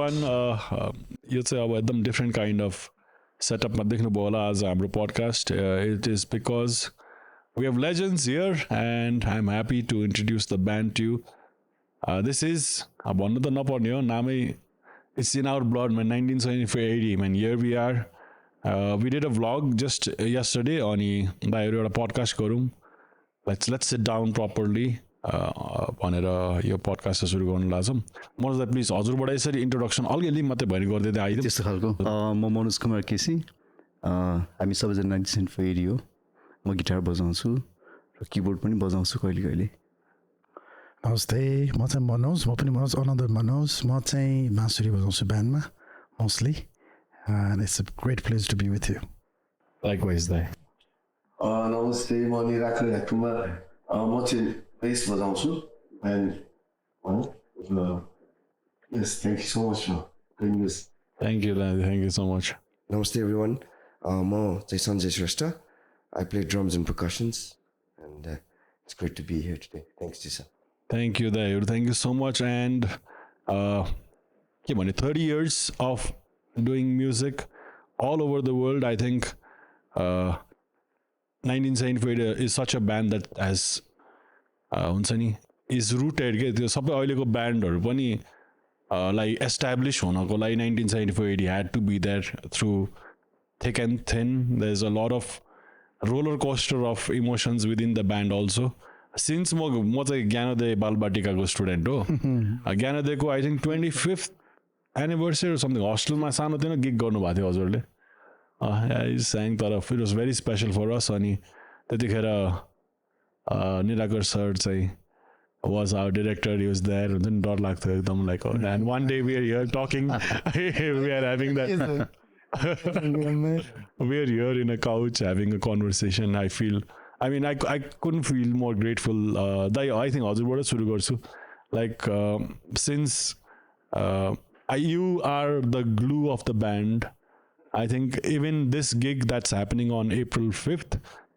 everyone. यो चाहिँ अब एकदम डिफ्रेन्ट काइन्ड अफ सेटअपमा देख्नुभयो होला आज हाम्रो podcast it is because we have legends here and I am happy to introduce the band to you this is भन्नु त नपर्ने हो नामै it's in our blood man 1980 man here we are we did a vlog just yesterday अनि दाइहरू एउटा podcast गरौँ let's sit down properly भनेर यो पडकास्ट सुरु गर्नु लाग्छौँ मनोज दाइ प्लिज हजुरबाट यसरी इन्ट्रोडक्सन अलिअलि मात्रै भरि गरिदिँदै आइदिउँ त्यस्तो खालको म मनोज कुमार केसी हामी सबैजना 1980 हो म गिटार बजाउँछु र किबोर्ड पनि बजाउँछु कहिले कहिले नमस्ते म चाहिँ मनोज म पनि मनोज अनदर मनोज म चाहिँ बाँसुरी बजाउँछु ब्यान्डमा mostly and it's a great pleasure to be with you likewise दाइ नमस्ते म निराकर ढाकुमा म चाहिँ बेस बजाउँछु and yes thank you so much for doing this thank you so much Namaste everyone. म चाहिँ Sanjay Shrestha. I play drums and percussions and it's great to be here today. Thanks Jisa. Thank you दाइहरू thank you so much and के भने 30 years of doing music all over the world. I think 1974 is such a band that has हुन्छ नि is rooted के त्यो सबै अहिलेको ब्यान्डहरू पनि like establish हुनको लागि 1974 had to be there through thick and thin there is a lot of roller coaster of emotions within the band also since म चाहिँ ज्ञानोदय बालबाटिकाको स्टुडेन्ट हो ज्ञानोदयको I think 25th anniversary something हस्टेलमा सानोतिनो गिग गर्नुभएको थियो हजुरले स्याङ तर it was very special for us अनि त्यतिखेर निराकर सर चाहिँ was our director, he was there and then डर लाग्थ्यो एकदम like and one day we are here talking we are having that we are here in a couch having a conversation. I mean I couldn't feel more grateful I think हजुरबाट सुरु गर्छु like since you are the glue of the band. I think even this gig that's happening on April 5th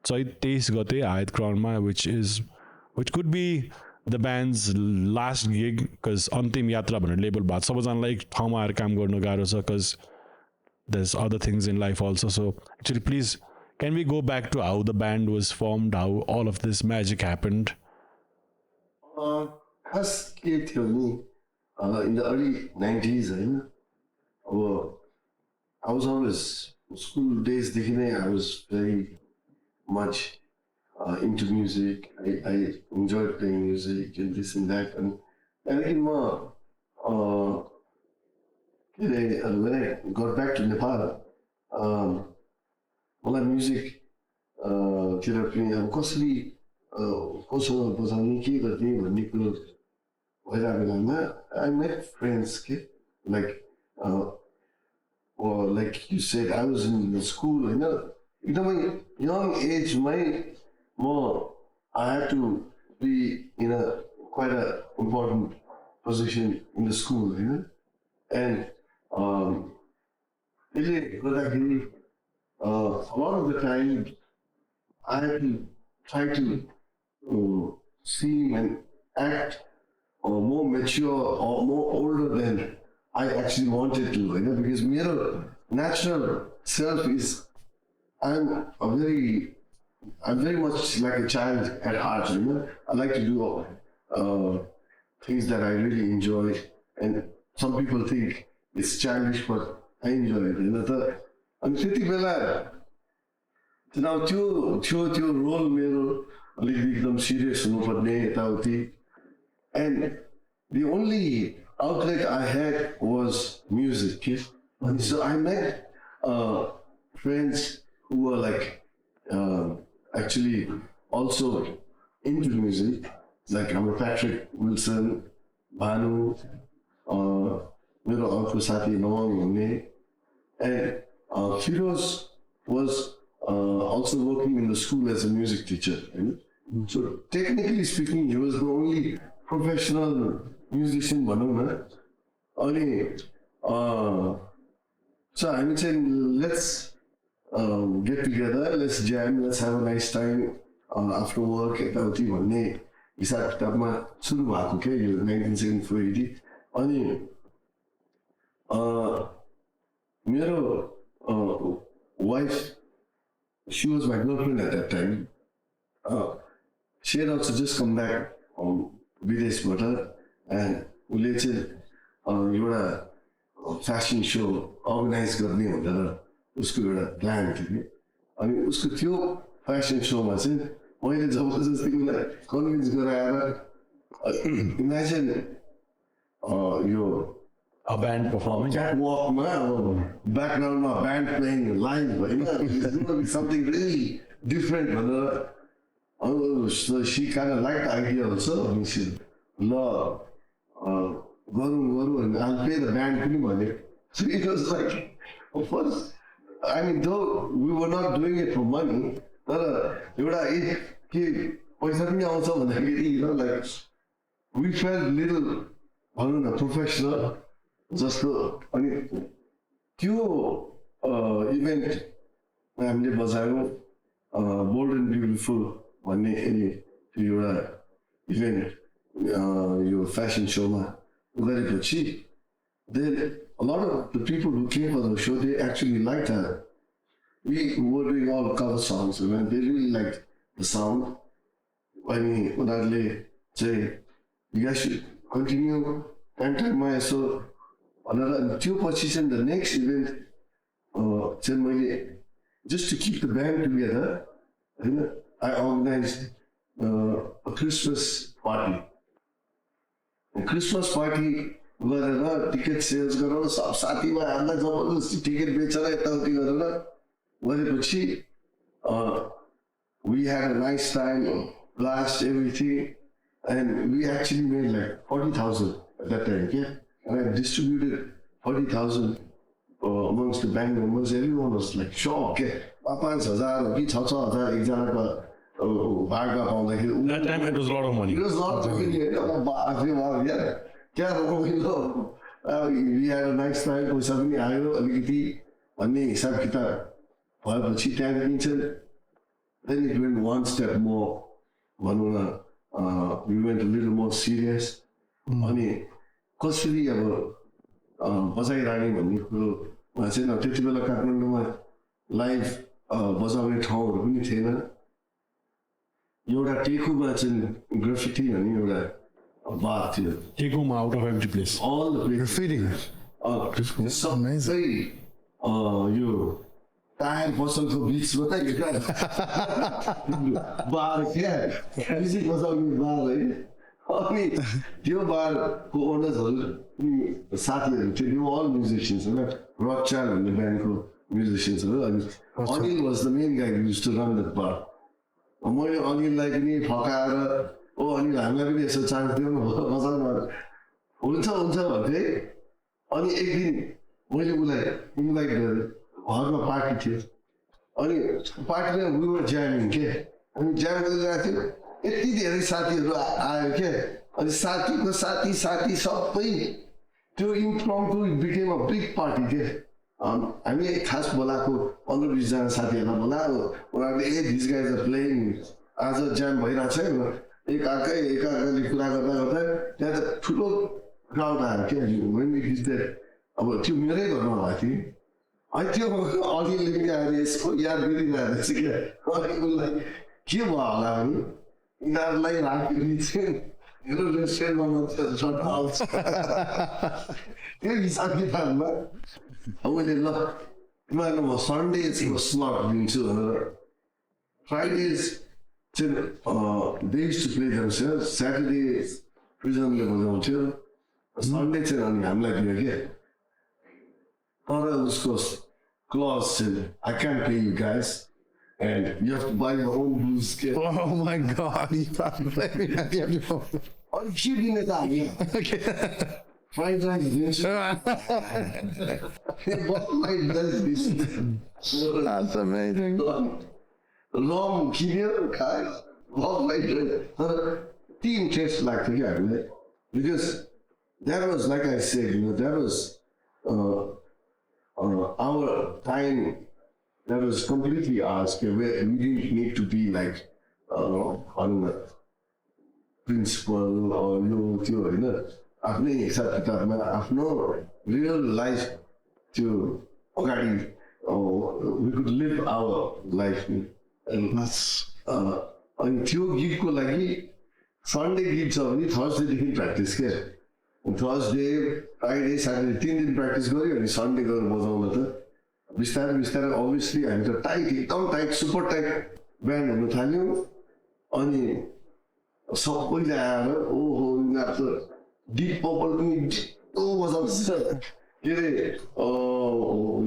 चैत 23 गते आयत क्राउनमा which could be the band's last gig because अन्तिम यात्रा भनेर label भएको सबैजनालाई एक ठाउँमा आएर काम गर्नु गाह्रो छ because there's other things in life also. So actually please can we go back to how the band was formed, how all of this magic happened? खास के थियो नि in the early 90s होइन अब I was always school days देखि नै I was very much into music. I enjoyed playing music and this and that. And in when I got back to Nepal, मलाई music तिर पनि अब कसरी कोसँग बजाउने के गर्ने भन्ने कुरो भइरहेको बेलामा I met friends के like you said I was in the school होइन एकदमै young एजमै I had to be in quite a important position in the school, you know, and a lot of the time I had to try to seem and act more mature or more older than I actually wanted to, you know, because my natural self is I'm very much like a child at heart, you know. I like to do things that I really enjoy, and some people think it's childish, but I enjoy it. You know, and त्यति बेला त्यो role मेरो अलिकति एकदम serious हुनुपर्ने यताउति, and the only outlet I had was music. And so I met friends who were like actually also into music, like I'm a Patrick Wilson, Banu, मेरो अर्को साथी नवाङ भन्ने, and Firoz was also working in the school as a music teacher. So technically speaking, he was the only professional musician भनौँ न. अनि so I'm saying let's get together, let's jam, let's have a nice time after work यताउति भन्ने हिसाब किताबमा सुरु भएको क्या यो 1974 अनि मेरो wife, she was my girlfriend at that time. She had also just come back from विदेशबाट and उसले चाहिँ एउटा फ्यासन सो अर्गनाइज गर्ने भनेर उसको एउटा प्लान थियो कि अनि उसको त्यो फ्यासन सोमा चाहिँ मैले जबरजस्ती उसलाई कन्भिन्स गराएर इमेजिन यो A band performing. catwalkमा ब्याकग्राउन्डमा ब्यान्ड प्लेइङ लाइभ होइन समथिङ रियली डिफ्रेन्ट भनेर so she kind of liked the idea also. I mean, she loved and I'll pay the band पनि भन्यो. So it was like, of course, I mean, though we were not doing it for money, तर एउटा के पैसा पनि आउँछ भन्दाखेरि, you know, like we felt little, भनौँ न, professional जस्तो. अनि त्यो इभेन्ट हामीले बजायौँ बोल्ड एन्ड ब्युटिफुल भन्ने त्यो एउटा इभेन्ट यो फेसन सोमा गरेपछि then a lot of the people who came for the show, they actually liked her. We were doing all cover songs and they really liked the sound. I mean, उनीहरूले चाहिँ you guys should continue टाइममा यसो भनेर त्यो पछि चाहिँ the next event चाहिँ मैले just to keep the band together, I organized a Christmas party. A Christmas party गरेर टिकट सेल्स गरेर सब साथीभाइहरूलाई जबरजस्ती टिकट बेचेर यताउति गरेर गरेपछि we had a nice time, blast everything, and we actually made like 40,000 at that time, yeah? And I distributed 40,000 amongst the band members. Everyone was like shocked, yeah? 5,000 कि 6,000 एकजनाको भागमा पाउँदाखेरि That time it was a lot of money. it was not really, क्या we had a nice time, पैसा पनि आयो अलिकति भन्ने हिसाब किताब भएपछि त्यहाँदेखि चाहिँ then it went one step more, भनौँ न, we went a little more serious. अनि कसरी अब बजाइरहने भन्ने कुरोमा चाहिँ त्यति बेला काठमाडौँमा लाइभ बजाउने ठाउँहरू पनि थिएन. एउटा टेकुमा चाहिँ ग्राफिटी भन्ने एउटा बार थियो. Tekuma out of empty place. All the places. Graffiti. सबै यो टायर पसलको बिचमा त बार क्या म्युजिक बजाउने बार है. अनि त्यो बारको ओनर्सहरू साथीहरू थियो. त्यो अल म्युजिसियन्स होइन, रक चाइल्ड भन्ने ब्यान्डको म्युजिसियन्सहरू. अनि Anil was the main guy used to run the bar. मैले अनिललाई पनि फकाएर अनिल हामीलाई पनि यसो चान्स दिउँ न बजाउनु हुन्छ भन्थेँ. अनि एक दिन मैले उसलाई इन्भाइट गरेँ, घरमा पार्टी थियो. अनि पार्टीमा वी वर ज्यामिङ के, हामी ज्याम गरिरहेको थियो. यति धेरै साथीहरू आयो क्या. अनि साथीको साथी सबै त्यो इम्प्रम्प्टु बिकेम अ बिग पार्टी के. हामी खास बोलाएको 15-20 जना साथीहरूलाई बोलायो. उनीहरूले दिस गाइज आर प्लेइङ, आज ज्याम भइरहेको छ. एकाअर्काले कुरा गर्दा गर्दा त्यहाँ त ठुलो क्राउड आयो क्या. अब त्यो मेरै घरमा भएको थियो. अनि त्यो अलिअलि पनि आएर यसको याद गरिरहेको रहेछ क्या. अनि उसलाई के भयो होला भने यिनीहरूलाई राख्दाखेरि चाहिँ मेरो रेस्टुरेन्टमा मात्रै सर्ट आउँछ त्यो हिसाब किताबमा. मैले ल तिमीहरूलाई म सन्डेजको स्लट दिन्छु भनेर फ्राइडेज चाहिँ they used to play themselves. Saturday प्रिजमले बजाउँथ्यो, सन्डे चाहिँ अनि हामीलाई दियो क्या. तर उसको क्लज चाहिँ I can pay you guys and you have to buy your own booze. Oh my God! You probably have to. Are you kidding me? Fried rice dish. That's amazing. Long period, guys. Team tastes like the guy, because that was, like I said, that was our time. That was completely ours. Where we didn't need to be like on the principal or no, आफ्नै हिसाब किताबमा आफ्नो real life त्यो अगाडि we could live our life अनि त्यो गीतको लागि सन्डे गीत छ भने थर्सडेदेखि प्र्याक्टिस क्या थर्सडे फ्राइडे स्याटरडे 3 दिन प्र्याक्टिस गऱ्यो अनि सन्डे गएर बजाउन त बिस्तारै बिस्तारै अभियसली हामी त टाइट एकदम टाइट सुपर टाइट ब्यान्ड हुन थाल्यौँ अनि सबैले आएर ओहो यिनीहरू त डिप पर्पल पनि छिटो बजाउँछ के अरे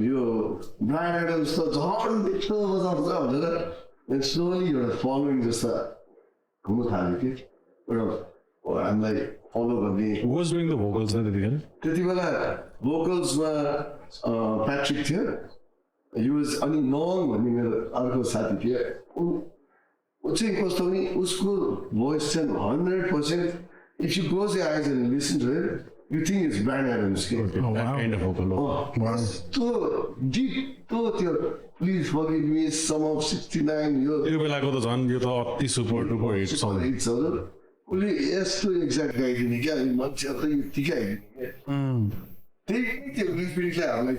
यो ब्रायन एडम्स त झन् छिटो बजाउँछ भनेर स्लोली एउटा फलोइङ जस्तो हुन थाल्यो कि एउटा हामीलाई फलो गर्ने वाज डुइङ द भोकल्स त्यतिखेर त्यति बेला भोकल्समा प्याट्रिक थियो युज अनि नङ भन्ने मेरो अर्को साथी थियो ऊ चाहिँ कस्तो भने उसको भोइस चाहिँ 100% if you close your eyes and listen to it you think it's Bryan Adams के कस्तो डिटो त्यो please forgive me some of 69 यो त्यो बेलाको त झन् यो त अति सुपर डुपर हिट सङ हिट्सहरू उसले यस्तो एक्ज्याक्ट गाइदिने क्या मान्छेहरू त यत्तिकै आइदिने क्या त्यही त्यो रिपिटले हामीलाई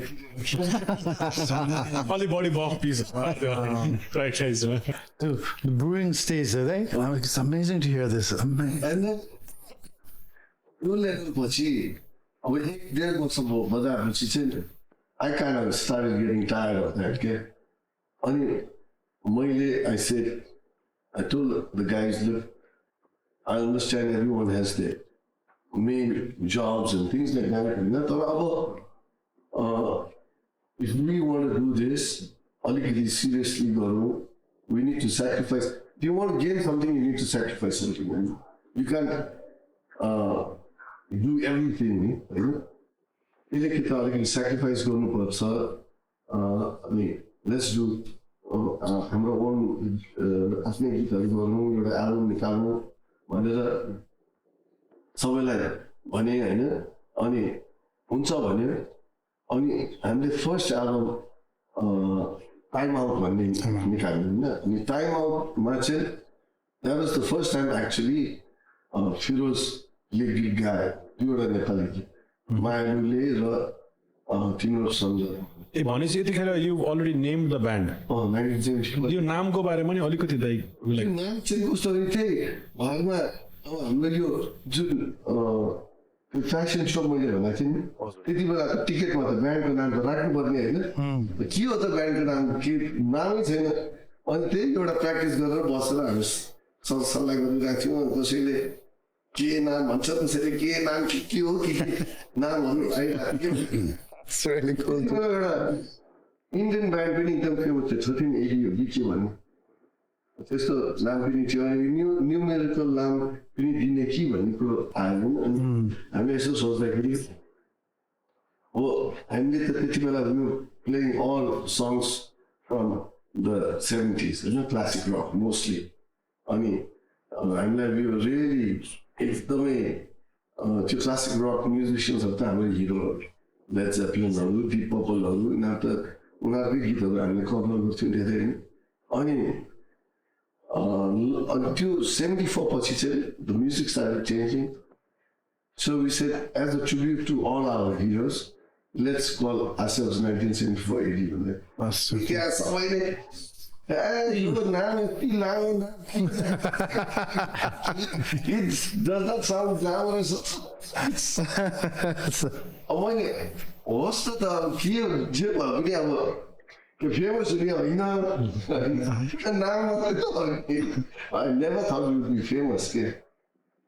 अलिक बढी बफ पिस राइट साइजमा The brewing stage, right? It's amazing to hear this. होइन यो लेभलपछि अब 1.5 वर्ष बजाएपछि चाहिँ I kind of started getting tired of that के अनि मैले I said I told the guys look I understand everyone has their main jobs and things like that. If we want to do this, seriously, we need to sacrifice. If you want to gain something, you need to sacrifice something. You can't do everything. Sacrifice let's do हाम्रो own आफ्नै गीतहरू गर्नु एउटा album निकाल्नु भनेर सबैलाई भने होइन अनि हुन्छ भन्यो अनि हामीले फर्स्ट एल्बम टाइम आउट भन्ने निकाल्यो होइन अनि टाइम आउटमा चाहिँ that was the first time actually फिरोजले गीत गायो दुईवटा नेपाली गीत मायालुले र तिम्रो सम्झना ए भनेपछि यतिखेर you already name the band 1970 यो नामको बारेमा नि अलिकति नाम चाहिँ कस्तो थिएँ घरमा अब हाम्रो यो जुन फ्यासन सो मैले भनेको थिएँ नि त्यति बेलाको टिकटमा त ब्यान्डको नाम त राख्नुपर्ने होइन के हो त ब्यान्डको नाम के नामै छैन अनि त्यही एउटा प्र्याक्टिस गरेर बसेर हामी सल्लाह गरिरहेको थियौँ कसैले के नाम भन्छ कसैले के नाम के हो कि नामहरू आइरहेको थियो एउटा इन्डियन ब्यान्ड पनि एकदम फेमस थियो 1380 हो कि के भन्ने त्यस्तो नाम पनि थियो न्युमेरिकल नाम पनि दिने कि भन्ने कुरो आयो अनि हामीले यसो सोच्दाखेरि हो हामीले त त्यति बेला playing all songs from the 70s होइन क्लासिक रक मोस्टली अनि हामीलाई यो रियली एकदमै त्यो क्लासिक रक म्युजिसियन्सहरू त हाम्रो हिरोहरू लेड जेपलिनहरू डिप पर्पलहरू यिनीहरू त उनीहरूकै गीतहरू हामीले कभर गर्थ्यौँ धेरै अनि त्यो 74 पछि चाहिँ the music started changing so we said as a tribute to all our heroes let's call ourselves 1974-80 भन्दै क्या सबैले यो नाम यति लामो नाम it does not sound glamorous अब मैले होस् त के जे भयो पनि अब फेमस हुने होइन नाम मात्रै I never thought you be famous के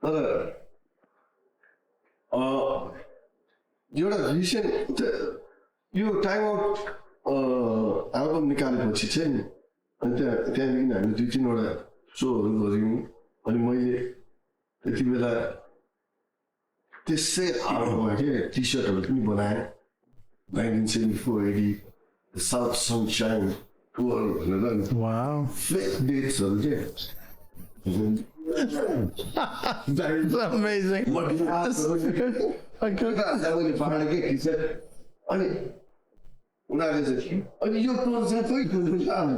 तर एउटा रिसेन्ट यो टाइम आउट एल्बम निकालेपछि चाहिँ अनि त्यहाँदेखि हामीले 2-3वटा सोहरू गऱ्यौँ अनि मैले त्यति बेला त्यसै हार्डमा के टी सर्टहरू पनि बनाएँ 1974-80 South Sunshine Tour भनेर Wow. फेक डेट्सहरू के That's amazing. मैले पाहाडकै खिचेँ अनि उनीहरूले चाहिँ अनि यो टोर चाहिँ कोही खोज्नु छैन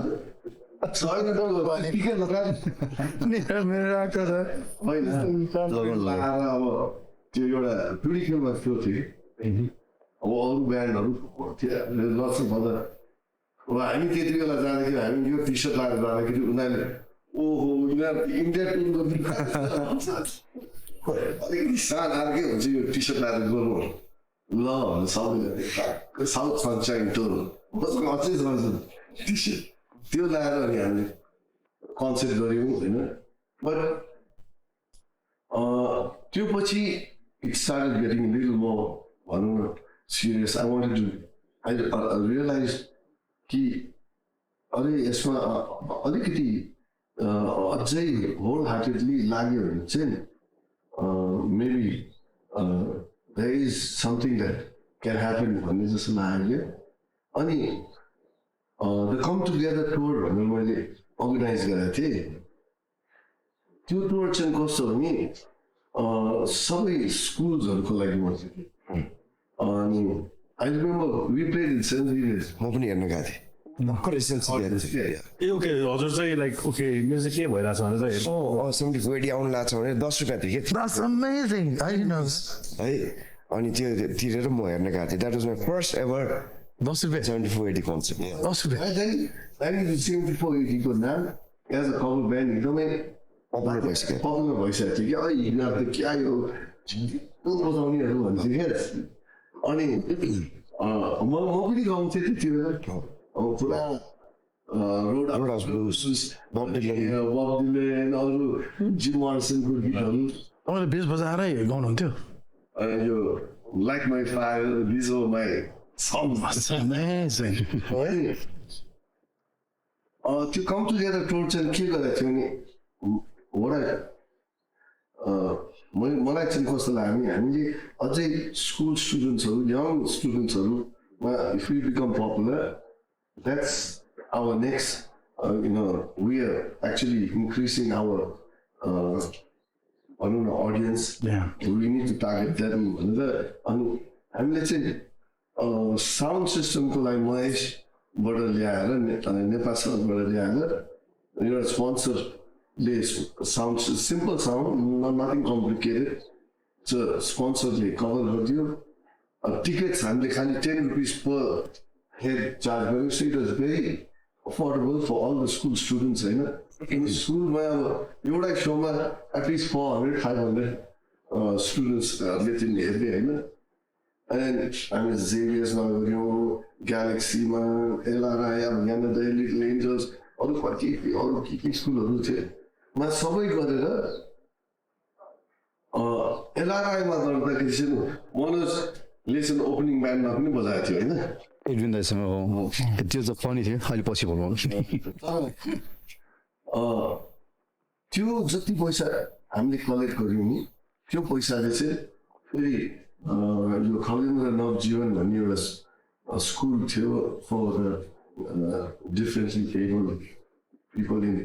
टिकट लगाएर मेरो आएको छ होइन अब त्यो एउटा टुडी खेलमा थियो थियो अब अरू ब्यान्डहरू थियो लट्स अफ अदर अब हामी त्यति बेला जाँदाखेरि हामी यो टी सर्ट लगाएर जाँदाखेरि उनीहरूले ओहो यिनीहरू इन्डिया टिमको अलिकति सानो अर्कै हुन्छ यो टी सर्ट लगाएर गर्नु ल सबैजना साउथ सनसाइन टोर मसँग अझै छ टी सर्ट त्यो लगाएर अनि हामीले कन्सर्ट गऱ्यौँ होइन बट त्यो पछि it started getting little more भनौँ न serious I wanted to I realize कि अरे यसमा अलिकति अझै होल हार्टेडली लाग्यो भने चाहिँ maybe there is something that can happen भन्ने जस्तो लाग्यो अनि द कम टुगेदर टुर भनेर मैले अर्गनाइज गरेको थिएँ त्यो टुर चाहिँ कस्तो भने सबै स्कुल्सहरूको लागि मात्रै थियो अनि I remember we played in saint जिजेस म पनि हेर्न गएको थिएँ भर्खर एसएलसी हेर्नु थियो ए ओके हजुर चाहिँ लाइक ओके म्युजिक के भइरहेछ भने चाहिँ 74 आउनु लाग्छ भने 10 रुपियाँ थियो कि That's amazing. I didn't know this. है अनि त्यो तिरेर म हेर्न गएको थिएँ that was my first ever 10 रुपियाँ 7480 कन्सर्ट 10 रुपियाँ त्यहाँदेखि 7480को नाम एज अ कभर ब्यान्ड एकदमै पपुलर भइसक्यो पपुलर भइसकेको थियो कि यिनीहरू त क्या यो बजाउनेहरू भन्थ्यो क्या अनि म पनि गाउँथेँ त्यति बेला अब पुरा रोड बब डिलेन अरू जिम मर्सनको गीतहरू तपाईँले बेस बजाएरै गाउनुहुन्थ्यो यो like my fire these were my That's amazing. त्यो कम टुगेदर टुर चाहिँ के गरेको थियो भने मलाई चाहिँ कस्तो लाग्यो भने हामीले अझै स्कुल स्टुडेन्ट्सहरू यङ स्टुडेन्ट्सहरूमा if you become popular that's our next we are actually increasing our भनौँ न audience we need to target them भनेर अनि हामीले चाहिँ साउन्ड सिस्टमको लागि महेशबाट ल्याएर नेपाल साउन्डबाट ल्याएर एउटा स्पोन्सरले sound simple sound nothing complicated स्पोन्सरले कभर गरिदियो टिकट्स हामीले खालि 10 रुपिस पर हेड चार्ज गऱ्यौँ so it was very affordable for all the school students होइन स्कुलमा अब एउटै सोमा एटलिस्ट 400-500 स्टुडेन्ट्सहरूले चाहिँ हेर्ने होइन अनि हामी जेभियर्समा गऱ्यौँ ग्यालेक्सीमा एलआरआई अब यहाँनिर द लिटल एन्जल्स अरू के स्कुलहरू थिए मा सबै गरेर एलआरआईमा गर्दाखेरि चाहिँ मनोजले चाहिँ ओपनिङ ब्यान्डमा पनि बजाएको थियो होइन एडविन दाइसँग त्यो त फनी थियो अहिले पछि बोल्नु त्यो जति पैसा हामीले कलेक्ट गऱ्यौँ नि त्यो पैसाले चाहिँ फेरि यो खगेन्द्र नवजीवन भन्ने एउटा स्कुल थियो for differently abled people in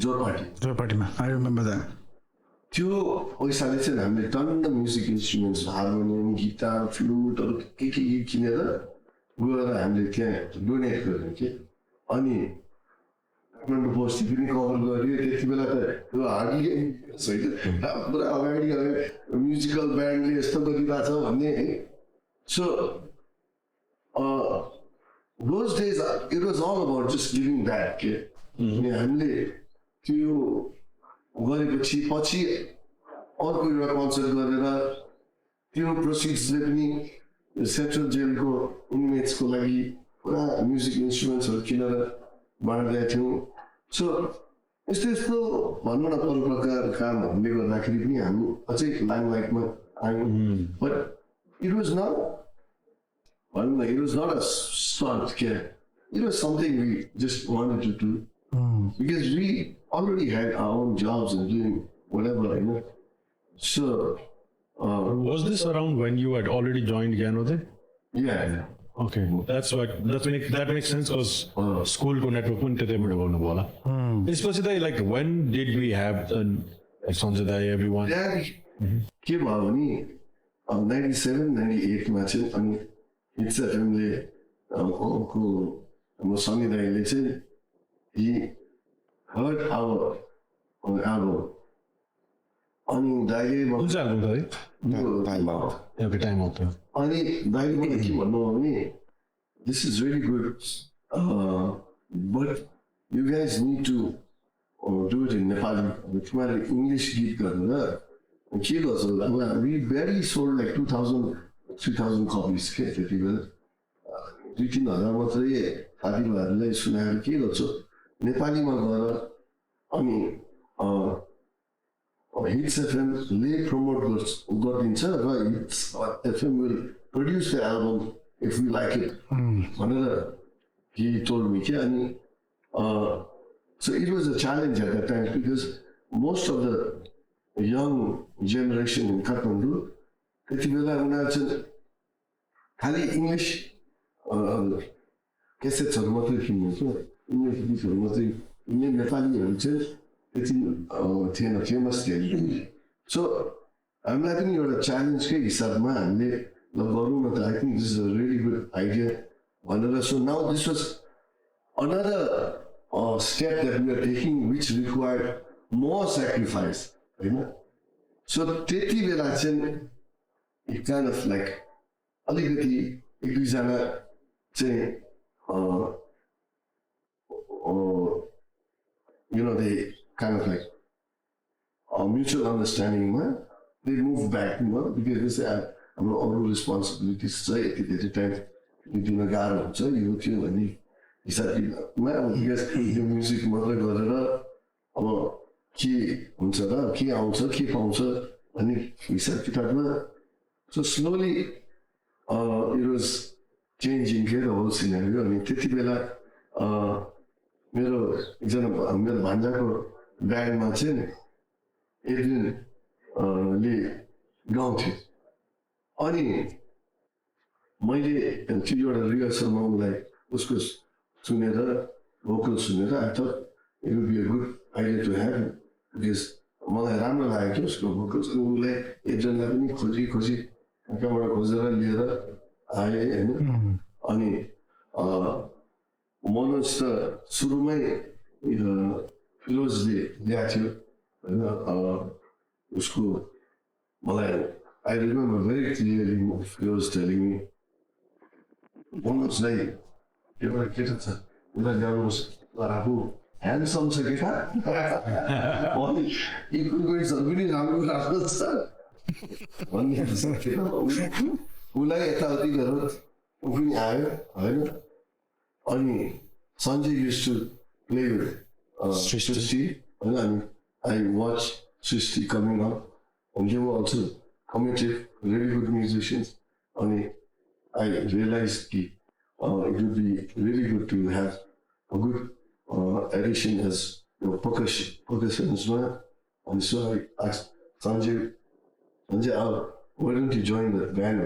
जोरपाटीमा आई रिमेम्बर द्याट त्यो पैसाले चाहिँ हामीले टन्न म्युजिक इन्स्ट्रुमेन्ट्स हार्मोनियम गिटार फ्लुटहरू के किनेर गएर हामीले त्यहाँ डोनेट गऱ्यौँ कि अनि काठमाडौँ बस्ती पनि कभर गऱ्यो त्यति बेला त त्यो हार्डली छैन पुरा अगाडि म्युजिकल ब्यान्डले यस्तो गरिरहेछ भन्ने so those days it was all about just giving back के अनि हामीले त्यो गरेपछि पछि अर्को एउटा कन्सर्ट गरेर त्यो प्रोसिड्सले पनि सेन्ट्रल जेलको इनमेट्सको लागि पुरा म्युजिक इन्स्ट्रुमेन्ट्सहरू किनेर बाँडिदिएका थियौँ सो यस्तो भनौँ न प्रकार कामहरूले गर्दाखेरि पनि हामी अझै लाइमलाइटमा आयौँ बट इट वाज नट भनौँ न it was not a stunt के it was something we just wanted to do because we already had our own jobs and doing whatever, you know. So, was this around when you had already joined Gyanode? Yeah. Okay, that makes sense because school ko network kun tete bade bolnu bola. Especially that, like when did we have like Sanjay Dai, everyone? Yeah. के भयो भने 97-98 मा चाहिँ अनि hits एफएमले को म सनी दाइले चाहिँ he heard our album अनि दाइले कुन चाहिँ एल्बम त है time out okay time out अनि दाइले मलाई के भन्नु भने this is very good but you guys need to do it in Nepali तिमीहरूले इङ्ग्लिस गीत गरेर के गर्छ we barely sold like 2000-3000 copies के त्यति बेला 2-3 हजार मात्रै साथीभाइहरूलाई सुनाएर के गर्छु नेपालीमा गएर अनि हिट्स एफएमले प्रमोट गरिदिन्छ र hits FM will produce the album if you like it भनेर हि टोल्ड मी के अनि so it was a challenge at that time because most of the young generation in Kathmandu त्यति बेला उनीहरू चाहिँ खालि इङ्ग्लिस क्यासेट्सहरू मात्रै किन्नुहुन्छ इङ्ग्लिस गीतहरू मात्रै किन्ने नेपालीहरू चाहिँ त्यति थिएन फेमस थिएन सो हामीलाई पनि एउटा च्यालेन्जकै हिसाबमा हामीले ल गरौँ न त I think this is a really good idea भनेर so now this was another step that we are taking which required more sacrifice, you know. So त्यति बेला चाहिँ it kind of like अलिकति एक दुईजना चाहिँ you know they kind of like mutual understanding ma they move back, you know, because they say हाम्रो अरू responsibilities छ यति धेरै टाइम दिन गाह्रो हुन्छ यो थियो भने हिसाबमा अब यो म्युजिक मात्रै गरेर अब के हुन्छ र के आउँछ के पाउँछ भन्ने हिसाब किताबमा so slowly it was changing के द होल सिनेरियो अनि त्यति बेला मेरो एकजना मेरो भान्जाको ब्यान्डमा चाहिँ एड्रिनले गाउँथ्यो अनि मैले त्यो एउटा रिहर्सलमा उसलाई उसको सुनेर भोकल सुनेर I thought it would be a good idea to have because मलाई राम्रो लाग्यो कि उसको भोकल्स अनि उसलाई एकजनालाई पनि खोजी खोजी कहाँबाट खोजेर लिएर आएँ होइन अनि मनोज त सुरुमै फिलोजले ल्याएको थियो होइन उसको मलाई आई रिमेम्बर भेरी क्लियरली फिलोज टेलिङ मी मनोजलाई एउटा केटा छ उसलाई ल्याउनुहोस् तर आफू ह्यान्डसम छ केटा अनि इक्विपमेन्ट्सहरू पनि राम्रो राम्रो छ भन्ने उसलाई यताउति गरेर ऊ पनि आयो होइन अनि सञ्जय युज टु प्ले सृष्टि होइन अनि I watch Srishti coming up and they were also committed, very good musicians. And I realized that it would be really good to have a good addition as percussion as well. And so I asked Sanjay, why don't you join the band?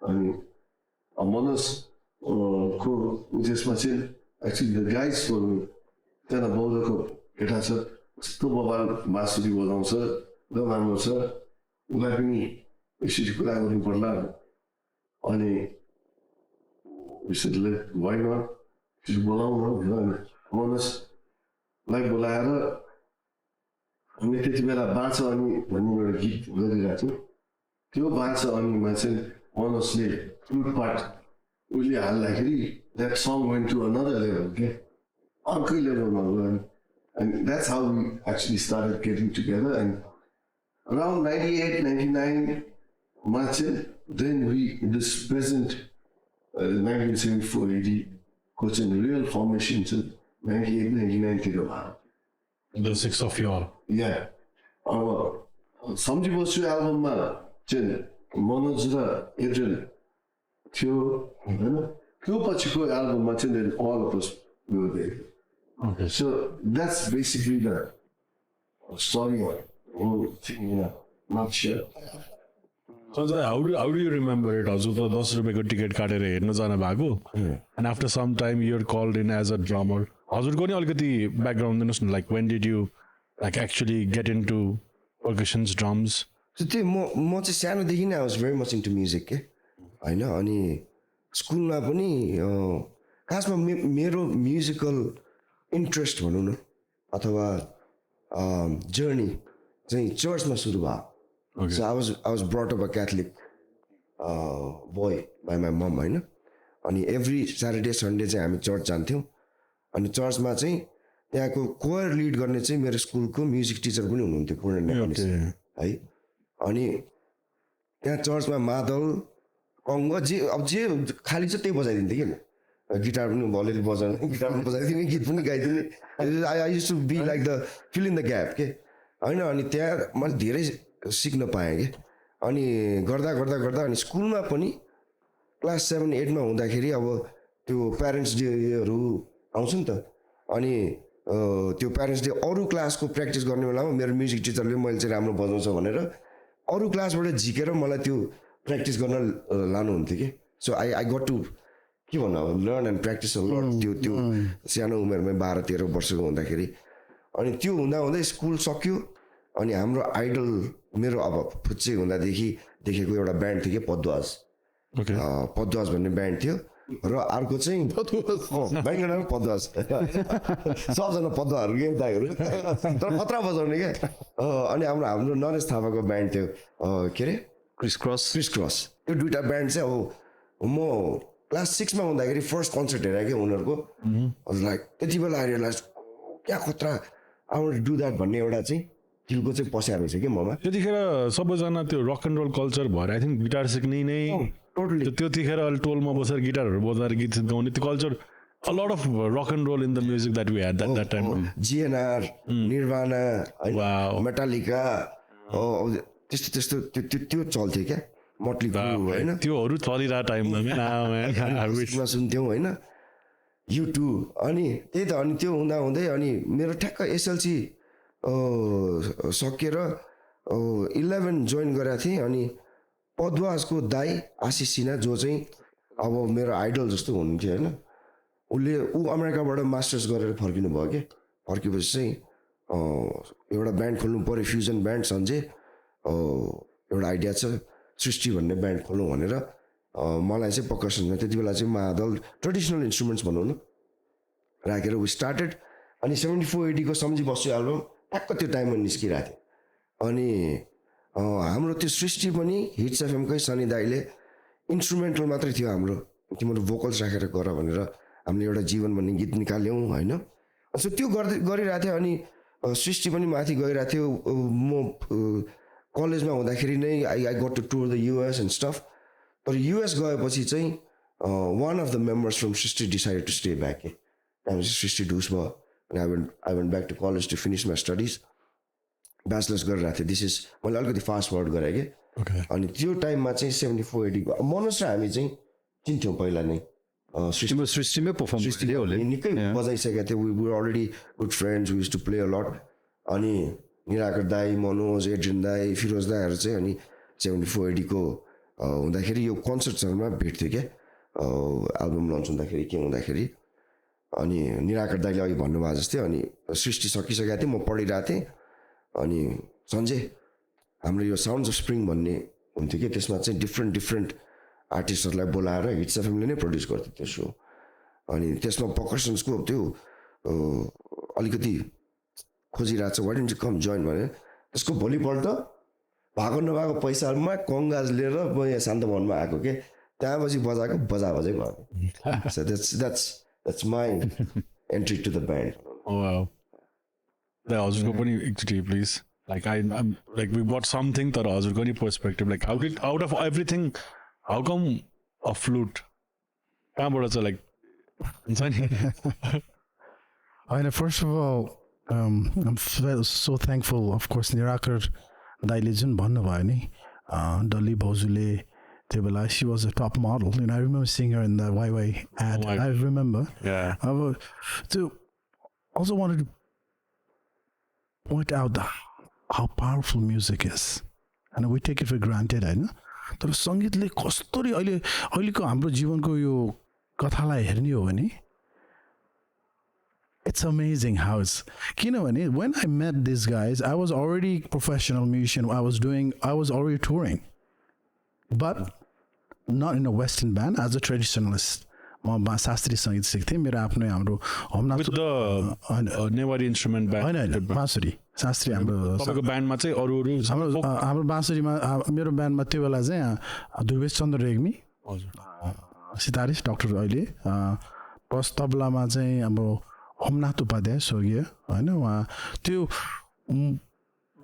And Manas, actually the guys for ten about the guitar, still about Baschu was on ल राम्रो छ उसलाई पनि यसरी कुरा गर्नु पर्ला अनि यसरी वाइ नट त्यसरी बोलाउँ न मनोजलाई बोलाएर हामी त्यति बेला बाँच अनि भन्ने एउटा गीत गरिरहेको थियो त्यो बाँच अनीमा चाहिँ मनोजले फ्लुट पार्ट उसले हाल्दाखेरि that song went to another level के अर्कै लेभलमा गयो and that's how we actually started getting together and around 98, 99 March, then we, this present 1974-80, coach in real formation till 98, 99 The six of you all. Yeah. Samjhi Baschu album ma चाहिँ मनोज र Adrian थियो होइन त्यो पछिको एल्बममा चाहिँ then all of us we were there. Okay. So that's basically the story of whole thing in a nutshell. So how do you remember it? हजुर त 10 रुपैयाँको ticket काटेर हेर्न जानु भएको and after some time you're called in as a drummer. हजुरको नि अलिकति background दिनुहोस् न like when did you like actually get into percussions, drums? So त्यही म चाहिँ सानोदेखि नै I was very much into music के होइन अनि स्कुलमा पनि खासमा मेरो म्युजिकल इन्ट्रेस्ट भनौँ न अथवा जर्नी चाहिँ चर्चमा सुरु भयो so I was brought up a Catholic boy by my mom होइन अनि एभ्री स्याटरडे सन्डे चाहिँ हामी चर्च जान्थ्यौँ अनि चर्चमा चाहिँ त्यहाँको कोयर लिड गर्ने चाहिँ मेरो स्कुलको म्युजिक टिचर पनि हुनुहुन्थ्यो पूर्ण नेपाली है अनि त्यहाँ चर्चमा मादल कङ्ग जे खाली चाहिँ त्यही बजाइदिन्थ्यो कि गिटार पनि अलिअलि बजाउने गिटार पनि बजाइदिने गीत पनि गाइदिने I use to be like the fill in the gap के होइन अनि त्यहाँ मैले धेरै सिक्न पाएँ कि अनि गर्दा गर्दा गर्दा अनि स्कुलमा पनि क्लास 7-8मा हुँदाखेरि अब त्यो प्यारेन्ट्स डेहरू आउँछ नि त अनि त्यो प्यारेन्ट्स डे अरू क्लासको प्र्याक्टिस गर्ने बेलामा मेरो म्युजिक टिचरले मैले चाहिँ राम्रो बजाउँछ भनेर अरू क्लासबाट झिकेर मलाई त्यो प्र्याक्टिस गर्न लानुहुन्थ्यो कि सो आई गट टु के भन्नु अब लर्न एन्ड प्र्याक्टिस त्यो सानो उमेरमै 12-13 वर्षको हुँदाखेरि अनि त्यो हुँदा हुँदै स्कुल सक्यो अनि हाम्रो आइडल मेरो अब फुच्चे हुँदादेखि देखेको एउटा ब्यान्ड थियो कि पद्वाज भन्ने ब्यान्ड थियो र अर्को चाहिँ ब्यान्डको नाम पद्वाज सबजना पद्वाहरू के दाइहरू तर खतरा बजाउने क्या अनि हाम्रो नरेश थापाको ब्यान्ड थियो के अरे क्रिस क्रस त्यो दुइटा ब्यान्ड चाहिँ अब म क्लास 6मा हुँदाखेरि फर्स्ट कन्सर्ट हेरेँ कि उनीहरूको लाइक त्यति बेला आएर क्या खतरा I want to do that भन्ने एउटा चाहिँ फिलको चाहिँ पस्याएको छ कि ममा त्यतिखेर सबैजना त्यो रक एन्ड रोल कल्चर भएर आई थिङ्क गिटार सिक्ने नै टोटली त्यतिखेर अहिले टोलमा बसेर गिटारहरू बजाएर गीत गाउने त्यो culture a lot of rock and roll in the music that we had that time. GNR, Nirvana, Wow. Metallica, त्यस्तो त्यो चल्थ्यो क्या मोटली क्रू हैन त्योहरू चलिरहेको टाइममा सुन्थ्यौँ होइन U2 अनि त्यही त अनि त्यो हुँदा हुँदै अनि मेरो ठ्याक्क एसएलसी सकेर 11 जोइन गरेको थिएँ अनि पद्वाजको दाई आशिष सिन्हा जो चाहिँ अब मेरो आइडल जस्तो हुनुहुन्थ्यो होइन ऊ अमेरिकाबाट मास्टर्स गरेर फर्किनु भयो कि फर्केपछि चाहिँ एउटा ब्यान्ड खोल्नु पऱ्यो फ्युजन ब्यान्ड सन्जे एउटा आइडिया छ सृष्टि भन्ने ब्यान्ड खोल्नु भनेर मलाई चाहिँ पर्कसनमा त्यति बेला चाहिँ मादल ट्रेडिसनल इन्स्ट्रुमेन्ट्स भनौँ न राखेर वी स्टार्टेड अनि 74-80 को सम्झी बस्छु एल्बम ट्याक्क त्यो टाइममा निस्किरहेको थियो अनि हाम्रो त्यो सृष्टि पनि हिट्स एफएमकै सनी दाईले इन्स्ट्रुमेन्टल मात्रै थियो हाम्रो तिम्रो भोकल्स राखेर गर भनेर हामीले एउटा जीवन भन्ने गीत निकाल्यौँ होइन सो त्यो गरिरहेको थियो अनि सृष्टि पनि माथि गइरहेको थियो म कलेजमा हुँदाखेरि नै I got to tour the US and stuff तर युएस गएपछि चाहिँ one of the members from Srishti decided to stay back त्यहाँपछि सृष्टि ढुस भयो अनि I went back to college to finish my studies bachelors गरिरहेको थिएँ दिस इज मैले अलिकति फास्ट फरवर्ड गरेँ कि अनि त्यो टाइममा चाहिँ 74-80 को मनोज र हामी चाहिँ चिन्थ्यौँ पहिला नै सृष्टिमै पर्फर्म निकै बजाइसकेका थियौँ we already good friends we used to play a lot अनि निराकर दाई मनोज एड्रिन दाई फिरोज दाईहरू चाहिँ अनि 74-80 को हुँदाखेरि यो कन्सर्ट्सहरूमा भेट्थ्यो क्या एल्बम लन्च हुँदाखेरि के हुँदाखेरि अनि निराकर दाईले अघि भन्नुभएको जस्तै अनि सृष्टि सकिसकेको थिएँ म पढिरहेको थिएँ अनि सन्जय हाम्रो यो साउन्ड्स अफ स्प्रिङ भन्ने हुन्थ्यो कि त्यसमा चाहिँ डिफ्रेन्ट आर्टिस्टहरूलाई बोलाएर हिट्स एफएमले नै प्रड्युस गर्थ्यो त्यो सो अनि त्यसमा पर्कसन्सको त्यो अलिकति खोजिरहेको छ what don't you come join भनेर त्यसको भोलिपल्ट भएको नभएको पैसामा कङ्गाज लिएर म यहाँ शान्तभवनमा आएको के त्यहाँपछि बजाएको बजाबजै भयो so that's my entry to the band हजुरको पनि एकचोटि please like I'm like we bought something तर हजुरको नि perspective like how did out of everything how come a flute कहाँबाट चाहिँ लाइक हुन्छ नि होइन first of all I'm so thankful of course Nirakar दाइले जुन भन्नुभयो नि डल्ली भाउजूले त्यो बेला she was a top model and I remember seeing her in the YY ad. I remember अब त्यो also wanted to point out how powerful music is and we take it for granted होइन तर सङ्गीतले कस्तरी अहिलेको हाम्रो जीवनको यो कथालाई हेर्ने हो भने it's amazing how it's किनभने when I met these guys I was already professional musician I was already touring but not in a western band as a traditionalist म शास्त्रीय सङ्गीत सिक्थेँ मेरो आफ्नै हाम्रो With the Nepali instrument band. होइन बाँसुरी शास्त्रीय हाम्रो तपाईँको ब्यान्डमा चाहिँ अरू हाम्रो बाँसुरीमा मेरो ब्यान्डमा त्यो बेला चाहिँ ध्रुवेश चन्द्र रेग्मी सितारिस डक्टर अहिले प्लस तबलामा चाहिँ हाम्रो होमनाथ उपाध्याय स्वर्गीय होइन उहाँ त्यो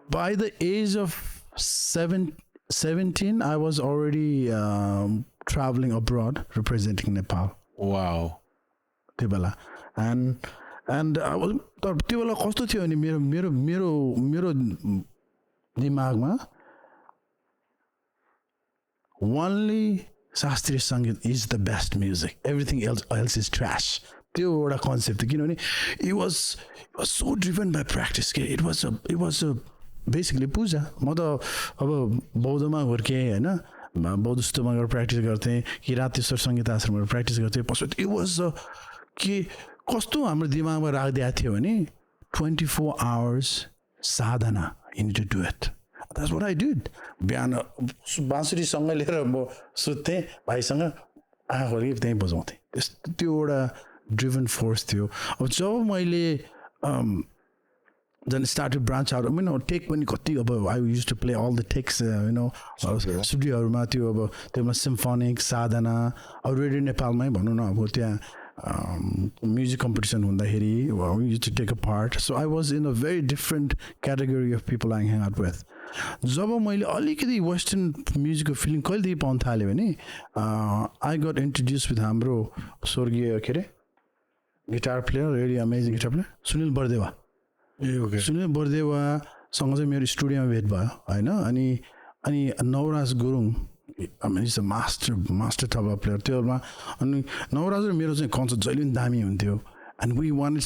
by the age of 17 I was already traveling abroad representing Nepal. Wow. त्यो बेला and I was तर त्यो बेला कस्तो थियो भने मेरो मेरो मेरो मेरो दिमागमा only शास्त्रीय सङ्गीत is the best music, everything else is trash. त्यो एउटा कन्सेप्ट थियो किनभने it was so driven by practice के it was a basically पूजा म त अब बौद्धमा हुर्केँ होइन बौद्धस्तमा गएर प्र्याक्टिस गर्थेँ किरातेश्वर सङ्गीत आश्रममा प्र्याक्टिस गर्थेँ पछाडि it was के कस्तो हाम्रो दिमागमा राखिदिएको थियो भने 24 hours Sadhana you need to do it. That's what I did. बिहान बाँसुरीसँग लिएर म सुत्थेँ भाइसँग आँखा खोलेँ त्यहीँ बजाउँथेँ त्यो एउटा ड्रिभन फोर्स थियो अब जब मैले then started branch out टेक पनि कति अब I used to play all the takes स्टुडियोहरूमा त्यो अब त्यसमा सिम्फोनिक साधना अब रेडियो नेपालमै भनौँ न अब त्यहाँ म्युजिक कम्पिटिसन हुँदाखेरि we used to take a part. So I was in a very different category of people I hang out with. जब मैले अलिकति वेस्टर्न म्युजिकको फिलिङ कहिलेदेखि पाउन थालेँ भने I got introduced with हाम्रो स्वर्गीय के अरे guitar player really amazing guitar player Sunil Bardewa Sunil बरदेवासँग चाहिँ मेरो स्टुडियोमा भेट भयो होइन अनि Nawaraj Gurung is a master tabla player त्योमा अनि नवराज र मेरो चाहिँ कन्सर्ट जहिले पनि दामी हुन्थ्यो and we wanted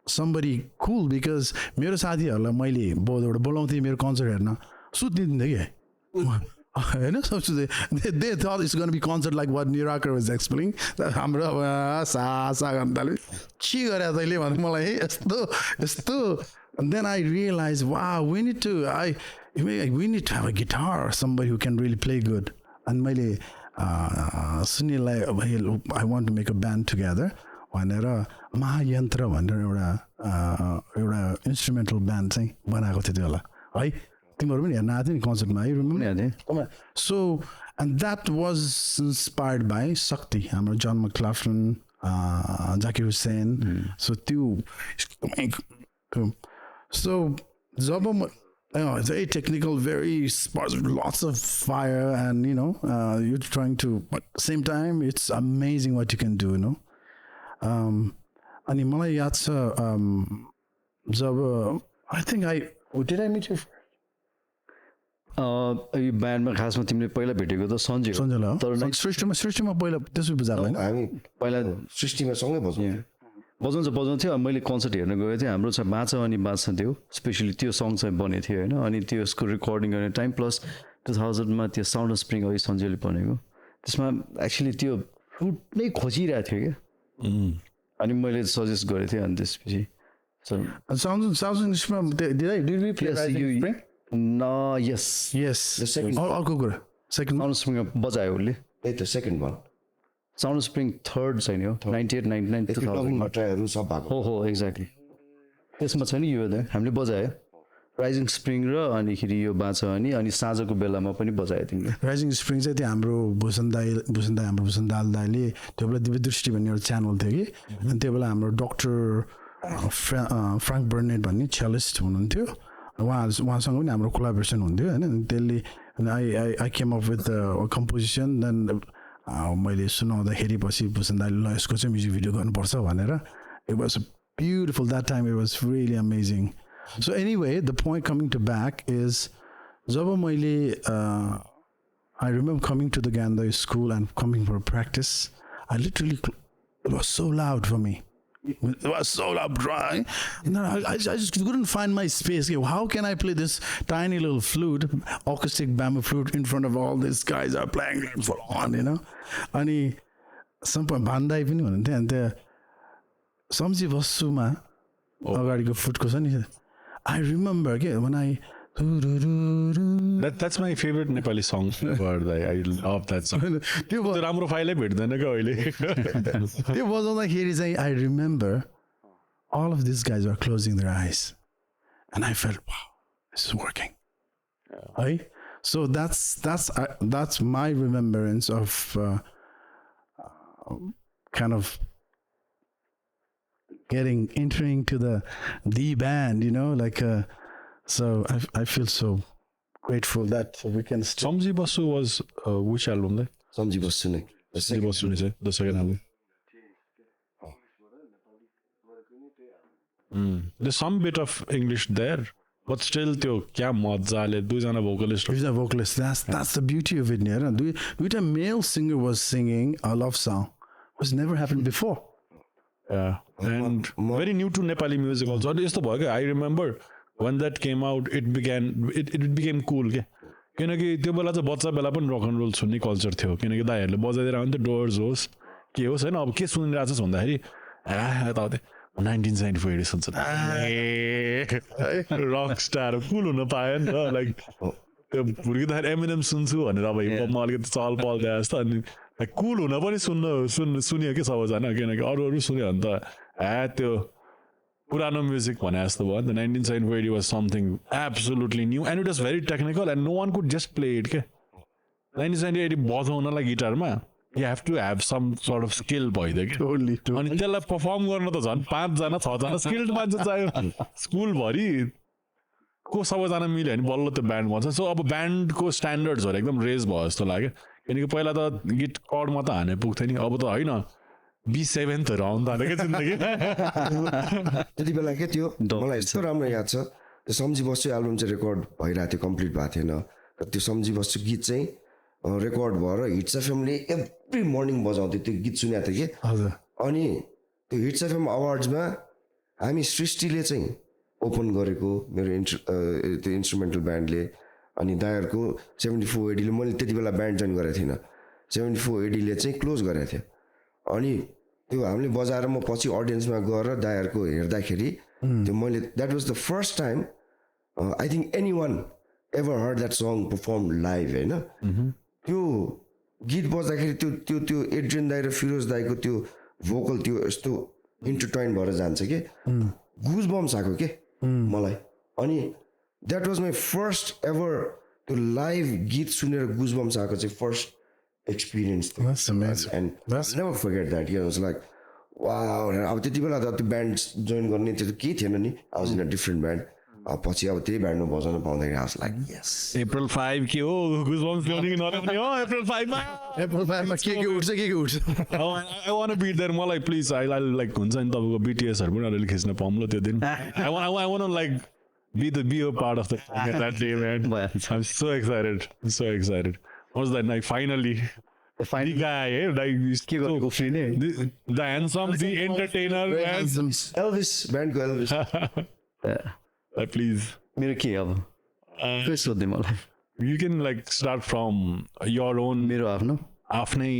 somebody cool because मेरो साथीहरूलाई मैले बहुत बोलाउँथेँ मेरो कन्सर्ट हेर्न सुत्दिन्थेँ कि होइन they thought it's going to be concert like what Nirakar was explaining हाम्रो अब सा घन्टाले के गरे तैँले भने मलाई यस्तो and then I realized wow we need to have a guitar or somebody who can really play good and मैले सुनिललाई I want to make a band together भनेर महायन्त्र भनेर एउटा इन्स्ट्रुमेन्टल ब्यान्ड चाहिँ बनाएको थियो त्यो बेला है तिमीहरू पनि हेर्न आएको थियो नि कन्सर्टमा है room so and that was inspired by शक्ति हाम्रो जन मक्लाफ्लिन जाकिर हुसेन सो त्यो सो जब म it's very technical, very lots of fire and you're trying to, but at the same time it's amazing what you can do, अनि मलाई याद छ जब I think did I meet you यो ब्यान्डमा खासमा तिमीले पहिला भेटेको त सञ्जय तर सृष्टिमा पहिला त्यसो बुझाएको हैन हामी पहिला सृष्टिमा सँगै बजाउँथ्यो मैले कन्सर्ट हेर्न गएको थिएँ हाम्रो चाहिँ बाँचा अनि बाँच्छ थियो स्पेसली त्यो सङ चाहिँ बनेको थियो होइन अनि त्यो यसको रेकर्डिङ गर्ने टाइम प्लस 2000मा त्यो साउन्ड स्प्रिङ अघि सञ्जयले बनेको त्यसमा एक्चुली त्यो फ्लुट नै खोजिरहेको थियो क्या अनि मैले सजेस्ट गरेको थिएँ अनि त्यसपछि अर्को कुरा सेकेन्ड साउन्ड स्प्रिङ बजायो उसले त्यही त second one sound spring third छैन हो 98 99 2000 सब भएको हो एक्ज्याक्टली त्यसमा छ नि यो हामीले बजायो राइजिङ स्प्रिङ र अनिखेरि यो बाँच अनि साँझको बेलामा पनि बजायो तिमीले राइजिङ स्प्रिङ चाहिँ त्यो हाम्रो भूषण दाल दाईले त्यो बेला दिव्य दृष्टि भन्ने एउटा च्यानल थियो कि अनि त्यो बेला हाम्रो डक्टर फ्राङ्क बर्नेट भन्ने छेलिस्ट हुनुहुन्थ्यो उहाँसँग पनि हाम्रो कोलाबोरेसन हुन्थ्यो होइन त्यसले I came up with composition then मैले सुनाउँदाखेरि पछि भूषण दाईले ल यसको चाहिँ म्युजिक भिडियो गर्नुपर्छ भनेर it was beautiful that time it was really amazing So anyway, the point coming to back is, जब मैले I remember coming to the Gandhi school and coming for a practice. I literally, it was so loud for me. It was so loud, dry. I just couldn't find my space. How can I play this tiny little flute, acoustic bamboo flute, in front of all these guys are playing full on, अनि some point Bandai पनि हुनुहुन्थ्यो अनि त्यहाँ सम्झी बस्छुमा अगाडिको फुटको छ नि I remember when I That's my favorite Nepali song ever. I love that song. त्यो त्यो राम्रो फाइलै भेट्दैन क्या अहिले. त्यो बजाउँदाखेरि चाहिँ I remember all of these guys were closing their eyes and I felt, wow, this is working. Right? So that's my remembrance of kind of entering to the band, you know, like so I feel so grateful that we can still. Samjhi Baschu was which album there? Samjhi Baschu नै Samjhi Baschu is the second album. There's some bit of English there, but still त्यो क्या मजाले दुईजना vocalist. He's a vocalist. That's the beauty of it. Yeah, a male singer was singing a love song, which never happened before. Yeah, and very new to Nepali music also. यस्तो भयो क्या, I remember when that came out, it became cool के. किनकि त्यो बेला चाहिँ बच्चा बेला पनि रक एन्ड रोल सुन्ने कल्चर थियो, किनकि दाइहरूले बजाइदिएर आउँथ्यो डोर्स होस् के होस् होइन. अब के सुनिरहेको छ भन्दाखेरि यताउति 1974 एडी सुन्छ रक स्टार कुल हुन पायो नि त. लाइक त्यो हुर्किँदाखेरि एमिनेम सुन्छु भनेर अब हिपहपमा अलिकति चहल पहल दिए जस्तो. अनि कुल हुन पनि सुन्यो कि सबैजना, किनकि अरू सुन्यो भने त त्यो पुरानो म्युजिक भने जस्तो भयो नि त. 1974 was something absolutely new and it was very technical and no one could just play it के. 1974 बजाउनलाई गिटारमा you have to have some sort of skill भइदियो कि. Totally. अनि त्यसलाई पर्फर्म गर्न त झन् 5 जना 6 जना स्किल्ड मान्छे चाहियो. स्कुलभरि को सबैजना मिल्यो भने बल्ल त्यो ब्यान्ड भन्छ. सो अब ब्यान्डको स्ट्यान्डर्ड्सहरू एकदम रेज भयो जस्तो लाग्यो, किनकि पहिला त गिट कर्डमा त हाने पुग्थ्यो नि, अब त होइन B7हरू आउनु थाल्यो क्या जिन्दगी. त्यति बेला के थियो मलाई यस्तो राम्रो याद छ, त्यो सम्झी बस्छु एल्बम चाहिँ रेकर्ड भइरहेको थियो, कम्प्लिट भएको थिएन. र त्यो सम्झी बस्छु गीत चाहिँ रेकर्ड भएर हिट्स एफएमले एभ्री मर्निङ बजाउँथ्यो त्यो गीत सुनेको थियो कि. अनि त्यो हिट्स एफएम अवार्ड्समा हामी सृष्टिले चाहिँ ओपन गरेको मेरो त्यो इन्स्ट्रुमेन्टल ब्यान्डले. अनि दायरको 74 एडीले, मैले त्यति बेला ब्यान्ड जोइन गरेको थिइनँ, 74 एडीले चाहिँ क्लोज गरेको थियो. अनि त्यो हामीले बजाएर म पछि अडियन्समा गएर दायरको हेर्दाखेरि त्यो मैले that was the first time I think any one ever heard that song perform live होइन. त्यो गीत बज्दाखेरि त्यो त्यो एड्रियन दाई र फिरोज दाईको त्यो भोकल त्यो यस्तो इन्टरट्वाइन भएर जान्छ कि गुज बम्स आएको के मलाई. अनि that was my first ever त्यो लाइभ गीत सुनेर गुज बम्स आएको चाहिँ first experience. That's amazing. And I'll never forget that. It was like, wow. अब त्यति बेला त त्यो ब्यान्ड जोइन गर्ने त्यो केही थिएन नि. I was in a different band. पछि अब त्यही ब्यान्डमा बजाउन पाउँदाखेरि I was like, yes. April 5 के हो गुजबम्स ल्याउने नल्याउने हो April 5 मा. April 5 मा के उठ्छ. I want to be there. मलाई प्लिज I like हुन्छ नि तपाईँको BTS हरू पनि अलिअलि खिच्न पाऊँ ल त्यो दिन. I want to like be a part of that day, man. I'm so excited. Was that like finally the guy, like the handsome, the entertainer, Elvis band go Elvis. Please. मेरो के अब के सोध्दै मलाई. You can like start from your own. मेरो आफ्नै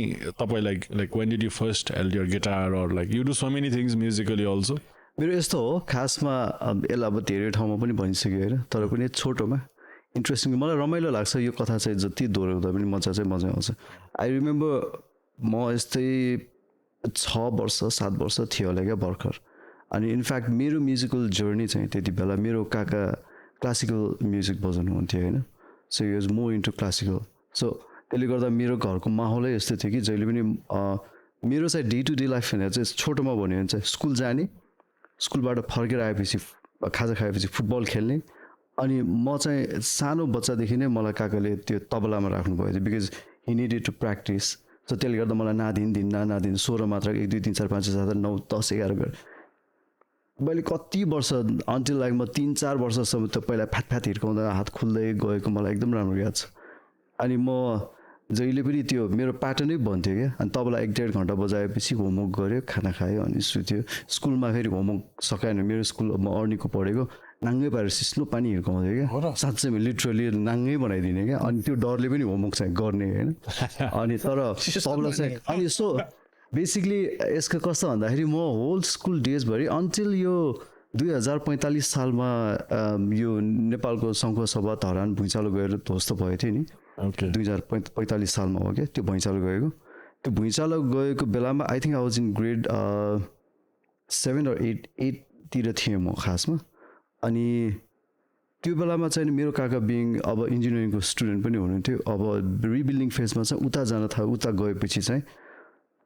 तपाईँ like when did you first held your guitar or like you do so many things musically also. मेरो यस्तो हो खासमा यसलाई अब धेरै ठाउँमा पनि भनिसक्यो होइन, तर पनि छोटोमा इन्ट्रेस्टिङ मलाई रमाइलो लाग्छ यो कथा चाहिँ. जति दोहोऱ्याउँदा पनि मजा आउँछ. आई रिमेम्बर म यस्तै 6 वर्ष 7 वर्ष थियो होला क्या भर्खर. अनि इनफ्याक्ट मेरो म्युजिकल जर्नी चाहिँ त्यति बेला मेरो काका क्लासिकल म्युजिक बजाउनुहुन्थ्यो होइन. So yo was more into classical. So त्यसले गर्दा मेरो घरको माहौलै यस्तो थियो कि जहिले पनि मेरो चाहिँ डे टु डे लाइफ भनेर चाहिँ छोटोमा भन्यो भने चाहिँ स्कुल जाने, स्कुलबाट फर्केर आएपछि खाजा खाएपछि फुटबल खेल्ने. अनि म चाहिँ सानो बच्चादेखि नै मलाई काकाले त्यो तबलामा राख्नुभयो थियो because he needed to practice. So त्यसले गर्दा मलाई नादिन 16 मात्र 1 2 3 4 5 6 7 9 10 11 गरेर मैले कति वर्ष अन्टिल लाइक म 3-4 वर्षसम्म त पहिला फ्याट हिर्काउँदा हात खुल्दै गएको मलाई एकदम राम्रो याद छ. अनि म जहिले पनि त्यो मेरो प्याटर्नै बन्थ्यो क्या. अनि तबला 1-1.5 घन्टा बजाएपछि होमवर्क गऱ्यो, खाना खायो, अनि सुत्यो. स्कुलमा फेरि होमवर्क सकाएन. मेरो स्कुल म अर्नीको पढेको नाङ्गै पारेर सिस्नो पानी हिर्काउँथ्यो क्या. साँच्चै लिटरली नाङ्गै बनाइदिने क्या. अनि त्यो डरले पनि होमवर्क चाहिँ गर्ने होइन. अनि तर तबला चाहिँ अनि सो बेसिकली यसको कस्तो भन्दाखेरि म होल स्कुल डेजभरि अन्टिल यो 2045 सालमा यो नेपालको सङ्घको सभा धरान भुइँचालो गएर ध्वस्त भएको थियो नि Okay. 2045 सालमा हो क्या त्यो भुइँचालो गएको त्यो भुइँचालो गएको बेलामा I think I was in grade 7 or 8तिर थिएँ म खासमा अनि त्यो बेलामा चाहिँ मेरो काका बिङ अब इन्जिनियरिङको स्टुडेन्ट पनि हुनुहुन्थ्यो अब रिबिल्डिङ फेजमा चाहिँ उता जान थाल्यो उता गएपछि चाहिँ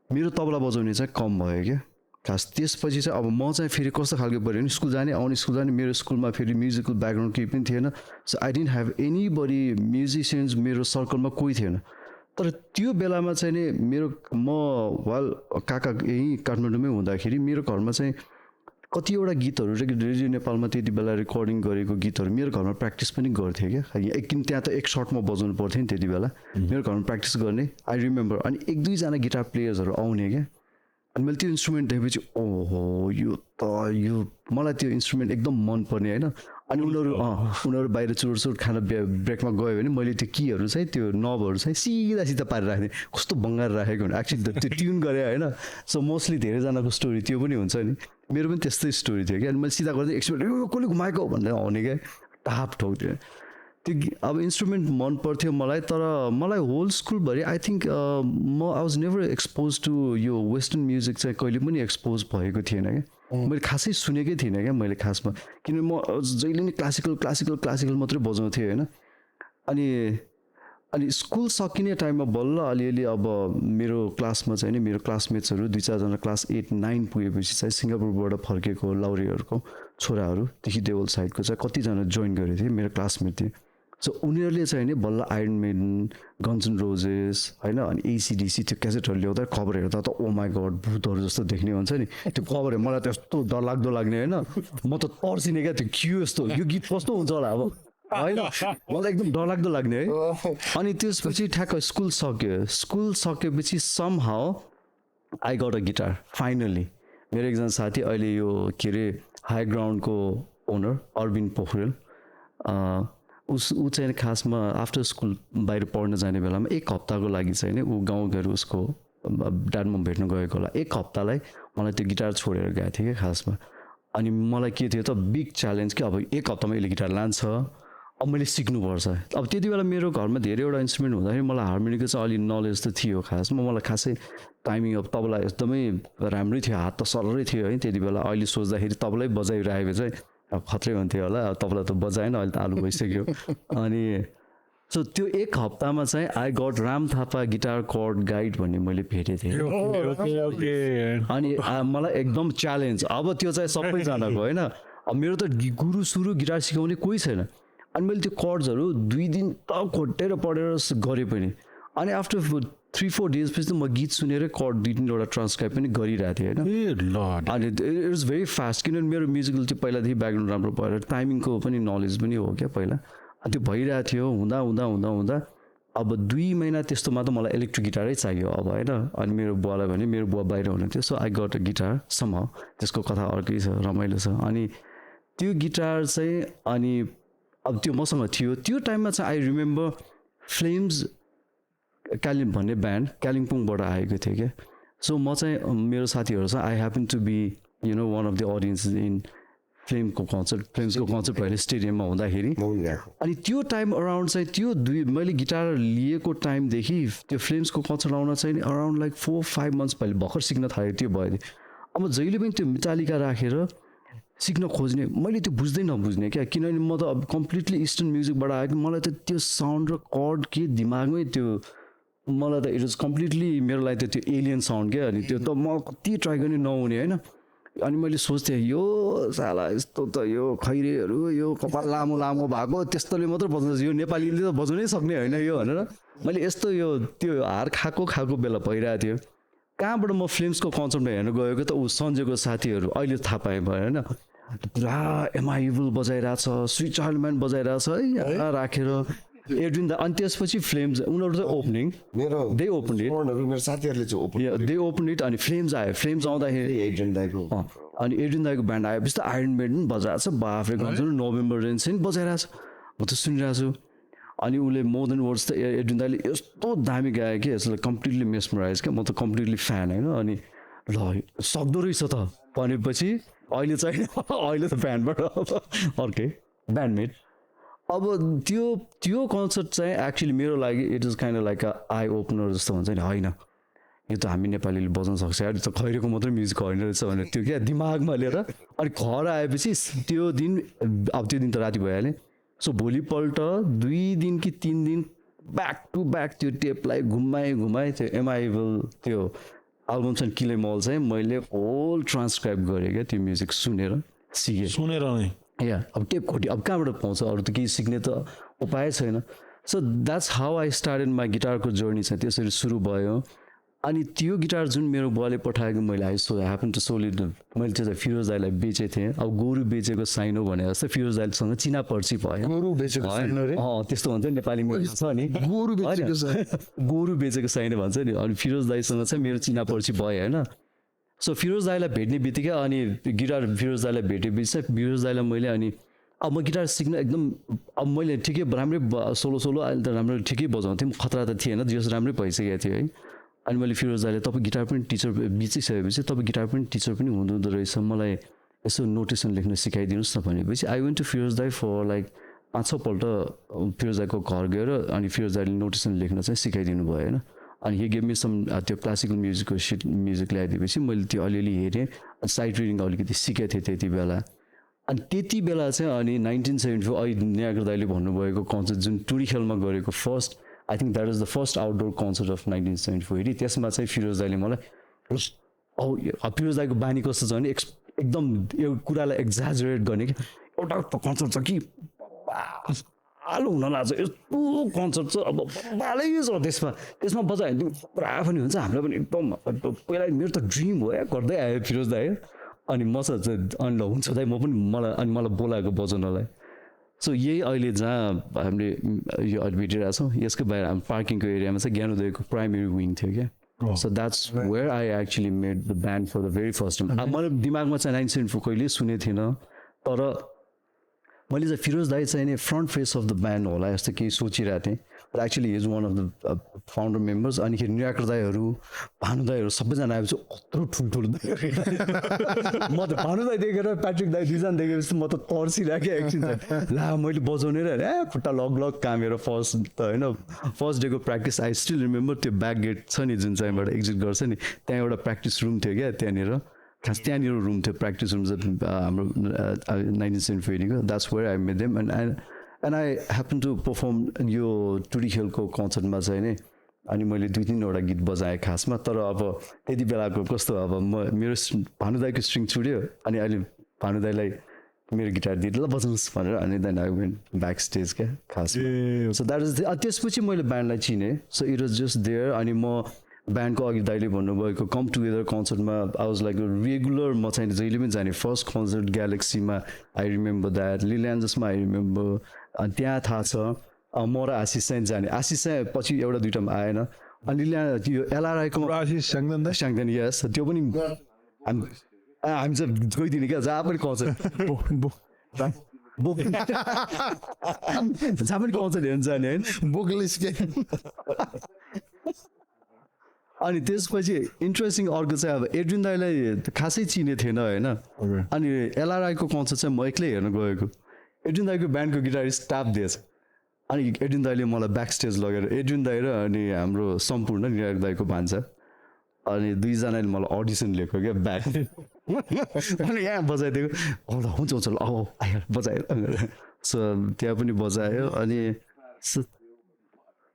मेरो तबला बजाउने चाहिँ कम भयो क्या खास त्यसपछि चाहिँ अब म चाहिँ फेरि कस्तो खालको पऱ्यो भने स्कुल जाने आउने स्कुल जाने मेरो स्कुलमा फेरि म्युजिकल ब्याकग्राउन्ड केही पनि थिएन so I didn't have anybody musicians मेरो सर्कलमा कोही थिएन तर त्यो बेलामा चाहिँ नि मेरो म वाल काका यहीँ काठमाडौँमै हुँदाखेरि मेरो घरमा चाहिँ कतिवटा गीतहरू रेडियो नेपालमा त्यति बेला रेकर्डिङ गरेको गीतहरू मेरो घरमा प्र्याक्टिस पनि गर्थेँ क्या एकदिन त्यहाँ त एक सर्टमा बजाउनु पर्थ्यो नि त्यति बेला मेरो घरमा प्र्याक्टिस गर्ने आई रिमेम्बर अनि 1-2जना गिटार प्लेयर्सहरू आउने क्या अनि मैले त्यो इन्स्ट्रुमेन्ट देखेपछि ओहो यो मलाई त्यो इन्स्ट्रुमेन्ट एकदम मनपर्ने होइन अनि उनीहरू बाहिर चुरोट खाना ब्रेकमा गयो भने मैले त्यो कीहरू चाहिँ त्यो नबहरू चाहिँ सिधा पारेर राख्ने कस्तो बङ्गाएर राखेको हुन्छ एक्चुली त्यो ट्युन गरेँ होइन सो मोस्टली धेरैजनाको स्टोरी त्यो पनि हुन्छ नि मेरो पनि त्यस्तै स्टोरी थियो क्या अनि मैले सिधा गर्दै एक्सपेक्ट यो कसले घुमाएको भनेर आउने क्या टाप ठोक्थ्यो त्यो अब इन्स्ट्रुमेन्ट मन पर्थ्यो मलाई तर मलाई होल स्कुलभरि आई थिङ्क म I was never expose to यो वेस्टर्न म्युजिक चाहिँ कहिले पनि एक्सपोज भएको थिएन क्या मैले खासै सुनेकै थिइनँ क्या मैले खासमा किनभने म जहिले नै क्लासिकल मात्रै बजाउँथेँ होइन अनि स्कुल सकिने टाइममा बल्ल अलिअलि अब मेरो क्लासमा चाहिँ नि मेरो क्लासमेट्सहरू 2-4जना क्लास 8-9 पुगेपछि चाहिँ सिङ्गापुरबाट फर्केको लाउरेहरूको छोराहरूदेखि देवल साइडको चाहिँ कतिजना जोइन गरेको थिएँ मेरो क्लासमेट थिए सो उनीहरूले चाहिँ नि बल्ल Iron Maiden Guns and Roses होइन अनि एसिडिसी त्यो क्यासेटहरू ल्याउँदा कभर हेर्दा त ओ माई गड भूतहरू जस्तो देख्ने हुन्छ नि त्यो कभर मलाई त्यस्तो डरलाग्दो लाग्ने होइन म त तर्सिने क्या त्यो के यस्तो यो गीत कस्तो हुन्छ होला अब होइन मलाई एकदम डरलाग्दो लाग्ने है अनि त्यसपछि ठ्याक्क स्कुल सकेपछि somehow I got a guitar finally मेरो एकजना साथी अहिले यो के अरे हाई ग्राउन्डको ओनर अरविन्द पोखरेल ऊ चाहिँ खासमा आफ्टर स्कुल बाहिर पढ्न जाने बेलामा 1 हप्ताको लागि चाहिँ नि ऊ गाउँ गएर उसको ड्याडमा भेट्न गएको होला 1 हप्तालाई मलाई त्यो गिटार छोडेर गएको थिएँ क्या खासमा अनि मलाई के थियो त बिग च्यालेन्ज कि अब 1 हप्तामा यसले गिटार लान्छ अब मैले सिक्नुपर्छ अब त्यति बेला मेरो घरमा धेरैवटा इन्स्ट्रुमेन्ट हुँदाखेरि मलाई हार्मोनीको चाहिँ अलि नलेज त थियो खासमा मलाई खासै टाइमिङ अब तबला एकदमै राम्रै थियो हात त सररै थियो है त्यति बेला अहिले सोच्दाखेरि तबलै बजाइरहेको चाहिँ अब खत्रै हुन्थ्यो होला अब तबला त बजाएन अहिले त आलु भइसक्यो अनि सो त्यो 1 हप्तामा चाहिँ I got Ram Thapa guitar chord guide भन्ने मैले भेटेको थिएँ अनि मलाई एकदम च्यालेन्ज अब त्यो चाहिँ सबैजनाको होइन अब मेरो त गुरु सुरु गिटार सिकाउने कोही छैन अनि मैले त्यो कर्ड्सहरू 2 दिन त खोटेर पढेर गरेँ पनि अनि आफ्टर 3-4 डेजपछि त म गीत सुनेर कर्ड 2-3वटा ट्रान्सक्राइब पनि गरिरहेको थिएँ होइन अनि इट इज भेरी फास्ट किनभने मेरो म्युजिकल चाहिँ पहिलादेखि ब्याकग्राउन्ड राम्रो भएर टाइमिङको पनि नलेज पनि हो क्या पहिला अनि त्यो भइरहेको थियो हुँदा अब 2 महिना त्यस्तोमा त मलाई इलेक्ट्रिक गिटारै चाहियो अब होइन अनि मेरो बुवालाई भने मेरो बुवा बाहिर हुनुहुन्थ्यो so I got a guitar somehow त्यसको कथा अर्कै छ रमाइलो छ अनि त्यो गिटार चाहिँ अनि अब त्यो मसँग थियो त्यो टाइममा चाहिँ आई रिमेम्बर फ्लेम्स भन्ने ब्यान्ड कालिम्पोङबाट आएको थियो क्या सो म चाहिँ मेरो साथीहरू चाहिँ I happen to be you know one of the audience in फ्लेम्सको कन्सर्ट भएर स्टेडियममा हुँदाखेरि अनि त्यो टाइम अराउन्ड चाहिँ त्यो मैले गिटार लिएको टाइमदेखि त्यो फ्लेम्सको कन्सर्ट आउन चाहिँ अराउन्ड लाइक 4-5 मन्थ्स पहिले भर्खर सिक्न थालेँ त्यो भयो अब जहिले पनि त्यो मेटालिका राखेर सिक्न खोज्ने मैले त्यो बुझ्दै नबुझ्ने क्या किनभने म त अब कम्प्लिटली इस्टर्न म्युजिकबाट आएको मलाई त त्यो साउन्ड र कर्ड के दिमागमै त्यो मलाई त इट वाज कम्प्लिटली मेरो लागि त त्यो एलियन साउन्ड क्या अनि त्यो त म कति ट्राई गर्ने नहुने होइन अनि मैले सोच्थेँ यो साला यस्तो त यो खैरेहरू यो कपाल लामो भएको त्यस्तोले मात्र बजाउँछ यो नेपालीले त बजाउनै सक्ने होइन यो भनेर मैले यस्तो यो त्यो हार खाएको बेला भइरहेको थियो कहाँबाट म फिल्म्सको कन्सर्टमा हेर्नु गएको त ऊ सन्जयको साथीहरू अहिले थाहा पाएँ भयो होइन पुरा एमआइभुल बजाइरहेछ स्विट चाइल्ड म्यान बजाइरहेछ है राखेर एड्रिन अनि त्यसपछि फ्लेम्स उनीहरू चाहिँ ओपनिङ दे ओपन इट मेरो साथीहरूले चाहिँ ओपन दे ओपन इट अनि फ्लेम्स आयो फ्लेम्स आउँदाखेरि अनि एड्रिन दाईको ब्यान्ड आएपछि त आयरन मेडन बजाएको छ बाफ्रे गन्छ नोभेम्बर रेन्ज चाहिँ बजाइरहेछ म त सुनिरहेको छु अनि उसले मोर देन वर्ड्स त एड्रिन दाईले यस्तो दामी गायो कि यसलाई कम्प्लिटली मेस्मराइज क्या म त कम्प्लिटली फ्यान होइन अनि ल सक्दो रहेछ त भनेपछि अहिले चाहिँ अहिले त ब्यान्डबाट अर्कै ब्यान्डमेट अब त्यो कन्सर्ट चाहिँ एक्चुली मेरो लागि it is kind like a eye opener जस्तो हुन्छ नि होइन यो त हामी नेपालीले बजाउन सक्छ यार त खैरेको मात्रै म्युजिक होइन रहेछ भनेर त्यो क्या दिमागमा लिएर अनि घर आएपछि त्यो दिन अब त्यो दिन त राति भइहाल्यो सो भोलिपल्ट 2 दिन कि 3 दिन ब्याक टु ब्याक त्यो टेपलाई घुमाएँ त्यो एमआइबल त्यो एल्बम चाहिँ किले मल चाहिँ मैले होल ट्रान्सक्राइब गरेँ क्या त्यो म्युजिक सुनेर सिकेँ सुनेर नै या अब टेप खोटी अब कहाँबाट पाउँछ अरू त केही सिक्ने त उपाय छैन so that's how I started my गिटारको जर्नी चाहिँ त्यसरी सुरु भयो अनि त्यो गिटार जुन मेरो बुवाले पठाएको मैले ह्यापन टु सोलिड मैले त्यो चाहिँ फिरोज दाईलाई बेचेको थिएँ अब गोरु बेचेको साइनो भने जस्तै फिरोज दाईसँग चिना पर्ची भयो गोरु बेचेको साइनो रे त्यस्तो भन्छ नेपालीमा छ नि गोरु बेचेको साइनो भन्छ नि अनि फिरोज दाईसँग चाहिँ मेरो चिना पर्ची भयो होइन सो फिरोज दाईलाई भेट्ने बित्तिकै अनि गिटार फिरोज दाईलाई भेटेपछि चाहिँ फिरोज दाईलाई मैले अनि अब म गिटार सिक्न एकदम अब मैले ठिकै राम्रै सोलो अहिले त राम्रो ठिकै बजाउँथेँ खतरा त थिएन जस राम्रै भइसकेको थियो है अनि मैले फिरोज दाईले तपाईँ गिटार पनि टिचर बिचिसकेपछि तपाईँ गिटार पनि टिचर पनि हुँदो रहेछ मलाई यसो नोटेसन लेख्न सिकाइदिनुहोस् न भनेपछि आई वेन्ट टु फिरोज दाई फर लाइक 5-6 पल्ट फिरोज दाईको घर गएर अनि फिरोज दाईले नोटेसन लेख्न चाहिँ सिकाइदिनु भयो होइन अनि हि गेभ मी सम त्यो क्लासिकल म्युजिकको म्युजिक ल्याइदिएपछि मैले त्यो अलिअलि हेरेँ अनि साइड रिडिङ अलिकति सिकेको थिएँ त्यति बेला अनि त्यति बेला चाहिँ अनि 1974 अहिले न्यागर दाईले भन्नुभएको कन्सर्ट जुन टुरी खेलमा गरेको first I think that is the first outdoor concert of 1974 त्यसमा चाहिँ फिरोज दाईले मलाई फिरोज दाईको बानी कस्तो छ भने एकदम यो कुरालाई एक्जाजरेट गर्ने कि एउटा कन्सर्ट छ कि हालो हुन लाग्छ यस्तो कन्सर्ट छ अब बालै छ त्यसमा बजायो भने पुरा पनि हुन्छ हाम्रो पनि एकदम पहिला मेरो त ड्रिम हो या गर्दै आयो फिरोज दाई अनि मसँग चाहिँ अनि ल हुन्छ दाइ म पनि मलाई बोलाएको बजाउनलाई सो यही अहिले जहाँ हामीले यो अहिले भेटिरहेको छौँ यसको बाहिर हामी पार्किङको एरियामा चाहिँ ज्ञानोदयको प्राइमेरी विङ थियो क्या so that's where I actually made the band for the very first time अब मैले दिमागमा चाहिँ 1974 कहिले सुनेको थिइनँ तर मैले चाहिँ फिरोज दाई चाहिँ नि front face of the band होला जस्तो केही सोचिरहेको थिएँ but actually is one of the founder members अनिखेरि निराकर दाईहरू भानु दाईहरू सबैजना आएपछि कत्रो ठुल्ठुलो म त भानु दाई देखेर प्याट्रिक दाई दुईजना देखेपछि म त तर्सिरहेको एकछिन ला मैले बजाउने र खुट्टा लग कामेर फर्स्ट त होइन फर्स्ट डेको प्र्याक्टिस आई स्टिल रिमेम्बर त्यो ब्याक गेट छ नि जुन चाहिँबाट एक्जिट गर्छ नि त्यहाँ एउटा प्र्याक्टिस रुम थियो क्या त्यहाँनिर खास त्यहाँनिर रुम थियो प्र्याक्टिस रुम चाहिँ हाम्रो 1974 that's where I made them and I happen to perform यो टुरी खेलको कन्सर्टमा चाहिँ नि अनि मैले 2-3वटा गीत बजाएँ खासमा तर अब त्यति बेलाको कस्तो अब मेरो भानु दाईको स्ट्रिङ छुट्यो अनि अहिले भानु दाईलाई मेरो गिटार दिएर ल बजाउनुहोस् भनेर अनि then I went back stage क्या खास सो द्याट इज त्यसपछि मैले ब्यान्डलाई चिनेँ so it was just there अनि म ब्यान्डको अघि दाइले भन्नुभएको कम टुगेदर कन्सर्टमा आई वाज लाइक रेगुलर म चाहिँ जहिले पनि जाने फर्स्ट कन्सर्ट ग्यालेक्सीमा आई रिमेम्बर द्याट लिल्यान्जसमा आई रिमेम्बर अनि त्यहाँ थाहा छ म र आशिष चाहिँ जाने आशिष चाहिँ पछि एउटा दुइटामा आएन अनि त्यो एलआरआईको आशिष स्याङ्दैन यस त्यो पनि हामी चाहिँ गइदिने क्या जहाँ पनि कन्सर्ट जहाँ पनि कन्सर्ट हेर्नु जाने होइन अनि त्यसपछि इन्ट्रेस्टिङ अर्को चाहिँ अब एड्रिन दाईलाई खासै चिने थिएन होइन अनि एलआरआईको कन्सर्ट चाहिँ म एक्लै हेर्न गएको एड्रिन दाईको ब्यान्डको गिटारिस्ट टाप दिएछ अनि एड्रिन दाईले मलाई ब्याक स्टेज लगेर एड्रिन दाई र अनि हाम्रो सम्पूर्ण निराग दाईको भान्सा अनि दुईजनाले मलाई अडिसन लिएको क्या ब्याक अनि यहाँ बजाइदिएको होला हुन्छ ल आयो बजायो सो त्यहाँ पनि बजायो अनि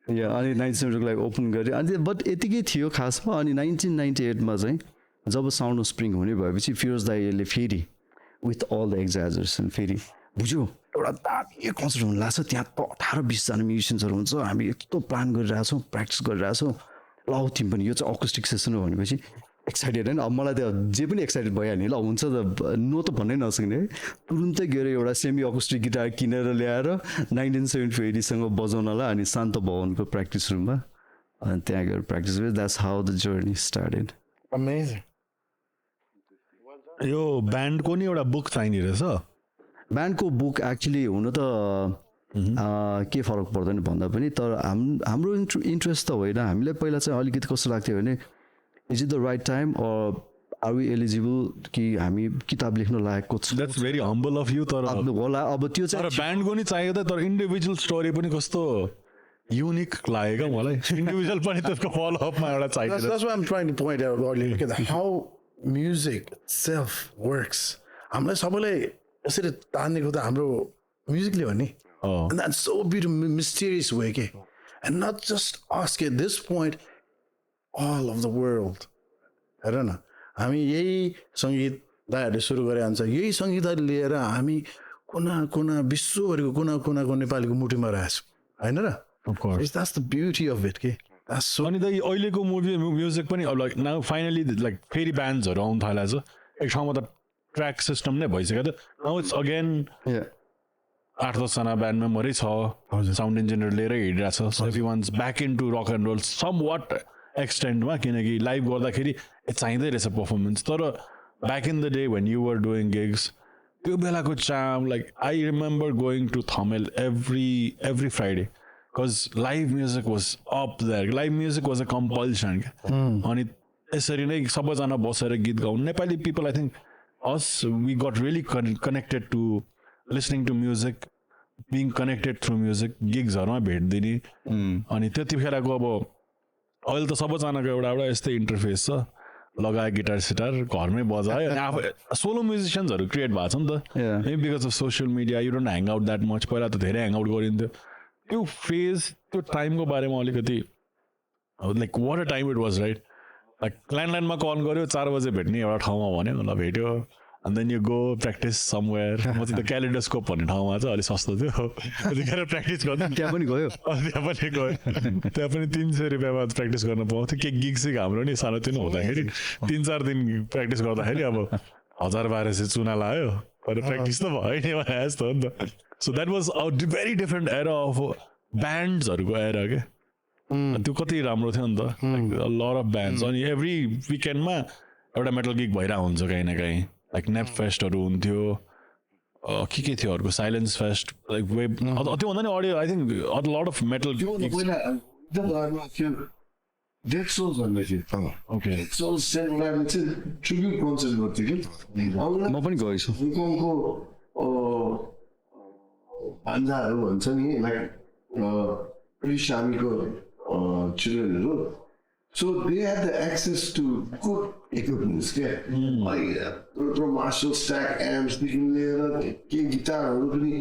अनि 1970को लागि ओपन गरेँ अनि बट यतिकै थियो खासमा अनि 1998मा चाहिँ जब साउन्ड अफ स्प्रिङ हुने भएपछि फिरोज दाईले फेरि विथ अल द एक्जाजरेसन फेरि बुझ्यो एउटा दामी कन्सर्ट हुनु लाग्छ त्यहाँ त 18-20जना म्युजिसियन्सहरू हुन्छ हामी यस्तो प्लान गरिरहेछौँ प्र्याक्टिस गरिरहेछौँ ल तिमी पनि यो चाहिँ अकुस्टिक सेसन हो भनेपछि एक्साइटेड होइन अब मलाई त जे पनि एक्साइटेड भइहाल्ने ल हुन्छ त नो त भन्नै नसक्ने है तुरुन्तै गएर एउटा सेमी अकुस्टिक गिटार किनेर ल्याएर 1974सँग बजाउनलाई अनि शान्त भवनको प्र्याक्टिस रुममा अनि त्यहाँ गएर प्र्याक्टिस गरेँ that's how the journey started amazing यो ब्यान्डको नि एउटा बुक चाहिने रहेछ ब्यान्डको बुक एक्चुली हुन त के फरक पर्दैन भन्दा पनि तर हाम्रो इन्ट्रेस्ट त होइन हामीलाई पहिला चाहिँ अलिकति कस्तो लाग्थ्यो भने is it the right time are we eligible कि हामी किताब लेख्न लायकको छ that's very humble of you तर होला अब त्यो तर चाहिँ ब्यान्डको नि चाहियो त तर इन्डिभिजुअल स्टोरी पनि कस्तो युनिक लाग्यो क्या मलाई इन्डिभिजुअल पनि त्यसको फलोअपमा एउटा चाहियो That's what I'm trying to point out earlier. Look at how music itself works. हामीलाई सबैलाई यसरी तान्नेको त हाम्रो म्युजिकले हो नि. And that's so beautiful, mysterious way. Okay? And not just us. At this point, all of the world. हेर न हामी यही सङ्गीत दाइहरूले सुरु गरे हुन्छ यही सङ्गीतहरू लिएर हामी कुना कुना विश्वभरिको कुना कुनाको नेपालीको मुठीमा रहेछौँ होइन र That's the beauty of it. Okay? That's so. अनि त अहिलेको म्युजिक पनि अब लाइक नाउ फाइनली लाइक फेरि ब्यान्ड्सहरू आउनु थालेको छ एक ठाउँमा त ट्र्याक सिस्टम नै भइसक्यो त नाउ इट्स अगेन 8-10जना ब्यान्ड मेम्बरै छ साउन्ड इन्जिनियर लिएरै हिँडिरहेको छ every once back in to rock and roll some what एक्सटेन्टमा किनकि लाइभ गर्दाखेरि चाहिँदै रहेछ पर्फर्मेन्स तर back in the day when you were doing gigs त्यो बेलाको charm like I remember going to Thamel every Friday because live music was up there live music was a compulsion क्या अनि यसरी नै सबैजना बसेर गीत गाउनु Nepali people I think us we got really connected to listening to music being connected through music गिग्सहरूमा भेट्दिने अनि त्यतिखेरको अब अहिले त सबैजनाको एउटा यस्तै इन्टरफेस छ लगायो गिटार सिटार घरमै बजायो अनि आफू सोलो म्युजिसियन्सहरू क्रिएट भएको छ नि त maybe because of social media you don't hang out that much पहिला त धेरै ह्याङ आउट गरिन्थ्यो त्यो फेज त्यो टाइमको बारेमा अलिकति like what a time it was right like ल्यान्डलाइनमा कल गऱ्यो 4 बजे भेट्ने एउटा ठाउँमा भन्यो ल भेट्यो and then you go practice somewhere म चाहिँ त क्यालेडोस्कोप भन्ने ठाउँमा चाहिँ अलिक सस्तो थियो त्यतिखेर प्र्याक्टिस गर्नु त्यहाँ पनि गयो त्यहाँ पनि गयो त्यहाँ पनि 300 रुपियाँमा प्र्याक्टिस गर्न पाउँथ्यो के गिग सिग हाम्रो नि सानोतिनो हुँदाखेरि 3-4 दिन प्र्याक्टिस गर्दाखेरि अब 1000-1200 चुना लाग्यो तर प्र्याक्टिस त भयो नि भने जस्तो हो नि त so that was a very different era of ब्यान्ड्सहरूको एरा क्या त्यो कति राम्रो थियो नि त लट अफ ब्यान्ड्स अनि एभ्री विकेन्डमा एउटा मेटल गिग भइरहेको हुन्छ कहीँ न कहीँ लाइक नेप फेस्टहरू हुन्थ्यो के थियो अर्को साइलेन्स फेस्ट लाइक वेब त्योभन्दा नि audio I think a lot of metal Dead Souls भन्ने थियो ओके डेड सोल्स चाहिँ ट्रिब्युट कन्सर्ट गर्थ्यो कि म पनि गएको छु हङकङको भान्जाहरू भन्छ नि like प्रिसामीको चिल्ड्रेनहरू so they had the access to good equipments like Marshall stack amps देखि लिएर के गिटारहरू पनि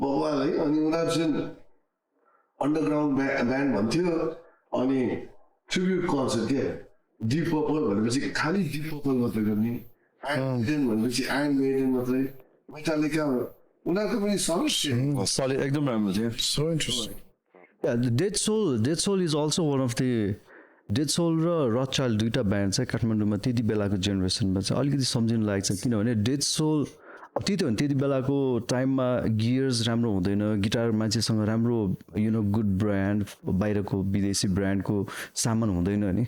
बवाल है अनि उनीहरू चाहिँ अन्डरग्राउन्ड ब्यान्ड भन्थ्यो अनि ट्रिब्युट कन्सर्ट के डिप पर्पल भनेपछि खालि डिप पर्पल मात्रै गर्ने आयरन मेडेन भनेपछि आयरन मेडेन मात्रै मेटालिका उनीहरूको पनि सलिड एकदम राम्रो थियो So interesting. Yeah, Dead Soul is also one of the Dead Soul र रक चाइल्ड दुईवटा ब्यान्ड चाहिँ काठमाडौँमा त्यति बेलाको जेनेरेसनमा चाहिँ अलिकति सम्झिनु लागेको छ किनभने डेड सोल अब त्यही त हो नि त्यति बेलाको टाइममा गियर्स राम्रो हुँदैन गिटार मान्छेसँग राम्रो गुड ब्रान्ड बाहिरको विदेशी ब्रान्डको सामान हुँदैन नि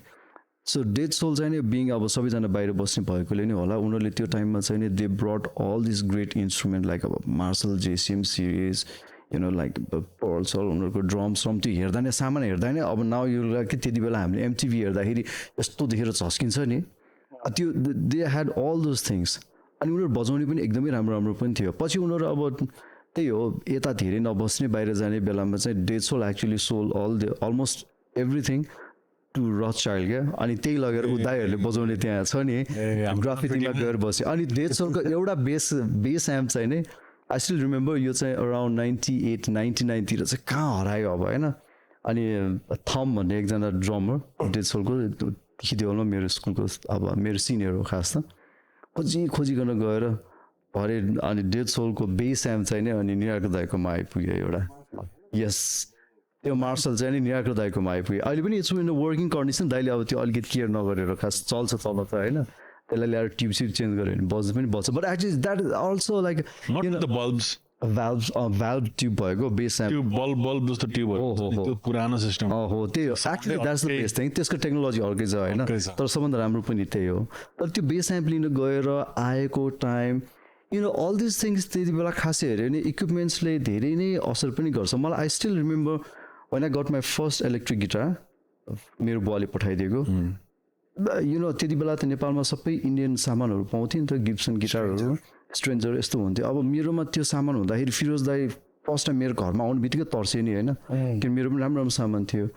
सो डेड सोल चाहिँ नि बिङ अब सबैजना बाहिर बस्ने भएकोले नै होला उनीहरूले त्यो टाइममा चाहिँ नि they brought all this great instrument like अब मार्सल जेसिएम सिरिज लाइक पर्सल उनीहरूको ड्रम्स त्यो हेर्दा नै सामान हेर्दा नै अब नाउ यो कि त्यति बेला हामीले एमटिभी हेर्दाखेरि यस्तो देखेर झस्किन्छ नि त्यो they had all those things अनि उनीहरू बजाउने पनि एकदमै राम्रो राम्रो पनि थियो पछि उनीहरू अब त्यही हो यता धेरै नबस्ने बाहिर जाने बेलामा चाहिँ Dead Soul actually sold almost everything to Rock Child क्या अनि त्यही लगेर दाइहरूले बजाउने त्यहाँ छ नि ग्राफिटीमा गएर बस्यो अनि डेड सोलको एउटा बेस एम्प चाहिँ नि आई स्टिल रिमेम्बर यो चाहिँ अराउन्ड 98-99 तिर चाहिँ कहाँ हरायो अब होइन अनि थम भन्ने एकजना ड्रमर डेड सोलको खिदेवलमा मेरो स्कुलको अब मेरो सिनियर हो खास त खोजिकन गएर भरे अनि डेड सोलको बेस एम्प चाहिँ नि अनि निराको दाइकोमा आइपुग्यो एउटा यस त्यो मार्सल चाहिँ नि निराको दाइकोमा आइपुग्यो अहिले पनि इट्स इन वर्किङ कन्डिसन दाइले अब त्यो अलिकति केयर नगरेर खास चल्छ तल त होइन त्यसलाई ल्याएर ट्युब सिप चेन्ज गऱ्यो भने बज्नु पनि बज्छ but actually that is also like valve tube भएको बेस एम्प बल्ब जस्तो ट्युबहरू त्यो पुरानो सिस्टम हो त्यही हो actually that's the best thing त्यसको टेक्नोलोजी अर्कै छ होइन तर सबभन्दा राम्रो पनि त्यही हो तर त्यो बेस एम्प लिन गएर आएको टाइम अल दिस थिङ्स त्यति बेला खासै हेऱ्यो भने इक्विपमेन्ट्सले धेरै नै असर पनि गर्छ मलाई I still remember when I got my first electric guitar मेरो बुवाले पठाइदिएको त्यति बेला त नेपालमा सबै इन्डियन सामानहरू पाउँथ्यो नि त गिब्सन गिटारहरू स्ट्रेन्जर यस्तो हुन्थ्यो अब मेरोमा त्यो सामान हुँदाखेरि फिरोज दाई फर्स्ट टाइम मेरो घरमा आउनु बित्तिकै तर्से नि होइन किन मेरो पनि राम्रो सामान थियो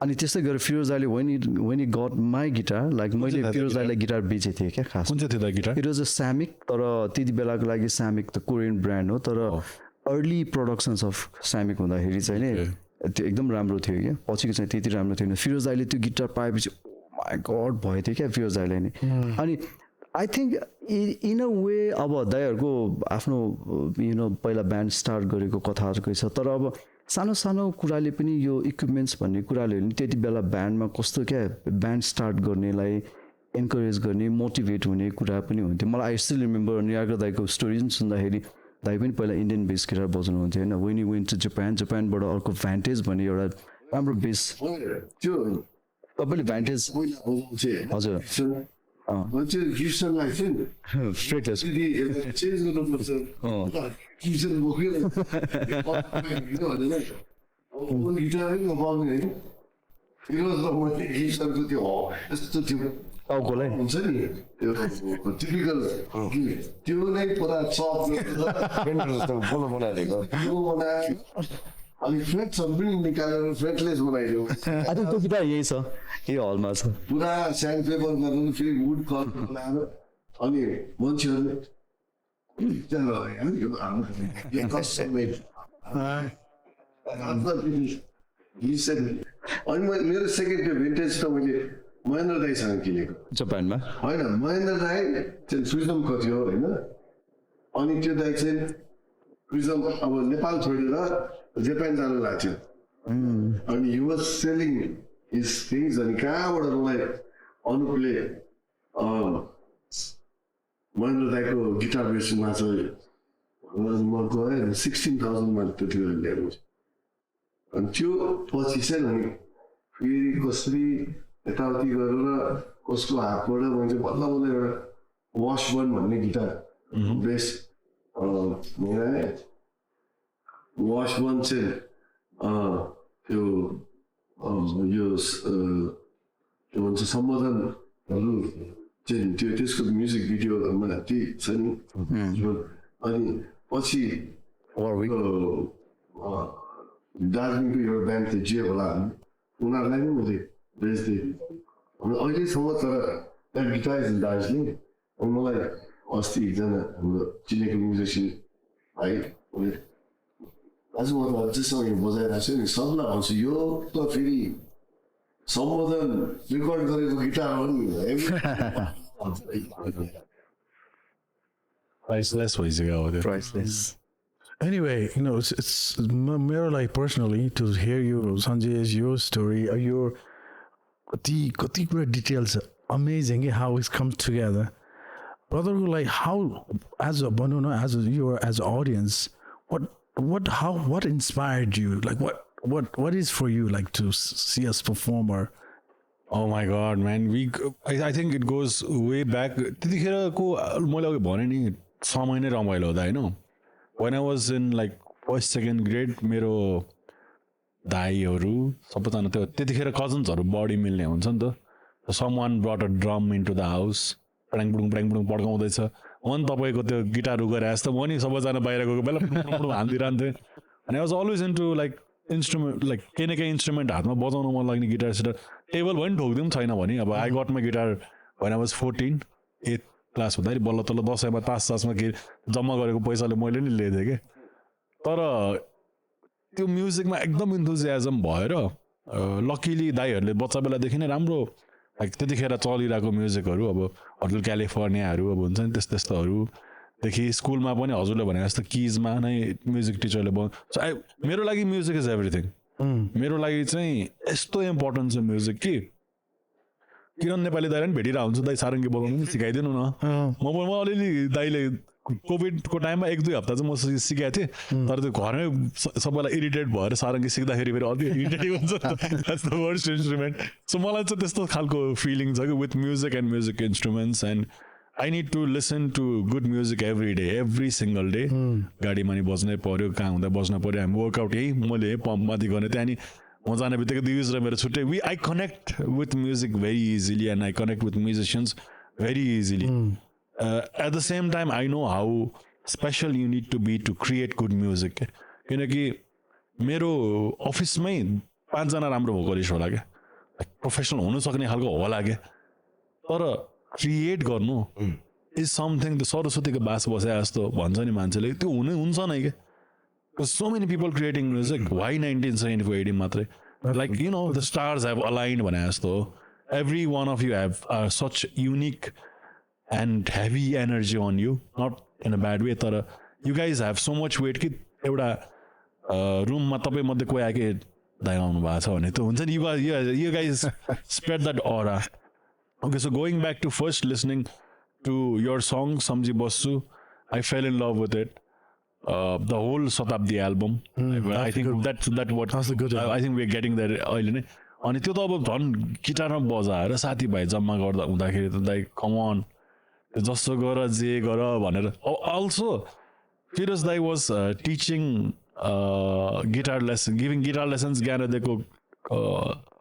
अनि त्यस्तै गरेर फिरोज दाईले when he got my guitar like मैले फिरोज दाईलाई गिटार बेचेको थिएँ क्या खास कुन चाहिँ थियो त गिटार इट वाज अ स्यामिक तर त्यति बेलाको लागि स्यामिक त कोरियन ब्रान्ड हो तर अर्ली प्रोडक्सन्स अफ स्यामिक हुँदाखेरि चाहिँ नि त्यो एकदम राम्रो थियो क्या पछिको चाहिँ त्यति राम्रो थिएन फिरोज दाईले त्यो गिटार पाएपछि माई गड भयो थियो क्या फिरोज दाईलाई नि अनि I think in a way अब दाईहरूको आफ्नो पहिला ब्यान्ड स्टार्ट गरेको कथा अर्कै छ तर अब सानो सानो कुराले पनि यो इक्विपमेन्ट्स भन्ने कुराले नि त्यति बेला ब्यान्डमा कस्तो क्या ब्यान्ड स्टार्ट गर्नेलाई इन्करेज गर्ने मोटिभेट हुने कुरा पनि हुन्थ्यो मलाई आई स्टिल रिमेम्बर निराकर दाईको स्टोरी पनि सुन्दाखेरि दाई पनि पहिला इन्डियन बेस गिटार बजाउनुहुन्थ्यो होइन वेन यु वेन्ट टु जापानबाट अर्को भ्यान्टेज भन्ने एउटा राम्रो बेस त्यो तपाईँले भ्यान्टेज हजुर गिफ्टलाई चाहिँ फ्रेटलेस चेन्ज गर्नुपर्छ गिफ्टन बोक्यो भनेर गिटारै नपाउने होइन फिरोज र मैले गिफ्टनको त्यो यस्तो त्यो टाउकोलाई हुन्छ नि त्यो टिपिकल त्यो नै पुरा चप बोलो बनाइदिएको त्यो बनायो अनि फ्रेटहरू पनि निकालेर फ्रेटलेस बनाइदियो त्यो गिटार यही छ यही हलमा छ पुरा स्यान्ड पेपर गरेर फेरि वुड कलर बनाएर अनि मान्छेहरूले अनि मेरो सेकेन्ड त्यो भिन्टेज त मैले महेन्द्र दाईसँग किनेको जापानमा होइन महेन्द्र दाई चाहिँ प्रिजमको थियो होइन अनि त्यो दाई चाहिँ प्रिजम अब नेपाल छोडेर जापान जानु भएको थियो अनि he was selling his things अनि कहाँबाट मलाई अनुपले महेन्द्र दाईको गिटार बेच्नुमा चाहिँ म गएँ 16,000मा त्यति बेला ल्याएको अनि त्यो पछि चाहिँ अनि फेरि कसरी यताउति गरेर कसको हातबाट मैले बल्ल बल्ल एउटा वासबन भन्ने गिटार बेस मिलाएँ वासबन चाहिँ त्यो यो के भन्छ सम्बोधनहरू चाहिँ त्यो त्यसको म्युजिक भिडियोहरूमा त्यही छ नि अनि पछि दार्जिलिङको एउटा ब्यान्ड थियो जे होला उनीहरूलाई पनि मैले बेच्थेँ अनि अहिलेसम्म तर that guitar is in Darjeeling अनि मलाई अस्ति एकजना हाम्रो चिनेको म्युजिसियन भाइ आज म त अझैसम्म यो बजाइरहेको छु नि सबलाई भन्छु यो त फेरि सम्बोधन रेकर्ड गरेको गिटार हो नि प्राइसलेस भइसक्यो अब त्यो priceless Anyway, it's more like personally to hear you, Sanjay, your story, your the details, amazing how it comes together. Brother, like how, as a you as an audience, what inspired you? Like what is for you like to see us perform or? Oh my God, man! I think it goes way back. त्यतिखेरको मैले अघि भने नि समय नै रमाइलो हुँदा होइन when I was in like first second grade मेरो दाईहरू सबैजना त्यो त्यतिखेर कजन्सहरू बढी मिल्ने हुन्छ नि त someone brought a drum into the house प्याङपुडुङ पड्काउँदैछ अनि तपाईँको त्यो गिटार गरेर जस्तो म नि सबैजना बाहिर गएको बेला हान्दिरहन्थेँ अनि I was always into like instrument like केही न केही इन्स्ट्रुमेन्ट हातमा बजाउनु मन लाग्ने गिटार सिटार टेबल पनि ठोक्दिउँ छैन भने अब I got my guitar when I was 14 8th class हुँदाखेरि बल्ल तल्ल दसैँमा तासमा के जम्मा गरेको पैसाले मैले नि लिएथेँ कि तर त्यो म्युजिकमा एकदम इन्थुजियाजम भएर लकिली दाईहरूले बच्चा बेलादेखि नै राम्रो लाइक त्यतिखेर चलिरहेको म्युजिकहरू अब होटल क्यालिफोर्नियाहरू अब हुन्छ नि त्यस्तोहरूदेखि स्कुलमा पनि हजुरले भने जस्तो किजमा नै म्युजिक टिचरले मेरो लागि म्युजिक इज एभ्रिथिङ मेरो लागि चाहिँ यस्तो इम्पोर्टेन्ट छ म्युजिक कि किरण नेपाली दाइले पनि भेटिरहेको हुन्छ दाइ सारङ्गी बोलाउनु पनि सिकाइदिनु न म अलिअलि दाइले कोभिडको टाइममा 1-2 हप्ता चाहिँ म सिकाएको थिएँ तर त्यो घरमै सबैलाई इरिटेट भएर सारङ्गी सिक्दाखेरि फेरि अलिक इरिटेटिङ हुन्छ that's the worst instrument so मलाई चाहिँ त्यस्तो खालको फिलिङ छ कि with music and music instruments and I need to listen to good music every single day गाडीमा नि बज्नै पऱ्यो कहाँ हुँदा बज्न पऱ्यो हामी वर्कआउट यही मैले पम्पमाथि गर्ने त्यहाँदेखि म जाने बित्तिकै दिविज र मेरो छुट्टै I connect with music very easily and I connect with musicians very easily at the same time I know how special you need to be to create good music किनकि मेरो अफिसमै 5 जना राम्रो भोकलिस्ट होला क्या प्रोफेसनल हुनु सक्ने खालको होला क्या तर क्रिएट गर्नु इज समथिङ त्यो सरस्वतीको बास बसे जस्तो भन्छ नि मान्छेले त्यो हुन्छ नै क्या so many people creating music why 1974 मात्रै like you know the stars have aligned भने जस्तो every one of you have such unique and heavy energy on you not in a bad way तर you guys have so much weight कि एउटा रुममा तपाईँ मध्ये कोही आएकै दाइ आउनु भएको छ भने त्यो हुन्छ नि यु गाइज स्प्रेड द्याट अरा Okay, so going back to first listening to your song, Samjhi Baschu, I fell in love with it. The whole Satabdi album. I think that's a good I think we're getting there अहिले नै अनि त्यो त अब झन् गिटारमा बजाएर साथीभाइ जम्मा गर्दा हुँदाखेरि त दाइ कम अन जस्तो गर जे गर भनेर अल्सो फिरोज दाइ was teaching giving guitar lessons ज्ञानोदयको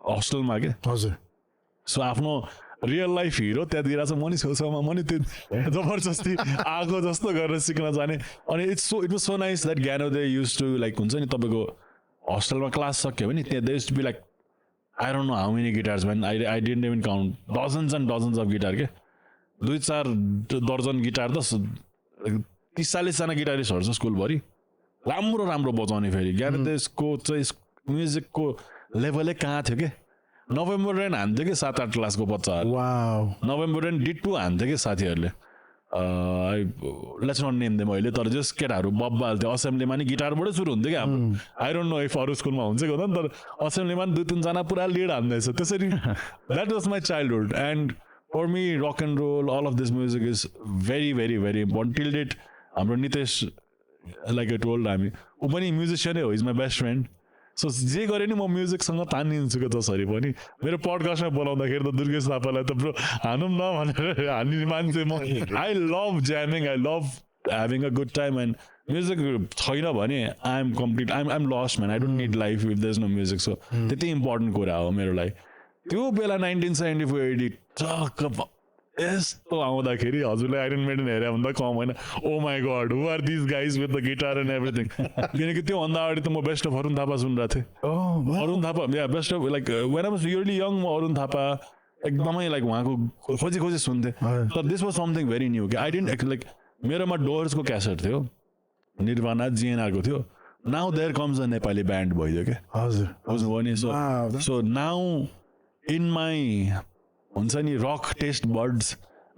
हस्टेलमा के हजुर सो आफ्नो रियल लाइफ हिरो त्यहाँ दिइरहेको छ म नि छेउछाउमा म नि त्यो जबरजस्ती आगो जस्तो गरेर सिक्न जाने अनि it was so nice that Gyanodaya used to like हुन्छ नि तपाईँको हस्टेलमा क्लास सक्यो भने त्यहाँ they used to be like I don't know how many guitars man I didn't even count dozens and dozens of guitar के 2-4 दर्जन गिटार त 30-40 जना गिटारिस्टहरू छ स्कुलभरि राम्रो राम्रो बजाउने फेरि ज्ञानोदयको चाहिँ म्युजिकको लेभलै कहाँ थियो के नोभेम्बर रेन हान्थ्यो कि 7-8 क्लासको बच्चाहरू नोभेम्बर रेन डिटु हान्थ्यो कि साथीहरूले लेट्स नट नेम देम अहिले तर जस केटाहरू बब्बाल थियो असेम्ब्लीमा नि गिटारबाटै सुरु हुन्थ्यो कि हाम्रो आई डोन्ट नो इफ अरू स्कुलमा हुन्छ कि हुँदैन तर असेम्ब्लीमा नि 2-3 जना पुरा लिड हान्दैछ त्यसरी that was my childhood and for me rock and roll all of this music is very very very important till date हाम्रो नितेश लाइक आई टोल्ड हामी ऊ पनि म्युजिसियनै हो is my best friend so जे गरे नि म म्युजिकसँग तानिदिन्छु क्या जसरी पनि मेरो पडकास्टमा बोलाउँदाखेरि त दुर्गेश थापालाई त ब्रो हानौँ न भनेर हान्ने मान्छे म I love jamming I love having a good time and music छैन भने I'm lost man I don't need life if there is no music so त्यति इम्पोर्टेन्ट कुरा हो मेरो लागि त्यो बेला 1974 टक्क यस्तो आउँदाखेरि हजुरले आइरन मेडन हेरे भन्दा कम होइन oh my God who are this guys with the guitar and everything किनकि त्योभन्दा अगाडि त म बेस्ट अफ अरुण थापा सुनिरहेको थिएँ अरुण थापा या best of like when I was really young म अरुण थापा एकदमै लाइक उहाँको खोजी सुन्थेँ तर this was something very new कि आई डिन्ट लाइक मेरोमा डोर्सको क्यासेट थियो निर्वाणा जिएनआरको थियो now there comes a Nepali band भइदियो क्या हजुर बुझ्नुभयो नि सो नाउ इन माई हुन्छ नि rock taste buds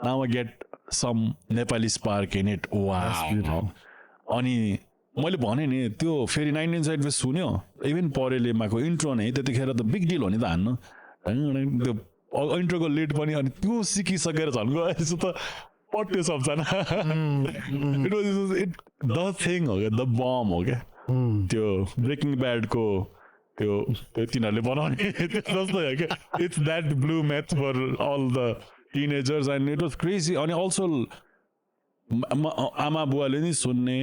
now I get some Nepali spark in it वा अनि मैले भने नि त्यो फेरि 1975 सुन्यो इभन परेलिमाको इन्ट्रो नै त्यतिखेर त बिग डिल हो नि त हान्नु त्यो इन्ट्रोको लिड पनि अनि त्यो सिकिसकेर झन्को यसो त पट्यो सबजना it was it the thing हो क्या द बम हो क्या त्यो ब्रेकिङ ब्याडको त्यो तिनीहरूले बनाउने जस्तो हो क्या it's that blue math for all the teenagers and it was crazy अनि अल्सो आमा बुवाले नि सुन्ने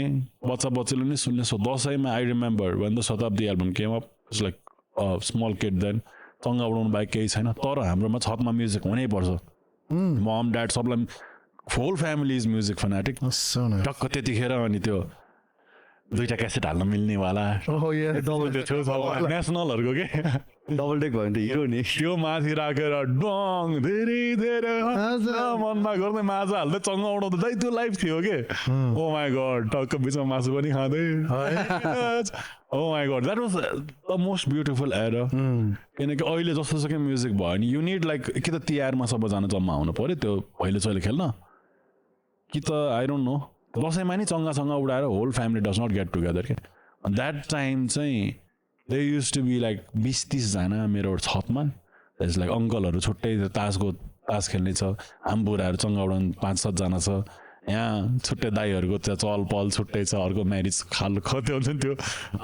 बच्चाले नि सुन्ने सो दसैँमा I remember when the Shatabdi album came up it's like small kid then चङ्गा उडाउनु बाहेक केही छैन तर हाम्रोमा छतमा म्युजिक हुनैपर्छ मम ड्याड सबलाई whole family is music fanatic टक्क त्यतिखेर अनि त्यो 2टा क्यासेट हाल्न मिल्नेवाला नेसनलहरूको के डबल टेक भयो भने त हिरो नि त्यो माथि राखेर डङ धेरै धेरै मनमा गर्दै माछा हाल्दै चङ्गा उडाउँदा दाइ त्यो लाइफ थियो के ओ माई गड टक्क बिचमा मासु पनि खाँदै oh my God that was the most beautiful era किनकि अहिले जस्तो सबै म्युजिक भयो नि यु निड लाइक कि त तिहारमा सबैजना जम्मा हुनु पऱ्यो त्यो भैलो चैले खेल्न कि त आई डोन्ट नो दसैँमा नि चङ्गा उडाएर whole family does not get together के द्याट टाइम चाहिँ they used to be like 20-30 जना मेरो छतमा द्याट्स लाइक अङ्कलहरू छुट्टै तास खेल्ने छ आम बुढाहरू चङ्गा उडाउनु 5-7 जना छ यहाँ छुट्टै दाईहरूको त्यहाँ चहल पहल छुट्टै छ अर्को म्यारिज खत्यो हुन्छ नि त्यो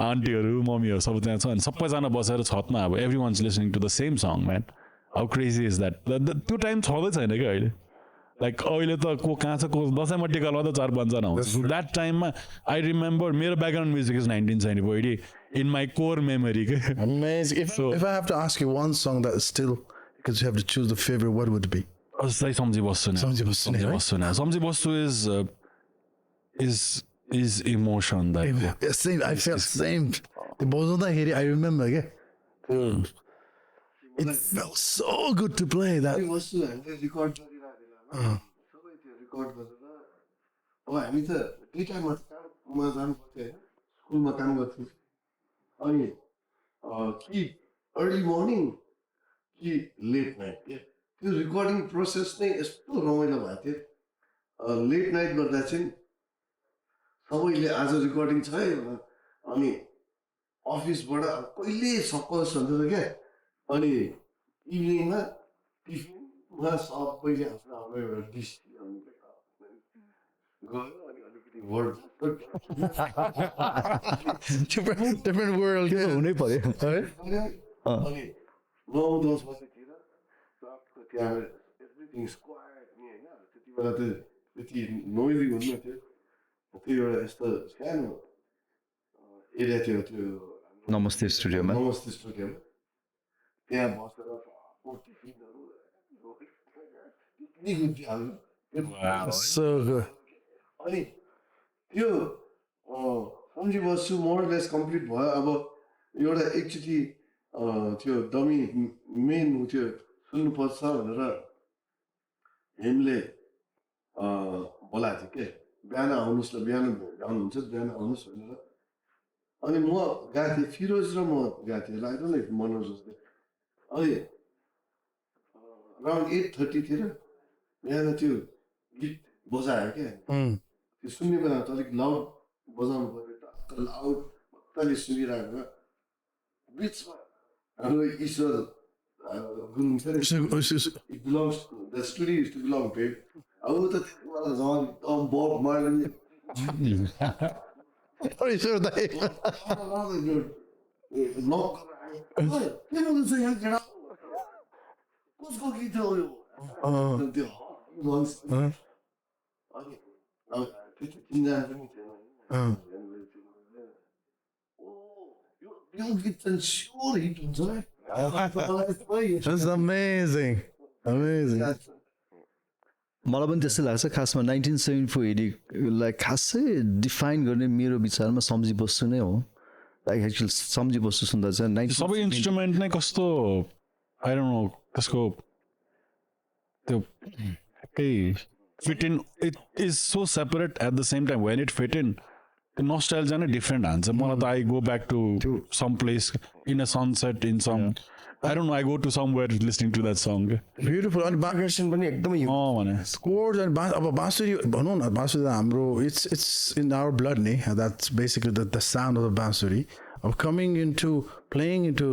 आन्टीहरू मम्मीहरू सब त्यहाँ छ अनि सबैजना बसेर छतमा अब every one is listening to the same song man how crazy is that त्यो टाइम छँदै छैन क्या अहिले लाइक अहिले त को कहाँ छ को दसैँमा टिका लगाउँदा 4-5 जना हुन्छ द्याट टाइममा आई रिमेम्बर मेरो background music is 1974 in my core memory. Amazing. If I have to ask you one song that is still, because you have to choose the favorite, what would it be? Samjhi Baschu. Samjhi Baschu, right? Samjhi Baschu is emotion that. Yeah, same. I felt same. The bajउँदाखेरि I remember, yeah. It felt so good to play that. वस्तु हामीले record गरिरहेको बेलामा सबै त्यो record गरेर अब हामी त त्यही टाइममा काममा जानु पर्थ्यो होइन स्कुलमा काम गर्थ्यौँ अनि कि अर्ली मर्निङ कि लेट नाइट त्यो रेकर्डिङ प्रोसेस नै यस्तो रमाइलो भएको थियो लेट नाइट गर्दा चाहिँ सबैले आज रेकर्डिङ छ है अनि अफिसबाट कहिले सकोस् भन्दै क्या अनि इभिनिङमा टिफिनमा सबैले आफ्नो आफ्नो एउटा डिस गयो अनि अलिकति वर्ड डिफरेन्ट वर्ल्ड हुनै पर्यो है अनि 9-10 बजेतिर त्यहाँ एभ्रिथिङ स्क्वायर नि होइन त्यति बेला त त्यति नोइजी हुन्न थियो त्यो एउटा यस्तो सानो एरिया थियो त्यो नमस्ते स्टुडियोमा त्यहाँ बसेर So good. अनि त्यो सम्झी बस्छु मोरलेस कम्प्लिट भयो अब एउटा एकचोटि त्यो डमी मेन त्यो सुन्नुपर्छ भनेर हामीले बोलाएको थियो के बिहान आउनुहोस् ल बिहान आउनुहुन्छ बिहान आउनुहोस् भनेर अनि म गएको थिएँ फिरोज र म गएको थिएँ लाग्दैन नि मनोज जस्तै अनि अराउन्ड 8:30 तिर बिहान त्यो गीत बजायो क्या त्यो सुन्ने बेलामा त अलिक लाउड बजाउनु पऱ्यो टक्क लाउड मजाले सुनिरहेको बिचमा हाम्रो ईश्वर गुरुङ छ नि it belongs the studio is to belong to अब त झन् बब मार्ने कसको गीत हो यो त्यो तिनजना पनि थिएन यो गीत चाहिँ स्योर हिट हुन्छ That's amazing. Amazing. मलाई पनि त्यस्तै लाग्छ खासमा 1974-80 खासै डिफाइन गर्ने मेरो विचारमा सम्झी बस्छु नै हो लाइक एक्चुअली सम्झी बस्छु सुन्दा चाहिँ सबै इन्स्ट्रुमेन्ट नै कस्तो आई डोन्ट नो त्यसको त्यो एकै fit in it is so separate at the same time when it fit in त्यो नस्टाइल्जिया नै डिफ्रेन्ट हान्छ मलाई त I go back to some place in a sunset in some I don't know, I go to somewhere listening to that song. Beautiful. And Version पनि एकदमै scores and बाँसुरी भनौँ न बाँसुरी त हाम्रो it's in our blood नि that's basically the sound of the बाँसुरी of coming into playing into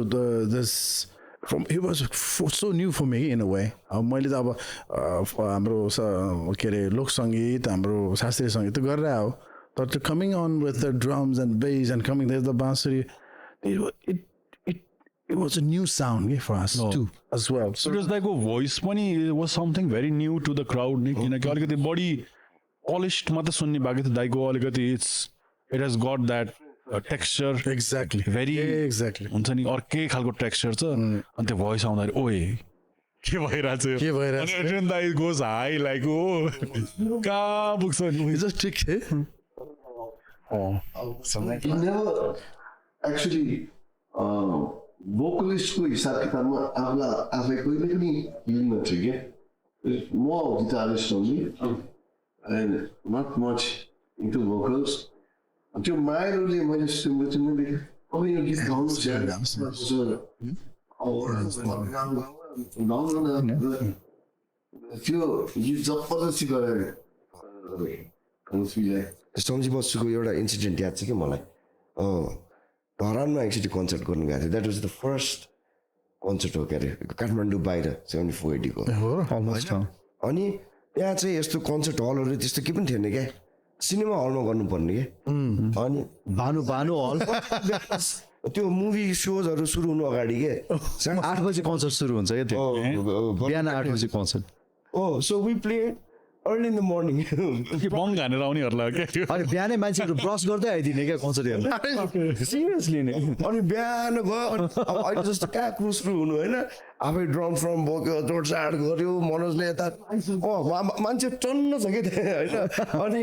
this from it was so new for me in a way अब मैले त अब हाम्रो के अरे लोक सङ्गीत हाम्रो शास्त्रीय सङ्गीत त गरेर आयो तर coming on with the drums and bass and coming there's the बाँसुरी it was a new sound for us too as well. So it was like a voice money was something very new to the crowd. किनकि अलिकति body polished मात्र सुन्ने भएको थियो दाइको अलिकति it has got that texture exactly very exactly हुन्छ नि अर्कै खालको टेक्सचर छ अनि त्यो भोइस आउँदाखेरि ओए के भइरहेछ अनि दाइ गोज हाई लाइक ओ कहाँ पुग्छ नि just trick actually भोकलिस्टको हिसाब किताबमा आफूलाई कहिले पनि लिनु थियो क्या म गिटारिस्ट हो नि and not much into vocals त्यो माइरोले मैले सुन्दै अब यो गीत गाउनु त्यो गीत जबरजस्ती गरेर सम्झी बस्छुको एउटा इन्सिडेन्ट याद छ कि मलाई धरानमा एकचोटि कन्सर्ट गर्नु गएको थियो that was the first concert हो के अरे काठमाडौँ बाहिर 74-80 को अनि त्यहाँ चाहिँ यस्तो कन्सर्ट हलहरू त्यस्तो केही पनि थिएन क्या सिनेमा हलमा गर्नुपर्ने क्या अनि भानु हल त्यो मुभी सोजहरू सुरु हुनु अगाडि के 8 बजे कन्सर्ट सुरु हुन्छ क्या त्यो बिहान 8 बजे concert so we play early in the morning कि बङ हानेर आउनेहरूलाई क्या त्यो अनि बिहानै मान्छेहरू ब्रस गर्दै आइदिने क्या कन्सर्ट हेर्न सिरियसली नै अनि बिहान गयो अनि अब अहिले जस्तो कहाँ क्रुसरु हुनु होइन आफै ड्रम फ्रम बोक्यो जोडसाड गऱ्यो मनोजले यता मान्छे टन्न छ क्या त्यहाँ होइन अनि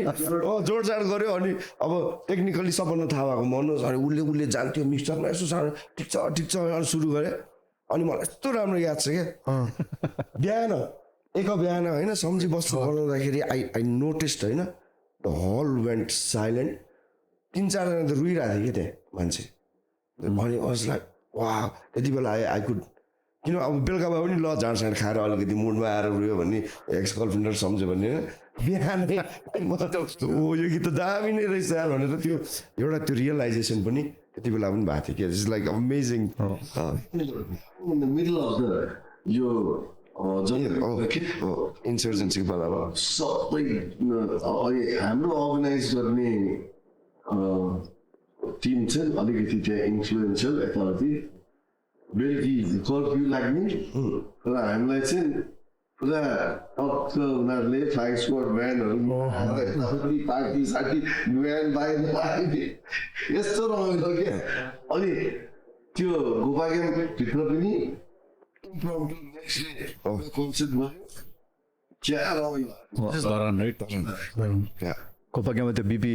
जोडसाड गऱ्यो अनि अब टेक्निकली सबभन्दा थाहा भएको मनोज अनि उसले जान्थ्यो मिक्सचरमा यसो साह्रो ठिक छ अनि सुरु गरेँ अनि मलाई यस्तो राम्रो याद छ क्या बिहान होइन सम्झी बस्नु बनाउँदाखेरि आई नोटिस्ड होइन द हल वेन्ट साइलेन्ट 3-4 जना त रुइरहेको थियो क्या त्यहाँ मान्छे अनि लाइक वा त्यति बेला आई कुड किन अब बेलुका भए पनि ल झाँडसाँड खाएर अलिकति मुडमा आएर रुयो भने एक्स गर्लफ्रेन्डहरू सम्झ्यो भने बिहान म त यो गीत त दामी नै रहेछ यार भनेर त्यो एउटा त्यो रियलाइजेसन पनि त्यति बेला पनि भएको थियो क्या it's like amazing in the middle of the यो इन्सर्जेन्सीको बेलामा सबै हाम्रो अर्गनाइज गर्ने टिम चाहिँ अलिकति त्यहाँ इन्फ्लुएन्सियल यताउति बेलुकी कर्फ्यू लाग्ने र हामीलाई चाहिँ पुरा टक्क उनीहरूले फ्लाइङ स्क्वाड भ्यानहरू पार्टी सार्टी भ्यान बाहिर यस्तो रमाइलो क्या अनि त्यो गोपाग्यामभित्र पनि कन्सर्ट भयो क्या रमाइलो कोपाक्यामा त्यो बिपी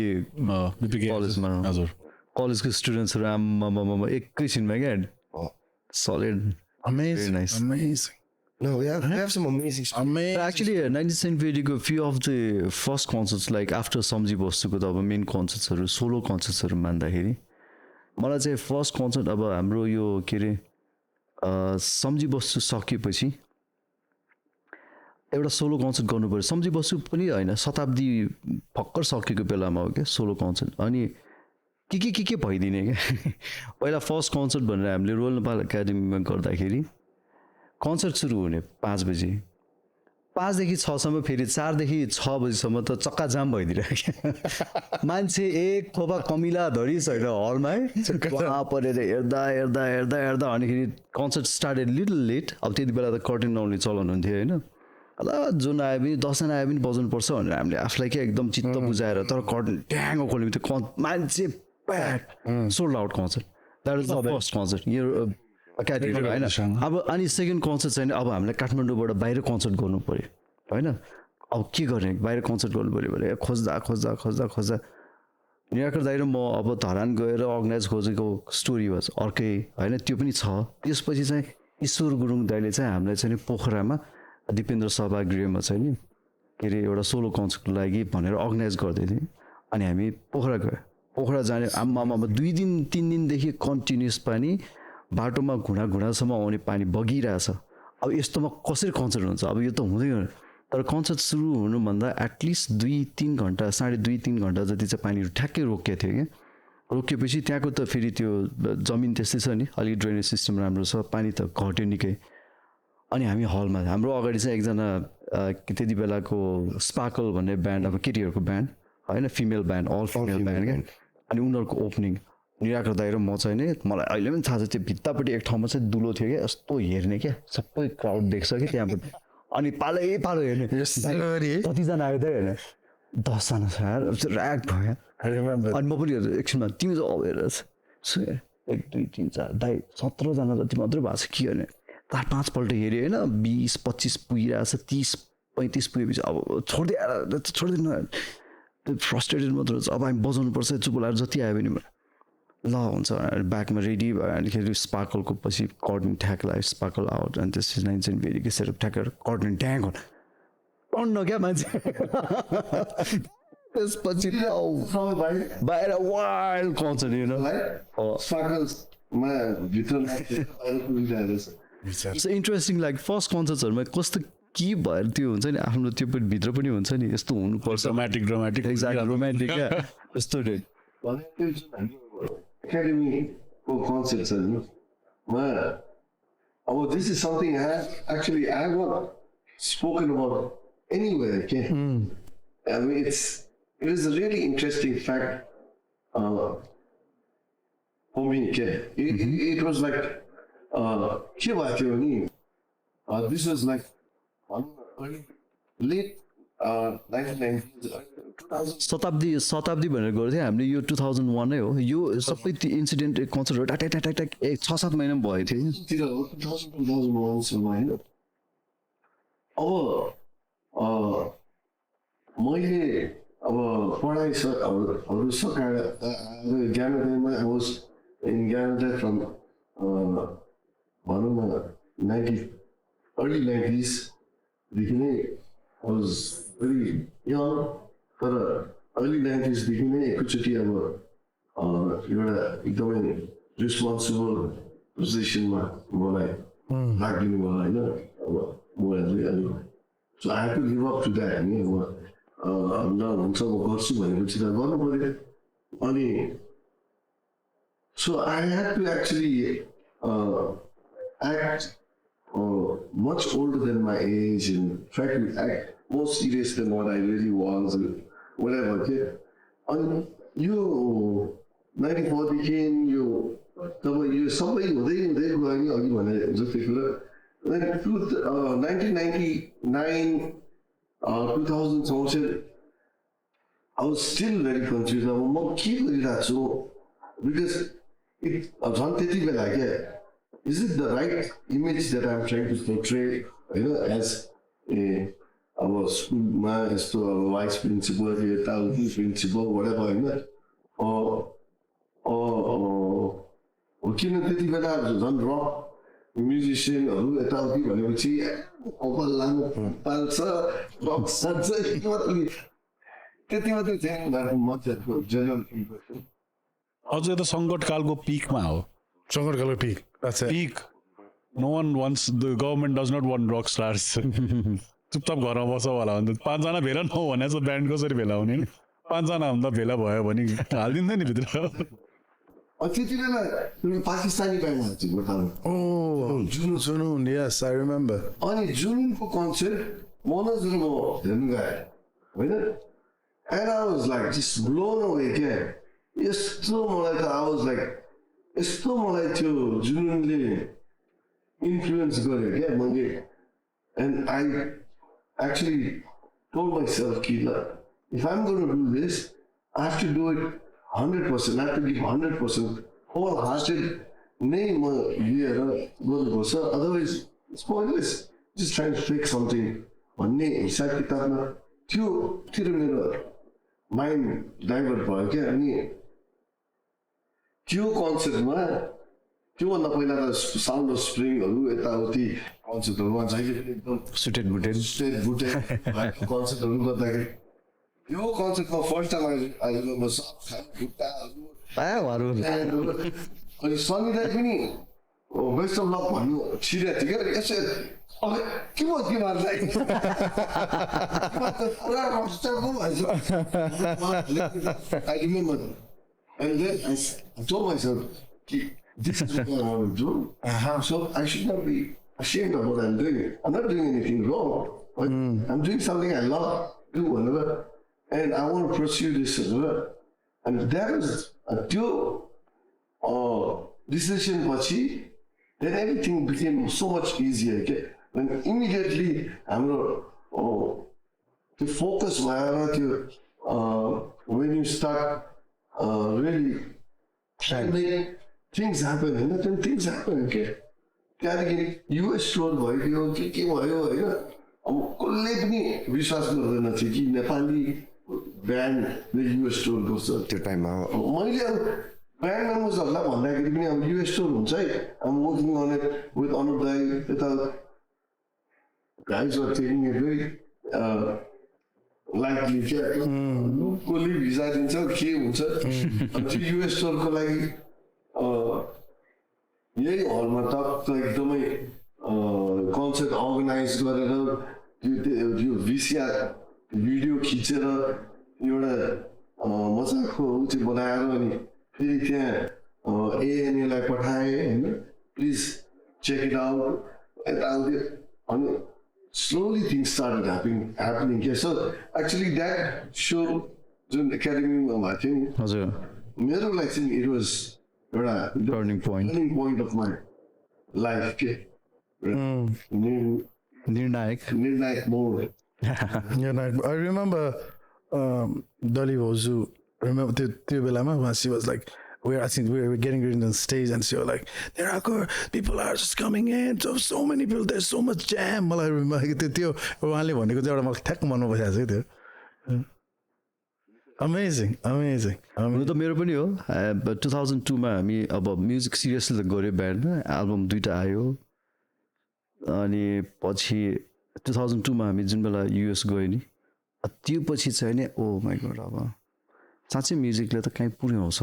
कलेजमा हजुर कलेजको स्टुडेन्ट्सहरू आम्मा एकैछिनमा क्या solid Amazing. nice. Amazing. No, we have some amazing stuff. Amazing. Actually, 1970 few of the first concerts like after Samjhi Baschuको त अब मेन कन्सर्ट्सहरू सोलो कन्सर्ट्सहरू मान्दाखेरि मलाई चाहिँ फर्स्ट कन्सर्ट अब हाम्रो यो के अरे सम्झी बस्छु सकेपछि एउटा सोलो कन्सर्ट गर्नु पऱ्यो सम्झी बस्छु पनि होइन शताब्दी भर्खर सकेको बेलामा हो क्या सोलो कन्सर्ट अनि के भइदिने क्या पहिला फर्स्ट कन्सर्ट भनेर हामीले रोयल नेपाल एकाडेमीमा गर्दाखेरि कन्सर्ट सुरु हुने 5 बजी 5 देखि 6 सम्म फेरि 4 देखि 6 बजीसम्म त चक्का जाम भइदिरहेको मान्छे एक थोपा कमिला धरी छैन हलमा है परेर हेर्दा अनिखेरि कन्सर्ट स्टार्टेड लिटल लेट अब त्यति बेला त कर्टेन आउने चलन हुन्थ्यो होइन ल जुन आए पनि 10 जना आए पनि बजाउनुपर्छ भनेर हामीले आफूलाई क्या एकदम चित्त बुझाएर तर कर्टेन ट्याङ्ग खोल्यौँ त्यो मान्छे pack sold out concert that is the first concert यो एकाडेमी होइन अब अनि सेकेन्ड कन्सर्ट चाहिँ अब हामीलाई काठमाडौँबाट बाहिर कन्सर्ट गर्नु पऱ्यो होइन अब के गर्ने बाहिर कन्सर्ट गर्नु पऱ्यो भने खोज्दा निराकर दाइ र म अब धरान गएर अर्गनाइज खोजेको स्टोरी वाज अर्कै होइन त्यो पनि छ त्यसपछि चाहिँ ईश्वर गुरुङ दाइले चाहिँ हामीलाई चाहिँ पोखरामा दिपेन्द्र सभागृहमा चाहिँ नि के अरे एउटा सोलो कन्सर्टको लागि भनेर अर्गनाइज गर्दै थियौँ अनि हामी पोखरा गयो पोखरा जाने आम्मा 2 दिन 3 दिनदेखि कन्टिन्युस पानी बाटोमा घुँडासम्म आउने पानी बगिरहेछ अब यस्तोमा कसरी कन्सर्ट हुन्छ अब यो त हुँदैन तर कन्सर्ट सुरु हुनुभन्दा एटलिस्ट 2-3 घन्टा 2.5-3 घन्टा जति चाहिँ पानीहरू ठ्याक्कै रोकिएको थियो क्या रोकिएपछि त्यहाँको त फेरि त्यो जमिन त्यस्तै छ नि अलिक ड्रेनेज सिस्टम राम्रो छ पानी त घट्यो निकै अनि हामी हलमा हाम्रो अगाडि चाहिँ एकजना त्यति बेलाको स्पार्कल भन्ने ब्यान्ड अब केटीहरूको ब्यान्ड होइन female band all female band क्या अनि उनीहरूको ओपनिङ निराकर दाइ र म चाहिँ नि मलाई अहिले पनि थाहा छ त्यो भित्तापट्टि एक ठाउँमा चाहिँ दुलो थियो क्या यस्तो हेर्ने क्या सबै क्राउड देख्छ कि त्यहाँबाट अनि पालो हेर्ने कतिजना आयो त होइन 10 जना छ यार ऱ्याक भयो अनि म पनि एकछिनमा तिमी चाहिँ अब हेरेर 1 2 3 4 दाइ 17 जना जति मात्रै भएको छ के गर्ने 4-5 पल्ट हेऱ्यो होइन 20-25 पुगिरहेको छ 30-35 पुगेपछि अब छोडिदिनु फ्रस्ट्रेटेड मात्र अब हामी बजाउनुपर्छ चुप लाएर जति आयो भने ल हुन्छ ब्याकमा रेडी भयो अनिखेरि स्पार्कलको पछि कर्टन ठ्याक लाग्यो स्पार्कल आउट अनि त्यसपछि 9 फेरि सेटअप ठ्याकेर कर्टन ट्याङ टन्न क्या मान्छे त्यसपछि बाहिर वाइल्ड कन्सर्ट यु नो स्पार्कल्समा भित्र इन्ट्रेस्टिङ लाइक फर्स्ट कन्सर्ट्सहरूमा कस्तो के भएर त्यो हुन्छ नि आफ्नो त्यो पनि भित्र पनि हुन्छ नि यस्तो हुनुपर्छ रोमान्टिक एक्ज्याक्ट रोमान्टिक क्या यस्तो एकाडेमीको कन्सेप्ट छ नि अब this is something actually I have not spoken about anywhere के I mean it is a really interesting fact for me के इट वाज लाइक के भएको थियो नि दिस वाज लाइक लेट 1990 शताब्दी भनेर गएको थियो हामीले यो 2001 नै हो यो सबै त्यो इन्सिडेन्ट कन्सर्टहरू ट्याक ट्याक ट्याक 6-7 महिना पनि भएको थियो तिर हो 2001 सम्म होइन अब मैले अब पढाइहरू सकाएर ज्ञानोदयमा I was in Gyanodaya from भनौँ न अर्ली 90s देखि नै आई वाज भेरी यङ तर अर्ली 90s देखि नै एकैचोटि अब एउटा एकदमै रेस्पोन्सिबल पोजिसनमा मलाई राखिदिनु भयो होइन अब मैले अनि so I have to live up to that होइन अब ल हुन्छ म गर्छु भनेपछि त गर्नु पऱ्यो अनि so I have to actually act much older than my age and try to act more serious than what I really was and whatever. Okay? And you 94 देखि यो तब यो सबै हुँदै हुँदै गयो अघि भने जस्तै कुरा then 1999 2000 सम्म चाहिँ I was still very confused अब म के गरिरहेको छु because झन् त्यति बेला क्या is it the right image that I'm trying to portray, you know, as our school as to our vice principal, principal, whatever, you know, or किन त्यति बेला झन् रक म्युजिसियनहरू यताउति भनेपछि कपाल लामो पाल्छ रक सान्छ त्यति मात्रै थियो मजाको जनरल अझ त सङ्कटकालको पिकमा हो Sangarkala peak. That's it. peak. No one wants, the government does not want rock stars. चुपचाप घरमा बस्छ होला भने त 5 जना भेला नहो भने चाहिँ ब्यान्ड कसरी भेला हुने नि 5 जना भन्दा भेला भयो भने हालिदिँदैन नि भित्र त्यति बेला पाकिस्तानी ब्यान्ड हाल्छ Oh, Junoon. Yes, I remember. अनि जुनुनको कन्सर्ट मनोज र म हेर्नु गएँ होइन and I was like just blown away क्या यस्तो मलाई त आई वाज लाइक यस्तो मलाई त्यो जुनुनले इन्फ्लुएन्स गर्यो क्या मैले and I actually told myself कि ल if I am going to do this I have to do it 100%. I have to give 100% whole hearted नै म लिएर गर्नुपर्छ otherwise it's pointless just trying to fake something भन्ने हिसाब किताबमा त्योतिर मेरो माइन्ड डाइभर्ट भयो क्या अनि त्यो कन्सर्टमा त्योभन्दा पहिला त साउन्ड अफ स्प्रिङहरू यताउति कन्सर्टहरूमा जहिले पनि एकदम सुटेड बुटेड कन्सर्टहरू गर्दाखेरि यो कन्सर्टमा फर्स्ट टाइम अहिले म खुट्टाहरू अनि सनिलाई पनि बेस्ट अफ लक भन्नु छिरेको थियो क्या यसो के भयो तिमीहरूलाई पुरा रक्स्टारको भन्छ I remember and then I told myself this is what I want to do so I should not be ashamed of what I'm doing. I'm not doing anything wrong but I'm doing something I love to do whatever and I want to pursue this as well and that was until decision पछि then everything became so much easier okay? When immediately हाम्रो त्यो focus भएर त्यो when you start really make things happen होइन then things happen okay? त्यहाँदेखि US tour भइदियो के भयो होइन अब कसले पनि विश्वास गर्दैन थियो कि नेपाली ब्यान्डले युएस टुर गर्छ त्यो टाइममा मैले अब ब्यान्ड मेम्बर्सहरूलाई भन्दाखेरि पनि अब युएस टुर हुन्छ है I'm working on it with Anup दाई यता guys are taking it very likely क्या कसले भिजा दिन्छ के हुन्छ त्यो युएस टुरको लागि यही हलमा टक्क एकदमै कन्सर्ट अर्गनाइज गरेर त्यो भिसिआर भिडियो खिचेर एउटा मजाको चाहिँ बनाएर अनि फेरि त्यहाँ एएनएलाई पठाएँ होइन प्लिज चेक इट आउट यताउति अनि slowly things started happening here. So actually that show जुन एकाडेमीमा भएको थियो नि हजुर मेरो लागि चाहिँ it was एउटा turning point of my life के निर्णायक निर्णायक मोड Yeah, and I remember Dolly Vozu. Remember the Belama? She was like, I think we were getting ready on the stage, and she was like, "There are people are just coming in. So many people. There's so much jam." I remember त्यो उहाँले भनेको चाहिँ एउटा मलाई ठ्याक्क मनमा बसेको छ त्यो. Amazing. हुनु त मेरो पनि हो 2002 मा हामी अब म्युजिक सिरियसली गऱ्यो ब्यान्डमा एल्बम 2टा आयो अनि पछि 2002 मा हामी जुन बेला युएस गयो नि त्यो पछि चाहिँ नि ओ माइ गॉड अब साँच्चै म्युजिकले त कहीँ पुर्याउँछ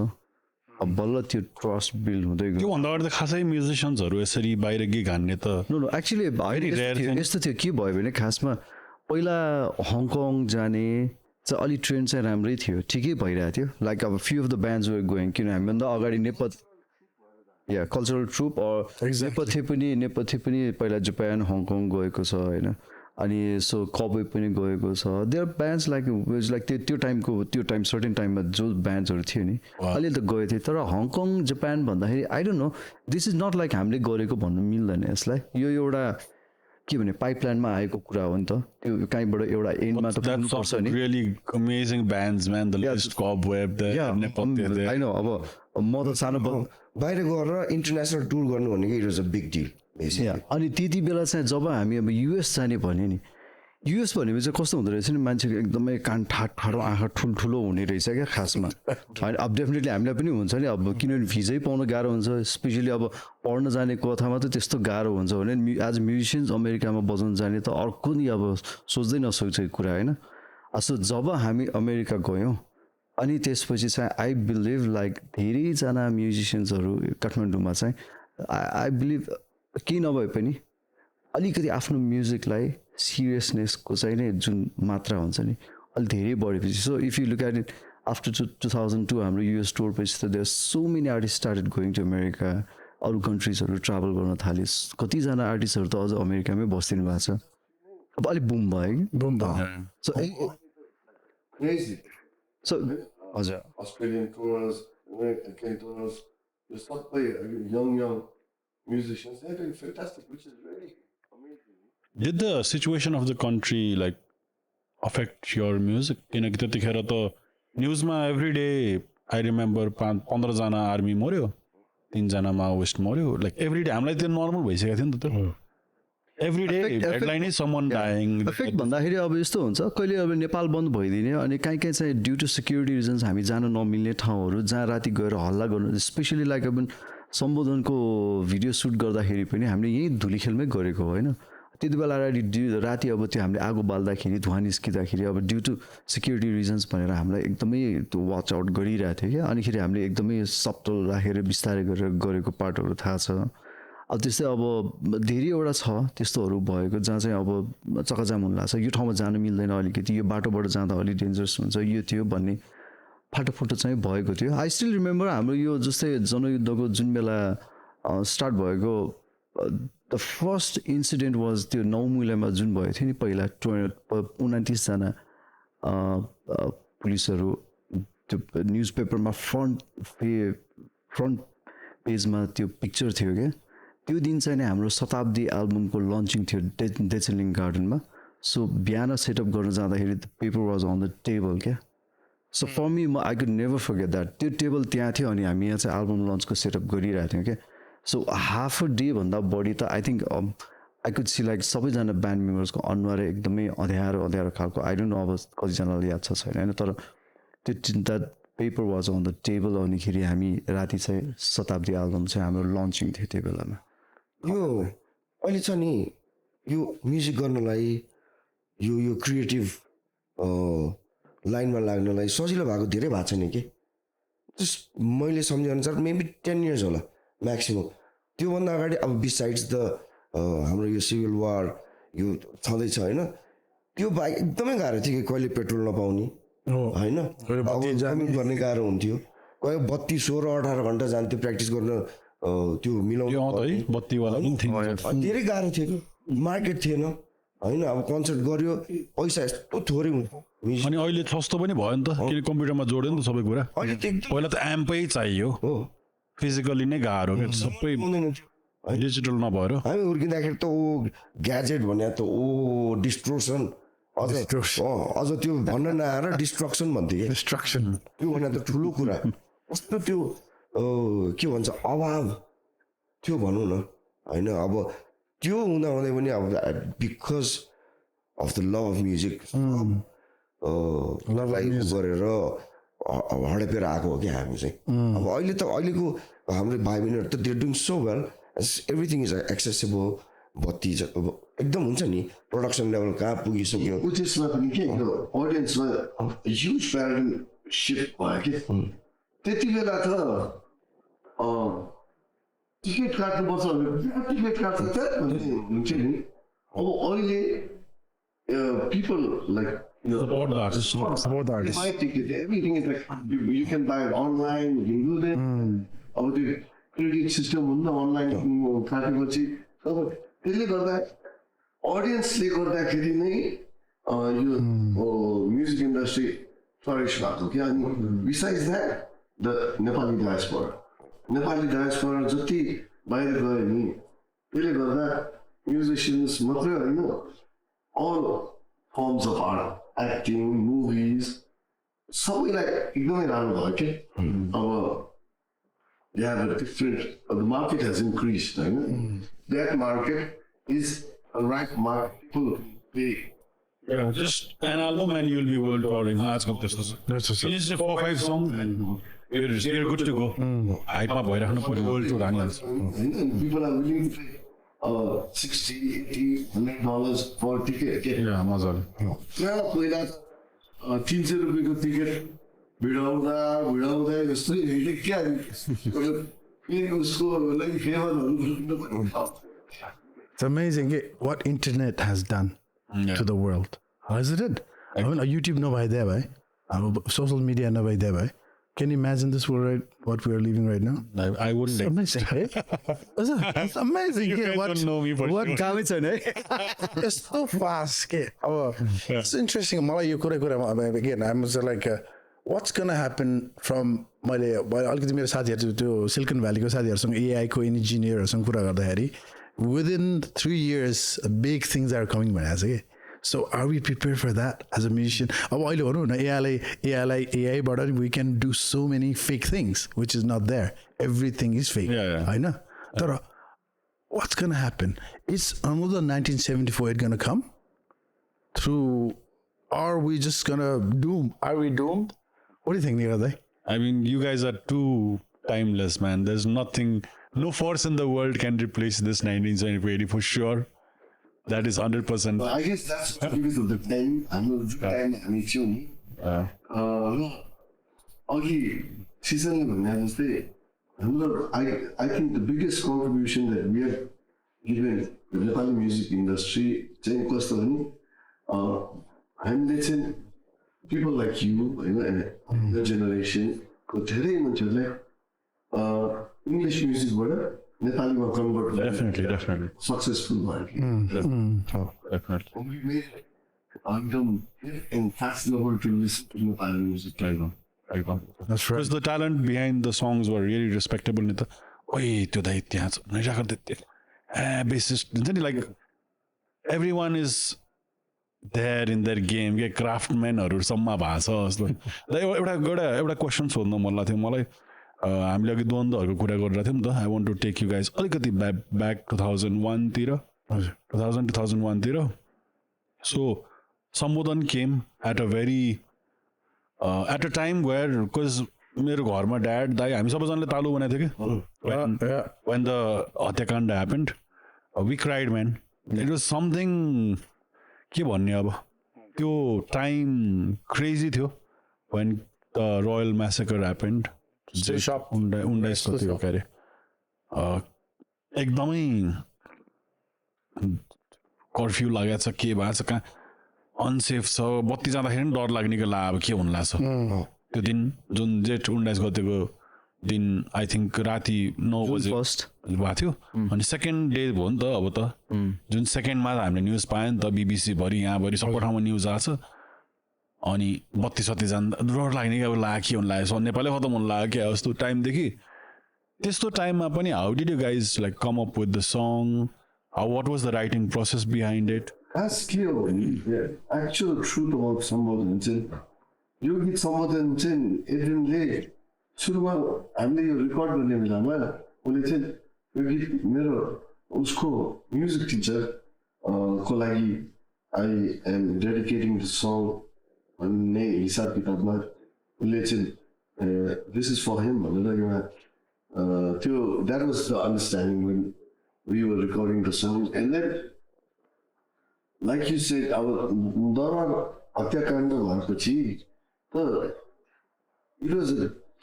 अब बल्ल त्यो ट्रस्ट बिल्ड हुँदै गयो त्योभन्दा अगाडि त खासै म्युजिसियन्सहरू यसरी बाहिर गिग हान्ने त नो एक्चुअली यस्तो थियो के भयो भने खासमा पहिला हङकङ जाने चाहिँ अलिक ट्रेन्ड चाहिँ राम्रै थियो ठिकै भइरहेको थियो लाइक अब few of the bands were going किन हामीभन्दा अगाडि या कल्चरल ट्रुप नेपथ्य पनि पहिला जापान हङकङ गएको छ होइन अनि सो कबे पनि गएको छ देयर ब्यान्ड्स लाइक त्यो टाइम सर्टेन टाइममा जो ब्यान्ड्सहरू थियो नि अलि त गएको थियो तर हङकङ जापान भन्दाखेरि I don't know this is not like हामीले गरेको भन्नु मिल्दैन यसलाई यो एउटा के भने पाइपलाइनमा आएको कुरा हो नि त त्यो कहीँबाट एउटा एन्डमा त पुग्नुपर्छ नि really amazing bands man the list cobweb the I know अब म त सानो बाहिर गएर इन्टरनेसनल टुर गर्नु भनेको it was a big deal अनि त्यति बेला चाहिँ जब हामी अब युएस जाने भन्यो नि युएस भनेपछि चाहिँ कस्तो हुँदो रहेछ नि मान्छेको एकदमै कान ठाडो आँखा ठुल्ठुलो हुने रहेछ क्या खासमा होइन अब डेफिनेटली हामीलाई पनि हुन्छ नि अब किनभने भिजै पाउन गाह्रो हुन्छ स्पेसली अब पढ्न जाने कथामा त त्यस्तो गाह्रो हुन्छ भने एज म्युजिसियन्स अमेरिकामा बजाउन जाने त अर्को नि अब सोच्दै नसकेको कुरा होइन सो जब हामी अमेरिका गयौँ अनि त्यसपछि चाहिँ आई बिलिभ लाइक धेरैजना म्युजिसियन्सहरू काठमाडौँमा चाहिँ आई बिलिभ केही नभए पनि अलिकति आफ्नो म्युजिकलाई सिरियसनेसको चाहिँ नै जुन मात्रा हुन्छ नि अलिक धेरै बढेपछि so if you look at it after 2002 हाम्रो युएस टुर पछि त there so many artist started going to America अरू कन्ट्रिजहरू ट्राभल गर्न थाले कतिजना आर्टिस्टहरू त अझ अमेरिकामै बसिदिनु भएको छ अब अलिक बुम भयो कि बुम भयो सो हजुर अस्ट्रेलियन टुर्स अमेरिकन टुर्स यो सबै young musicians, they're doing fantastic, which is really amazing. Did the situation of the country like affect your music? किनकि त्यतिखेर त न्युजमा एभ्री डे आई रिमेम्बर 15 जना आर्मी मर्यो 3 जना माओइस्ट मर्यो लाइक एभ्री डे हामीलाई त्यो नर्मल भइसकेको थियो नि त त्यो every day headline is someone dying effect भन्दाखेरि अब यस्तो हुन्छ कहिले अब नेपाल बन्द भइदिने अनि कहीँ कहीँ चाहिँ ड्यु टु सिक्युरिटी रिजन्स हामी जान नमिल्ने ठाउँहरू जहाँ राति गएर हल्ला गर्नु स्पेसली लाइक अब सम्बोधनको भिडियो सुट गर्दाखेरि पनि हामीले यही धुलीखेलमै गरेको हो होइन त्यति बेला राति अब त्यो हामीले आगो बाल्दाखेरि धुवा निस्किँदाखेरि अब ड्यु टु सिक्युरिटी रिजन्स भनेर हामीलाई एकदमै त्यो वाच आउट गरिरहेको थियो क्या अनिखेरि हामीले एकदमै सब्टल राखेर बिस्तारै गरेर गरेको पार्टहरू थाहा छ अब त्यस्तै अब धेरैवटा छ त्यस्तोहरू भएको जहाँ चाहिँ अब चकाजाम हुन लाग्छ यो ठाउँमा जानु मिल्दैन अलिकति यो बाटोबाट जाँदा अलिक डेन्जरस हुन्छ यो थियो भन्ने फाटोफुटो चाहिँ भएको थियो आई स्टिल रिमेम्बर हाम्रो यो जस्तै जनयुद्धको जुन बेला स्टार्ट भएको द फर्स्ट इन्सिडेन्ट वाज त्यो 9 मुलामा जुन भएको थियो नि पहिला 29 जना पुलिसहरू त्यो न्युज पेपरमा फ्रन्ट पेजमा त्यो पिक्चर थियो क्या त्यो दिन चाहिँ हाम्रो शताब्दी एल्बमको लन्चिङ थियो डेचलिङ गार्डनमा सो बिहान सेटअप गर्न जाँदाखेरि the paper was on the table क्या so for me I could never forget that त्यो टेबल त्यहाँ थियो अनि हामी यहाँ चाहिँ एल्बम लन्चको सेटअप गरिरहेको थियौँ क्या सो हाफ अ डे भन्दा बढी त I think I could see like सबैजना ब्यान्ड मेम्बर्सको अनुहार एकदमै अँध्यारो खालको आई डोन्ट नो अब कतिजनालाई याद छ छैन होइन तर त्यो that paper was on the table अनिखेरि हामी राति चाहिँ शताब्दी एल्बम चाहिँ हाम्रो लन्चिङ थियो त्यो बेलामा यो अहिले छ नि यो म्युजिक गर्नलाई यो क्रिएटिभ लाइनमा लाग्नलाई सजिलो भएको धेरै भएको छैन कि जस्ट मैले सम्झेअनुसार मेबी 10 years होला म्याक्सिमम् त्योभन्दा अगाडि अब बिसाइड्स द हाम्रो यो सिभिल वार यो छँदैछ होइन त्यो बाहेक एकदमै गाह्रो थियो कि कहिले पेट्रोल नपाउने होइन अब गर्ने गाह्रो हुन्थ्यो कहिले 32 16 18 घन्टा जान्थ्यो प्र्याक्टिस गर्न त्यो मिलाउनु धेरै गाह्रो थियो कि मार्केट थिएन होइन अब कन्सर्ट गर्यो पैसा यस्तो थोरै हुन्छ अनि अहिले सस्तो पनि भयो नि त किन कम्प्युटरमा जोड्यो नि त सबै कुरा पहिला त एम्पै चाहियो हो फिजिकली नै गाह्रो क्या सबै डिजिटल नभएर हामी हुर्किँदाखेरि त ओ ग्याजेट भने त ओ डिस्ट्रोसन अझ त्यो भन्न नआएर डिस्ट्रक्सन भन्थ्यो कि Destruction. त्यो भने त ठुलो कुरा कस्तो त्यो के भन्छ अभाव त्यो भनौँ न होइन अब त्यो हुँदा हुँदै पनि अब because of the love of music गरेर हडेपेर आएको हो क्या हामी चाहिँ अब अहिले त अहिलेको हाम्रो भाइ बहिनीहरू त they're doing so well everything is accessible बत्ती एकदम हुन्छ नि प्रोडक्सन लेभल कहाँ पुगिसक्यो त्यसमा पनि के अडियन्समा ह्युज प्याराडाइम सिफ्ट भयो कि त्यति बेला त टिकट काट्नुपर्छ भने टिकट काट्छ त भन्ने हुन्छ नि अब अहिले people like Support the artist. Support the artist. buy ticket, everything is like you can buy it online, you can do that. अब त्यो क्रेडिट सिस्टम हुन्न अनलाइन काटेपछि अब त्यसले गर्दा अडियन्सले गर्दाखेरि नै यो म्युजिक इन्डस्ट्री फ्लरिस भएको क्या अनि besides that the Nepali diaspora जति बाहिर गयो नि त्यसले गर्दा म्युजिसियन्स मात्रै होइन all forms of art acting movies सबैलाई एकदमै राम्रो भयो कि अब they have a different the market has increased right? That market is a right market people pay Yeah, just an album and you'll be world touring. That's good. That's what's up. Just 4-5 songs and you're good to go. Hype up भइराख्नु पर्यो world tour हानिहाल्छ. and people are willing to pay $60, $80, $100 for a ticket Yeah, मजाले. यहाँ पहिला 300 रुपियाँको ticket भिडाउँदा यस्तै हेरेँ क्या फेरि उसको लागि फेमसहरू It's amazing what internet has done to the world. Hasn't it? I mean, YouTube no bhai there, bhai. Social media no bhai there, bhai. Can you imagine this world, right? What we are living right now? I wouldn't like Amazing, hey? It's amazing. You guys don't know me for what sure. कामै छैन है It's so fast. It's interesting. मलाई यो कुरा again, I'm just like, what's gonna happen from मैले अलिकति मेरो साथीहरू त्यो सिलिकन भ्यालीको साथीहरूसँग AI को इन्जिनियरहरूसँग कुरा गर्दाखेरि within 3 years big things are coming भनेको छ कि so are we prepared for that as a musician अब अहिले भनौँ न AI बाट we can do so many fake things which is not there everything is fake होइन तर what's gonna happen is another 1974 it gonna come through are we just gonna are we doomed what do you think Neeraj? I mean, you guys are too timeless, man. There's nothing, no force in the world can replace this 1974 for sure. That is 100%. I guess that's because of the time हाम्रो जुन time हामी थियौँ नि अघि सिजनले भने जस्तै हाम्रो I think the biggest contribution that we have given the Nepali music industry चाहिँ कस्तो भने हामीले चाहिँ people like you and the generation को धेरै मान्छेहरूलाई English musicबाट नेपालीमा कन्भर्ट Definitely. सक्सेसफुल भयो Definitely. we made एकदम and fashionable to listen to Nepali music. that's right Because the talent behind the songs were really respectable. नि त ओइ त्यो दाइ त्यहाँ छ नैराकर bassist हुन्छ नि like everyone is there in their game के क्राफ्टम्यानहरू सम्म भएको छ जस्तो एउटा क्वेसन सोध्न मन लाग्थ्यो मलाई हामीले अघि द्वन्द्वहरूको कुरा गरिरहेको थियौँ नि त I want to take you guys अलिकति ब्याक 2001 तिर 2001 तिर सो सम्बोधन came at a time where because मेरो घरमा ड्याड दाइ हामी सबैजनाले तालु बनाएको थियो कि when the हत्याकाण्ड happened we cried man it was something के भन्ने अब त्यो टाइम क्रेजी थियो when the royal massacre happened 19 थियो के अरे एकदमै कर्फ्यू लागेको छ के भएको छ कहाँ अनसेफ छ बत्ती जाँदाखेरि पनि डर लाग्ने कि ला अब के हुनु लाग्छ त्यो दिन जुन जेठ 19 गतेको दिन आई थिङ्क राति 9 बजे भएको थियो अनि सेकेन्ड डे भयो नि त अब त जुन सेकेन्डमा हामीले न्युज पायो नि त बिबिसी भरि यहाँभरि सबै ठाउँमा न्युज आएको छ अनि बत्ती सत्ती जाँदा डर लाग्ने कि अब ला के हुनु लाग्यो नेपालै खतम हुनु लाग्यो क्या जस्तो टाइमदेखि त्यस्तो टाइममा पनि how did you guys like come up with the song what was the writing process behind it खास के हो भने एक्चुअल ट्रुथ अबाउट सम्बोधन चाहिँ यो गीत सम्बोधन चाहिँ एड्रिनले सुरुमा हामीले यो रेकर्ड गर्ने बेलामा उसले चाहिँ यो गीत मेरो उसको म्युजिक टिचर को लागि आई एम डेडिकेटिङ द सङ भन्ने हिसाब किताबमा उसले चाहिँ दिस इज फर हिम भनेर एउटा त्यो that was the understanding when we were recording the song and then like you said अब दरबार हत्याकाण्ड भएपछि त it was a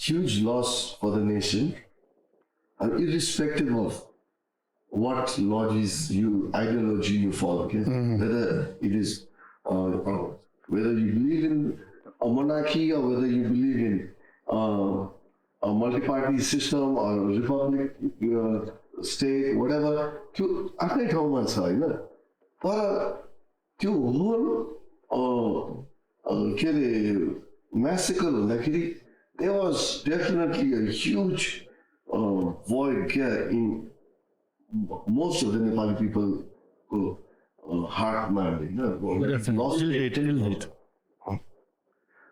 huge loss for the nation and irrespective of what ideology you follow, okay? Whether it is whether you believe in a monarchy or whether you believe in a multi-party system or a republic state, whatever, त्यो आफ्नै ठाउँमा छ होइन तर त्यो whole के अरे massacre हुँदाखेरि there was definitely a huge void in most of the Nepali people who heart man,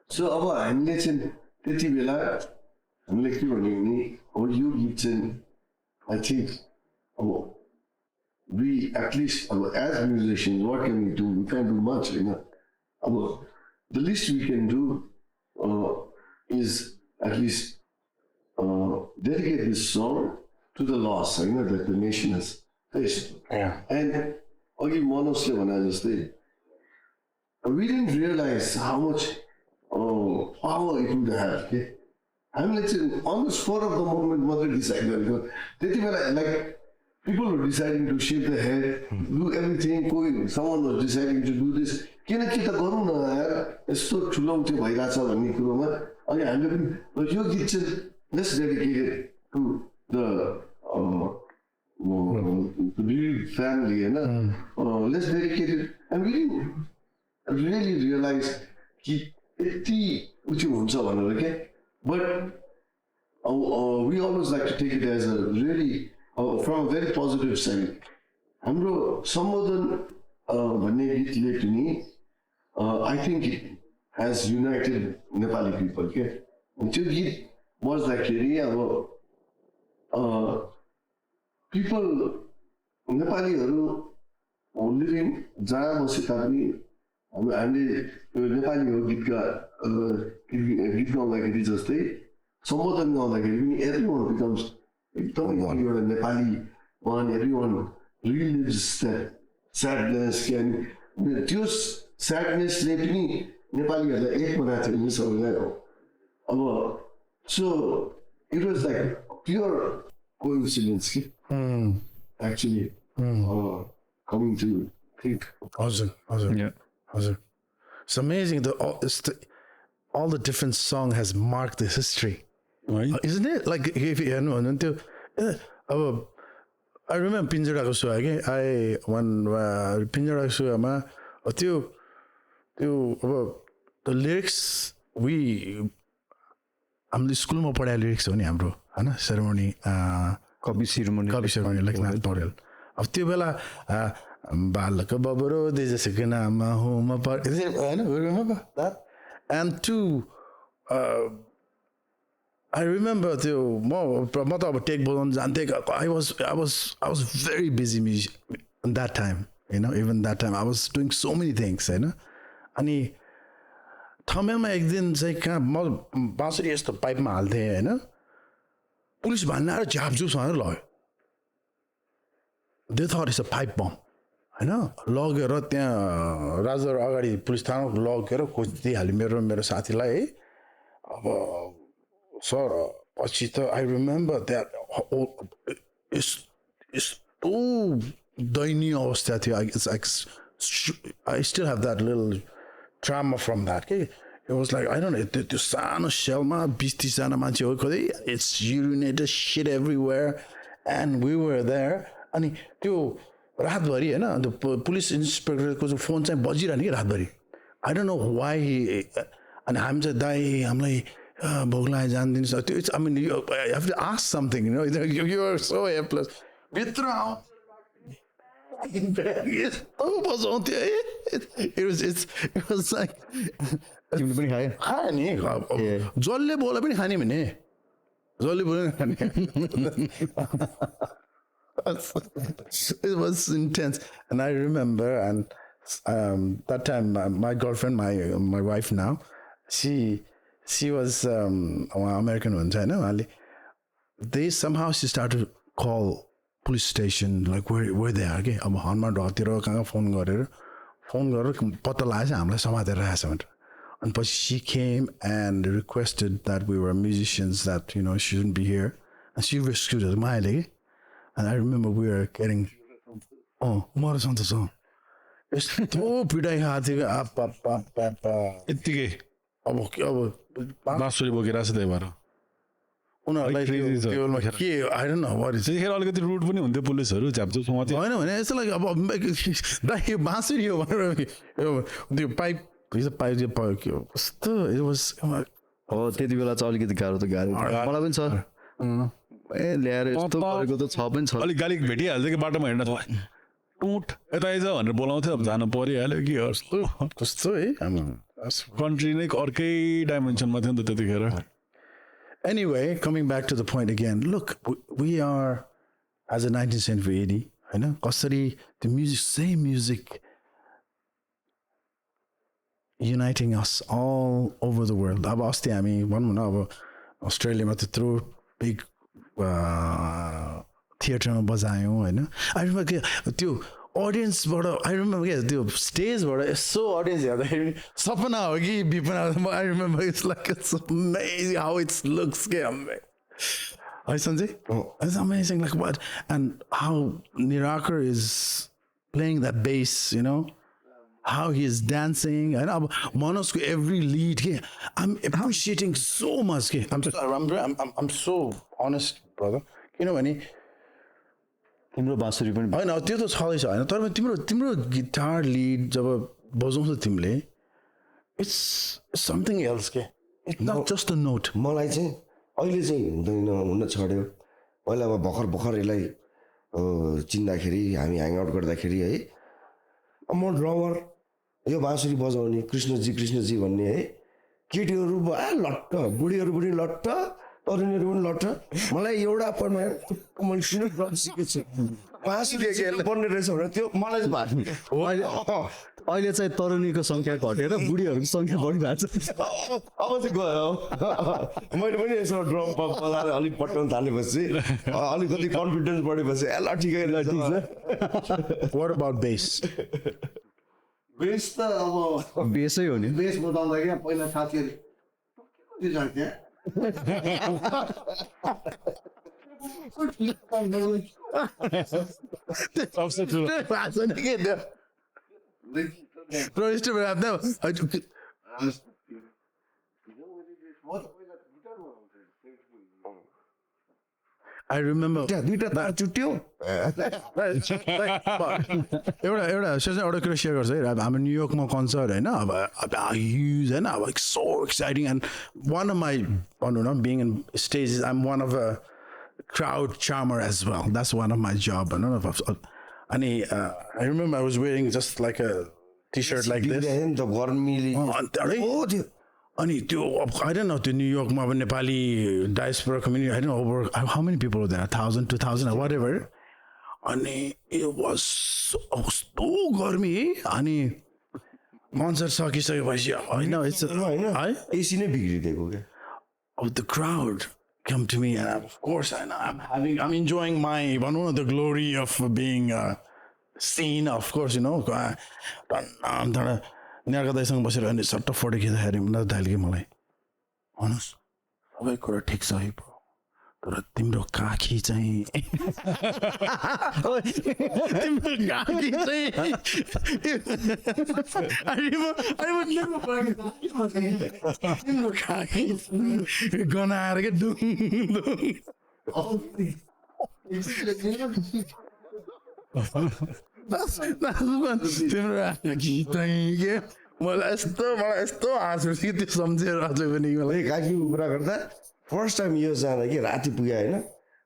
so अब हामीले चाहिँ त्यति बेला हामीले के भन्यो भने अब यो गीत चाहिँ I think we at least as musicians what can we do? We can't do much, the least we can do is at least dedicate this song to the loss that the nation has faced. Yeah. And again, Manosle when I was there, we didn't realize how much power it would have. Okay? I'm let's say on the spur of the moment, mother decided. Like people were deciding to shave their head, do everything. Someone was deciding to do this. किन के त गरौँ न यार यस्तो ठुलो त्यो भइरहेछ भन्ने कुरोमा अनि हामीले पनि यो गीत चाहिँ let's dedicate it to the bereaved family, let's dedicate it. And we didn't really realize कि यति उच्च हुन्छ भनेर के but we always like to take it as a really from a very positive side. हाम्रो सम्बोधन भन्ने गीतले पनि I think it has united Nepali people. Okay? त्यो गीत बज्दाखेरि अब people नेपालीहरू लिभिङ जहाँ बसे तापनि हामीले नेपाली हो गीत गाउँदाखेरि जस्तै सम्बोधन गाउँदाखेरि पनि everyone becomes एकदमै एउटा Nepali one, everyone relives that sadness and त्यो sadnessले पनि नेपालीहरूलाई एक बनाएको थियो नि सबैलाई अब so it was like pure coincidence actually coming to think. Awesome. It's amazing all the different song has marked the history, right? Isn't it? Like if you know I remember Pinjarako Sua again. Pinjarako Sua ma the lyrics हामीले स्कुलमा पढाए lyrics हो नि हाम्रो होइन ceremony कवि शिरोमणि लेखनाथ पौड्याल अब त्यो बेला बालक बबरो देशको नाममा होमा होइन एन्ड टु आई रिमेम्बर त्यो म त अब टेक बोलाउनु जान्थेँ I was very busy music that time even that time I was doing so many things होइन अनि थमेलमा एक दिन चाहिँ कहाँ म बाँसुरी यस्तो पाइपमा हाल्थेँ होइन पुलिस भन्ने आएर झ्यापझुप भनेर लग्यो they thought it's a pipe bomb होइन लगेर त्यहाँ राजदर अगाडि पुलिस थाना लगेर खोजिदिइहाल्यो मेरो साथीलाई है अब सर पछि त आई रिमेम्बर द्याट यस्तो दयनीय अवस्था थियो I still have that little trauma from that. Okay? It was like, I don't know, त्यो सानो सेलमा 20-30जना मान्छे हो खोइ it's urinated shit everywhere and we were there. अनि त्यो रातभरि होइन त्यो पुलिस इन्सपेक्टरको फोन चाहिँ बजिरहने कि रातभरि I don't know why अनि हामी चाहिँ दाइ हामीलाई भोग्लाइ जान्दिनुहोस् त्यो I mean you have to ask something you are so helpless भित्र यस्तो बजाउँथ्यो है it was like तिमीले पनि खायो खायो नि जसले बोला पनि खाने भने जसले बोला पनि खाने it was intense and I remember and that time my girlfriend my wife now she was American हुन्छ हैन उहाँले they somehow she started to call police station like where they are के अब हनमा ढतिर कहाँ फोन गरेर पत्ता लगाएछ हामीलाई समातेर राखेछ भनेर and but she came and requested that we were musicians that you know shouldn't be here and she rescued us Mayale and I remember we were getting मर सन्तोष यस्तो पिटाइ खाएको थियो यत्तिकै अब बाँसुरी बोकेर आएको छ त्यही भएर उनीहरूलाई के I don't know what is त्यतिखेर अलिकति रुड पनि हुन्थ्यो पुलिसहरू झ्याप्चो समात्यो होइन भने यस्तो लाग्यो अब दाइ बाँसुरी हो भनेर त्यो पाइप के हो कस्तो हो त्यति बेला चाहिँ अलिकति गाह्रो त गाह्रो मलाई पनि छ ल्याएर यस्तो गरेको त छ पनि छ अलिक गाली भेटिहाल्थ्यो कि बाटोमा हिँड्न टुट यता आइज भनेर बोलाउँथ्यो अब जानु परिहाल्यो कि कस्तो है कन्ट्री नै अर्कै डाइमेन्सनमा थियो नि त त्यतिखेर Anyway, coming back to the point again, look, we are, as a 19th century 80, you know, कसरी the music, same music, uniting us all over the world. अब अस्ति हामी भनौँ न अब अस्ट्रेलियामा त्यत्रो big थिएटरमा बजायौँ होइन आई रिमेम्बर के त्यो अडियन्सबाट आई रिमेम्बर के त्यो स्टेजबाट यसो अडियन्स हेर्दाखेरि सपना हो कि विपना I remember it's like it's amazing how it's looks के है Sanjay it's amazing like what and how Nirakar is playing that bass you know how he is dancing and Manojको every lead here I'm appreciating so much I'm so honest brother किनभने तिम्रो बाँसुरी पनि होइन त्यो त छँदैछ होइन तर तिम्रो गिटार लिड जब बजाउँछ तिमीले इट्स समथिङ एल्स के it's not just a note मलाई चाहिँ अहिले चाहिँ हुन छोड्यो पहिला अब भर्खर यसलाई चिन्दाखेरि हामी ह्याङआउट गर्दाखेरि है म ड्रमर यो बाँसुरी बजाउने कृष्णजी भन्ने है केटीहरू लट्ट बुढीहरू पनि लट्ट तरुणीहरू पनि लट्ट मलाई एउटा मैले सुनेको सिकेको छु बाँसुरी पर्ने रहेछ भनेर त्यो मलाई चाहिँ अहिले चाहिँ तरुणीको सङ्ख्या घटेर बुढीहरूको सङ्ख्या बढिरहेको छ अब चाहिँ गयो मैले पनि यसो ड्रम बजाएर अलिक पट्याउनु थालेपछि अलिकति कन्फिडेन्स बढेपछि ल ठिकै छ What about bass? बेस त अब बेसै हो नि बेस बजाउँदा क्या पहिला साथीहरू I remember दुईटा तार चुट्यो एउटा कुरा सेयर गर्छ है हाम्रो न्युयोर्कमा कन्सर्ट होइन अब ह्युज होइन अब so exciting and one of my भनौँ न being in stage I am one of a crowd charmer as well that's one of my जब भनौँ न अनि I remember I was wearing just like a T shirt like this गर्मीले अनि त्यो I don't know त्यो न्युयोर्कमा अब Nepali diaspora community I don't know over how many people there 1000 2000 what ever it was कस्तो गर्मी है अनि कन्सर्ट सकिसकेपछि होइन है एसी नै बिग्रिदिएको क्या अब the crowd come to me and of course I'm enjoying my भनौँ न the glory of being seen of course you know निराका दाइसँग बसेर अनि सट्ट फोटो खिच्दाखेरि नदाइल कि मलाई भन्नुहोस् सबै कुरा ठिक छ है तर तिम्रो काखी चाहिँ तिम्रो काखी चाहिँ तिम्रो काखी गनाएर क्या डुङ तिम्रो काखी चाहिँ के मलाई यस्तो हाँस उठ्छ कि त्यो सम्झेर अझ पनि मलाई काकीको कुरा गर्दा फर्स्ट टाइम यो जाँदा कि राति पुग्यो होइन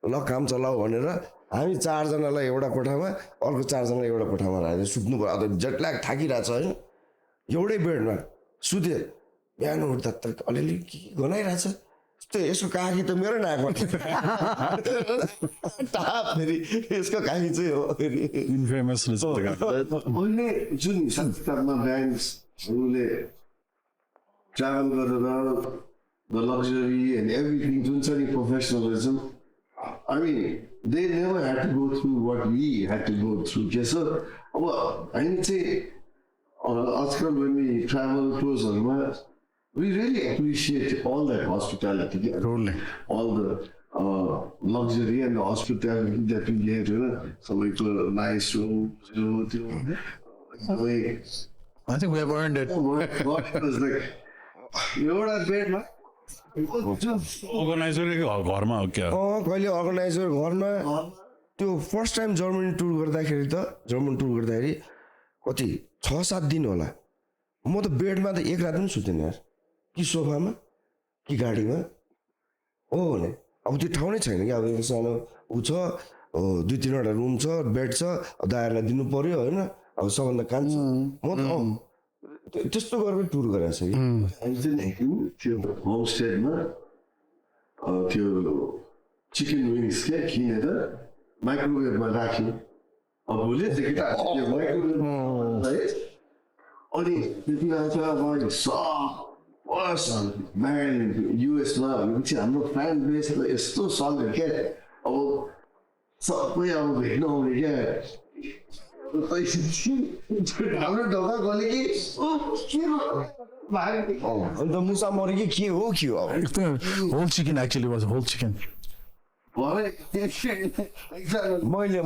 ल काम चलाऊ भनेर हामी 4 जनालाई एउटा कोठामा अर्को 4 जनालाई एउटा कोठामा राखेर सुत्नु पर्यो अब जेटल्याग थाकिरहेछ होइन एउटै बेडमा सुते बिहान उठ्दा त अलिअलि के गनाइरहेछ यस्तो यसको काखी त मेरो नाकमा टाप फेरि यसको काखी चाहिँ हो फेरि इन्फेमस अहिले जुन हिसाब किताबमा ब्याङ्क्सहरूले ट्राभल गरेर द लग्जरी एन्ड एभ्रिथिङ जुन छ नि professionalism I mean, they never had to go through what we had to go through. Yes, sir. I need to say, Oscar, when we travel tours, we really appreciate all that hospitality. Totally. All the luxury and the hospitality that we get. So, like, nice rooms, I think we have earned it. It was like, you know that bed, man? Organiser घरमा हो क्या कहिले organiser घरमा त्यो first time Germany tour गर्दाखेरि कति 6-7 दिन होला म त बेडमा त एक रात पनि सुतेन यार कि सोफामा कि गाडीमा हो भने अब त्यो ठाउँ नै छैन कि अब सानो ऊ छ 2-3वटा रुम छ बेड छ दायाहरूलाई दिनु पर्यो होइन अब सबभन्दा कान्छ म त त्यस्तो गरेर टुर गरेको छ त्यो होमस्टेमा त्यो चिकन विङ्स क्या किनेर माइक्रोवेभमा राख्यो अब भोलि माइक्रोवेभमा अनि त्यति बेला चाहिँ अब म्यान युएसमा भनेपछि हाम्रो फ्यान बेस यस्तो सल्यो क्या अब सबै अब भेट्न आउने क्या हाम्रो ढोका गले कि अन्त मुसा मऱ्यो कि के हो अब Whole chicken actually was whole chicken. मैले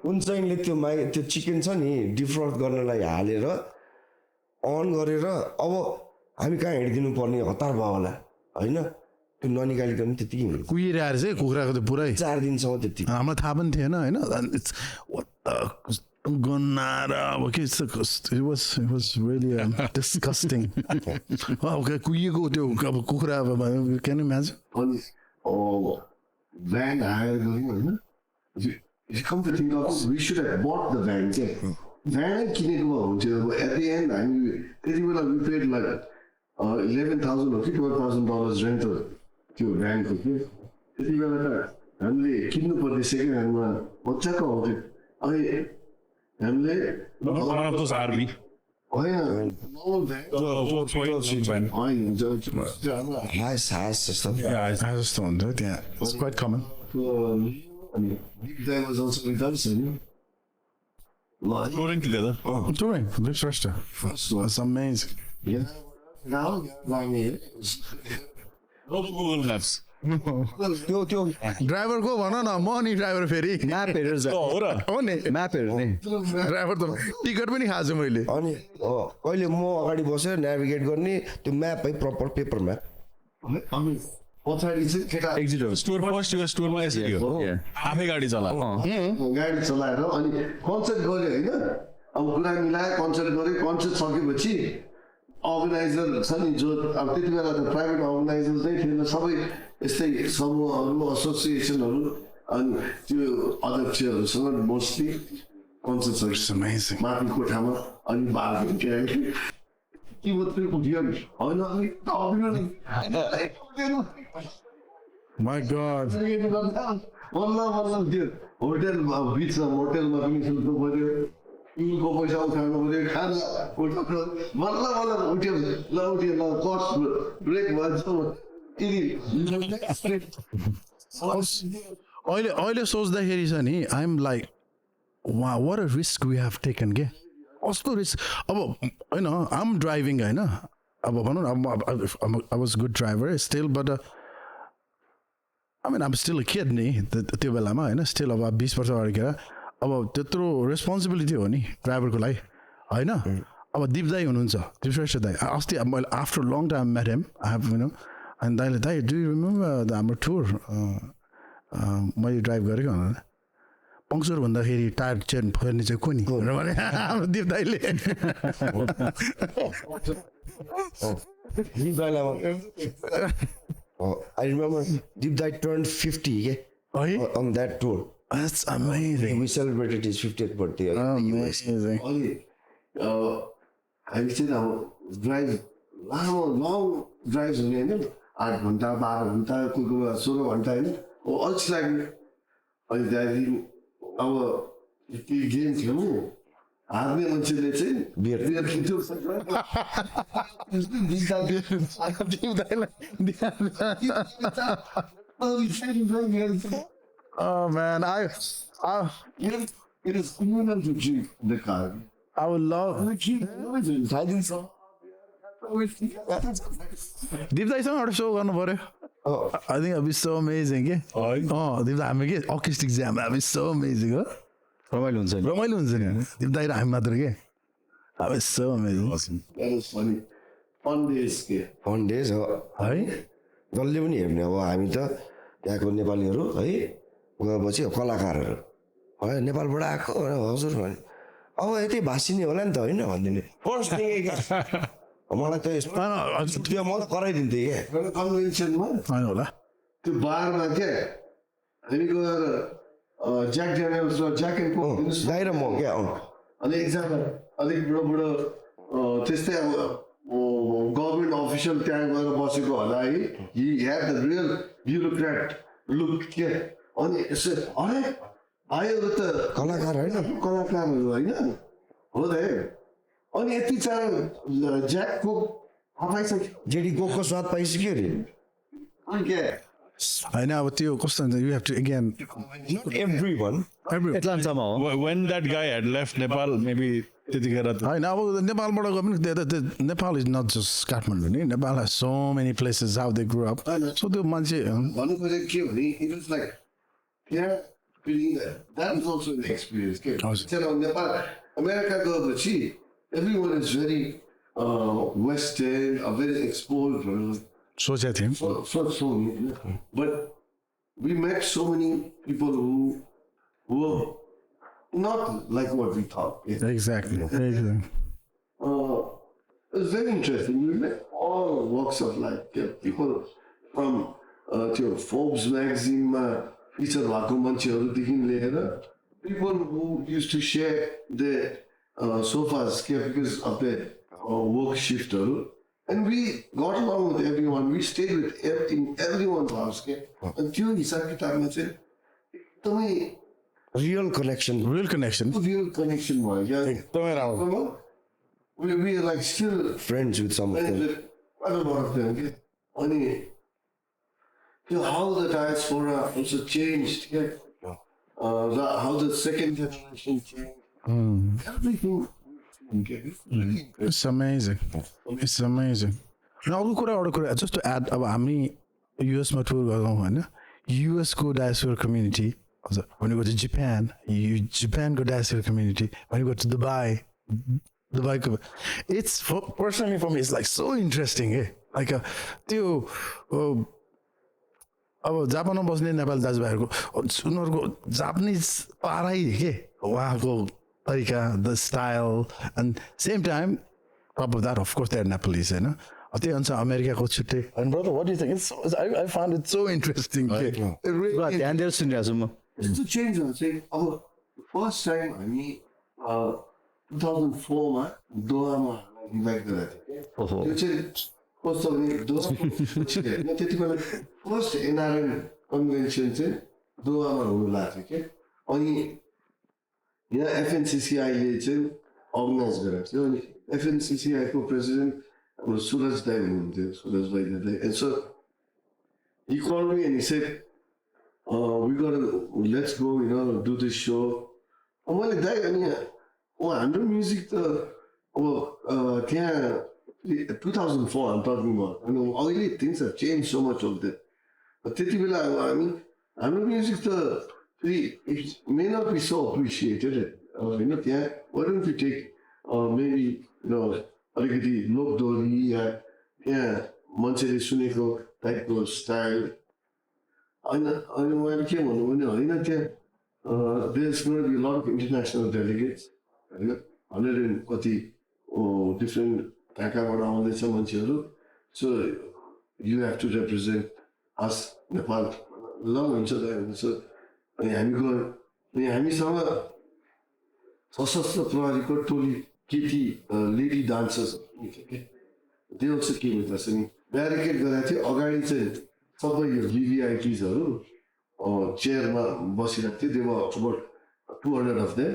उनचाहिँले त्यो चिकन छ नि डिफ्रस्ट गर्नलाई हालेर अन गरेर अब हामी कहाँ हिँडिदिनु पर्ने हतार भयो होला होइन त्यो ननिकालिकन त्यतिकै हिँड्यो कुहिएर आएर चाहिँ कुखुराको त पुरै 4 दिनसम्म त्यति हामीलाई थाहा पनि थिएन होइन गन्नाएर अब के it was really disgusting. कुहिएको त्यो अब कुखुरा अब क्यान यु इमेजिन अनि भ्यान हायर गऱ्यौँ होइन come to think of it, we should have bought the van क्या भ्यानै किनेको भए हुन्थ्यो अब एट द एन्ड हामी त्यति बेला we paid like $11,000 or $12,000 rental त्यो भ्यानको के त्यति बेला त हामीले किन्नु पर्ने सेकेन्ड ह्यान्डमा मजाको आउँथ्यो अनि हामीले आर्मी होइन हास जस्तो जस्तो हुन्थ्यो त्यहाँ इट्स क्वाइट कमन अनि that was also with us and touring together touring this restaurant was amazing. yeah now Google Maps त्यो ड्राइभर को भन न म नि ड्राइभर फेरि म्याप हेरेर हो नि म्याप हेर्ने ड्राइभर त टिकट पनि खाएको छु मैले अनि कहिले म अगाडि बसेर नेभिगेट गर्ने त्यो म्याप है प्रपर पेपर म्याप पछाडि चाहिँ केटा एक्जिट हो स्टोर फर्स्ट यो स्टोरमा यसरी हो आफै गाडी चला गाडी चलाएर अनि कन्सर्ट गऱ्यो होइन अब कुरा मिलायो कन्सर्ट गऱ्यो कन्सर्ट सकेपछि अर्गनाइजर छ नि जो अब त्यति बेला त प्राइभेट अर्गनाइजर चाहिँ थिएन सबै यस्तै समूहहरू एसोसिएसनहरू अनि त्यो अध्यक्षहरूसँग मोस्टली कन्सर्ट माथि कोठामा अनि बाल के मात्रै उठ्यो नि होइन माई गॉड बल्ल त्यो होटेल बिचमा मोटेलमा पनि सुत्नु पर्यो पिलको पैसा उठाउनु पर्यो खाना उठाउनु बल्ल उठ्यो ल कस्ट ब्रेक भन्छ अहिले सोच्दाखेरि छ नि I am like what a risk we have taken के कस्तो रिस्क अब होइन आइ एम ड्राइभिङ होइन अब भनौँ न I was good driver still but I mean am still kid नि त्यो बेलामा होइन स्टिल अब 20 वर्ष अगाडिखेर अब त्यत्रो रेस्पोन्सिबिलिटी हो नि ड्राइभरको लागि होइन अब दिप दाई हुनुहुन्छ दिप श्रेष्ठ दाई अस्ति मैले after long time met him I have you know अनि दाइले दाइ डु यु रिमेम्बर हाम्रो टुर मैले ड्राइभ गरेको भनेर पङ्क्चर भन्दाखेरि टायर चेन फेर्ने चाहिँ को नि भने हाम्रो दिप दाइले I remember Deep Dive turned 50 Oh, yeah? on that tour. That's amazing. We celebrated his 50th birthday. Amazing. अनि हामी चाहिँ अब ड्राइभ लामो लङ ड्राइभ हुने होइन 8 घन्टा 12 घन्टा कोही कोही बेला 16 घन्टा होइन अल्छी लाग्ने अनि त्यहाँदेखि अब के गेम खेल्नु हार्ने मान्छेले चाहिँ beer किन्थ्यो Oh man, It is criminal to drink the car. I would love. Deep दाइसँग एउटा सो गर्नु पर्यो. I think it'll be so amazing के. दिप दाइ हामी के acoustic jam that'll be so amazing हो. रमाइलो हुन्छ नि रमाइलो हुन्छ नि. दिप दाइ र हामी मात्र के. That was so amazing. Awesome. That is funny. Fun days के. फन डेज हो है? जसले पनि हेर्ने अब हामी त त्यहाँको नेपालीहरू है गएपछि कलाकारहरू है नेपालबाट आएको हजुर भने अब यतै भाषिने होला नि त होइन भनिदिने फर्स्ट मलाई त यस्तो त्यो म त कराइदिन्थेँ क्या एउटा कन्भेन्सनमा होइन होला. त्यो बारमा क्या हामी गएर ज्याक ड्यानियल्स र ज्याक एन्ड कोक दाइ र म क्या अनि एकजना अलिक बुढो बुढो त्यस्तै अब गभर्मेन्ट अफिसियल त्यहाँ गएर बसेको होला है he had the real bureaucrat look के अनि यसो अरे भाइहरू त कलाकार होइन कलाकारहरू होइन हो त अनि यति चाँडो ज्याकको हटाइसक्यो जेडी कोकको स्वाद पाइसक्यो अरे अनि के होइन अब त्यो कस्तो हुन्छ you have to again every one एटलान्टामा हो When that guy had left Nepal, maybe त्यतिखेर त होइन अब नेपालबाट गयो पनि Nepal is not just Kathmandu नि Nepal has so many places how they grow up so त्यो मान्छे भन्नु खोजेको के भने इट इज लाइक त्यहाँ feeling that is also an experience के त्यहाँ नेपाल अमेरिका गएपछि everyone is very western very exposed सोचेको थियौँ but we met so many people who were not like what we thought. Exactly. It was very interesting. We met all walks of life. People from Forbes magazine, feature भएको मान्छेहरूदेखि लिएर people who used to share their sofas because of their work shift. And we got along with everyone. We stayed with everyone's house. And त्यो हिसाब किताबमा चाहिँ एकदमै real connection Real connection. real connection भयो क्या एकदमै राम्रो. we are like still friends with some of them quite a lot of them. Okay? And how the diaspora also changed. Yeah? How the second generation changed. Everything. Okay? It's amazing. It's amazing. र अर्को कुरा just to add अब हामी युएसमा tour गरौँ होइन युएसको diaspora community when you go to Japan, Japan go diaspora community. When you go to Dubai, it's personally for me, it's like so interesting. Like त्यो अब जापानमा बस्ने नेपाली दाजुभाइहरूको उनीहरूको जापानिज पारै के उहाँको तरिका the style and same time top of that, of course, they're Nepalese, होइन त्यही अनुसार अमेरिकाको छुट्टै and brother, what do you think? I found it so interesting. ध्यान दिएर सुनिरहेको छु म It's a change. I'm saying, first time हामी 2004 मा दोहामा इन्भाइट गरेको थिएँ त्यो चाहिँ कस्तो भने दोहा त्यति बेला फर्स्ट एनआरएन कन्भेन्सन चाहिँ दोहामा हुनु लाग्थ्यो के अनि यहाँ एफएनसिसिआईले चाहिँ अर्गनाइज गरेको थियो अनि एफएनसिसिआईको प्रेसिडेन्ट हाम्रो सुरज दाई हुनुहुन्थ्यो सुरज भाइ दाई and so he called me and he said let's go, do this show. मैले दाइ अनि हाम्रो म्युजिक त अब त्यहाँ 2004 I'm talking about. अहिले things have changed so much of that. त्यति बेला हाम्रो म्युजिक त it may not be so appreciated. त्यहाँ why don't we take maybe अलिकति लोकदोरी या त्यहाँ मान्छेले सुनेको टाइपको स्टाइल होइन अनि मैले के भन्नु भने होइन त्यहाँ there's going to be a lot of international delegates होइन 100 and कति डिफ्रेन्ट कहाँबाट आउँदैछ मान्छेहरू so you have to represent as Nepal ल हुन्छ त हुन्छ अनि हामी गयो अनि हामीसँग सशस्त्र प्रहरीको टोली केटी लेडी डान्सर्स त्यो चाहिँ के भन्छ नि ब्यारिकेड गरेको थियो अगाडि चाहिँ सबै यो भिभिआइपिजहरू चेयरमा बसिरहेको थियो त्यो अबाउट 200 अफ देम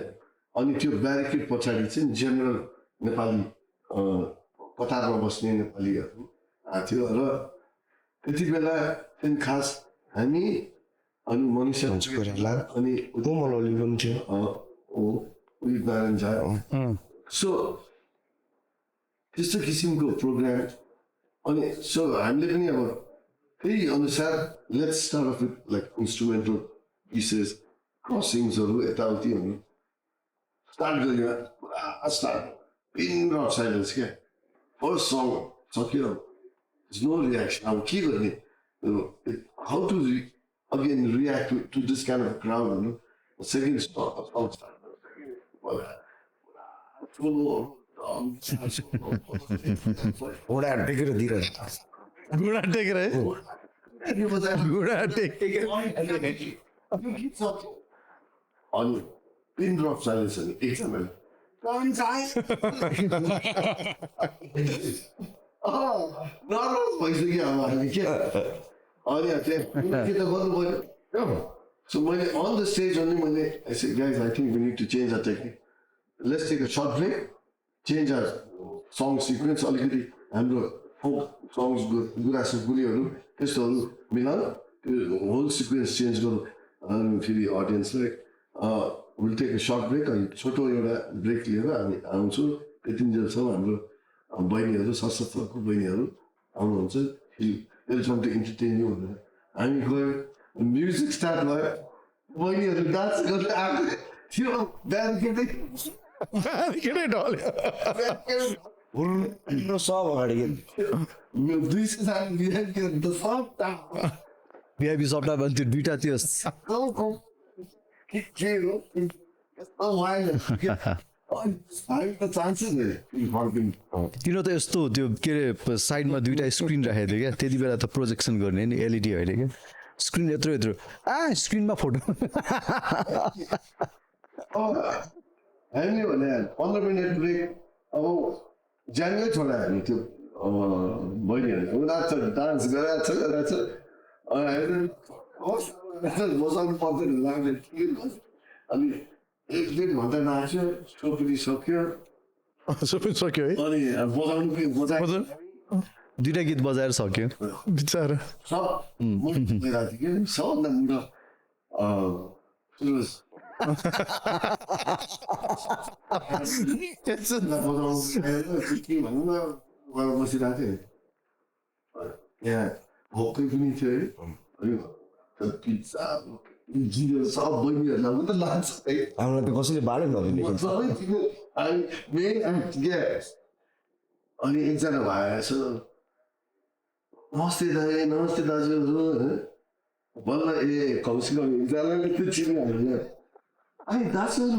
अनि त्यो ब्यारिकेड पछाडि चाहिँ जेनरल नेपाली कतारमा बस्ने नेपालीहरू आएको थियो र त्यति बेला चाहिँ खास हामी अनि मनुष्य अनि उदित नारायण झा सो त्यस्तो किसिमको प्रोग्राम अनि सो हामीले पनि अब त्यही अनुसार let's start off with like instrumental pieces क्रसिङ्सहरू यताउतिहरू स्टार्ट गऱ्यो पुरा स्टार्ट पिन ड्रप साइलेन्स क्या फर्स्ट सङ सक्यो नो रियाक्सन अब के गर्ने how to again react to this kind of क्राउडहरू सेकेन्ड सङ स्टार्ट ठुलो घोडा टेकेर दिएर घुँडा टेकेर है घुँडा टेकेर अनि पिन ड्रप साइलेन्स अनि एकजना नर्भस भइसक्यो अब हामी के अनि के त गर्नु पर्यो सो मैले अन द स्टेज अनि मैले guys I think we need to change our technique let's take a short break change our song sequence अलिकति हाम्रो फोक सङ्ग्स गुराँसो गुलीहरू त्यस्तोहरू मिलाउँ त्यो होल सिक्वेन्स चेन्ज गरौँ अनि फेरि अडियन्सलाई will take a short break अनि छोटो एउटा ब्रेक लिएर हामी आउँछौँ त्यतिन्जेलसम्म हाम्रो बहिनीहरू सशस्त्रको बहिनीहरू आउनुहुन्छ वेलकम टु इन्टरटेन यु भनेर हामी गयो म्युजिक स्टार्ट भयो बहिनीहरू डान्स गर्दै आएको थियो ब्यारिकेडै ढल्यो सब अगाडि भिआइपी सट्टा भने त्यो दुइटा थियो किन त यस्तो त्यो के अरे साइडमा दुइटा स्क्रिन राखेको थियो क्या त्यति बेला त प्रोजेक्सन गर्ने नि एलइडी होइन क्या स्क्रिन यत्रो यत्रो स्क्रिनमा फोटो हामीले भने 15 मिनट ब्रेक अब ज्यानमै छोडा हामी त्यो बहिनीहरू डान्स गरिरहेको छ अनि हामीले बसाउनु पर्दैन लाग्ने अनि 1-1.5 घन्टा नाच्यो सो पनि सक्यो सबै सक्यो है अनि बजाउनु पनि बजायो दुइटा गीत बजाएर सक्यो बिचारा सब गइरहेको थियो कि सबभन्दा मुडो सुरज के भनौँ न गएर बसिरहेको थियो यहाँ भोकै पनि थियो है अनि पिज्जा सब बहिनीहरूलाई मात्रै लाग्छ है हामीलाई त कसैले बाँडै नदिने अनि एकजना भाइ नमस्ते दाइ नमस्ते दाजुहरू बल्ल कमसेकम एकजनाले त्यो चिनिहाल्यो अनि दाजुहरू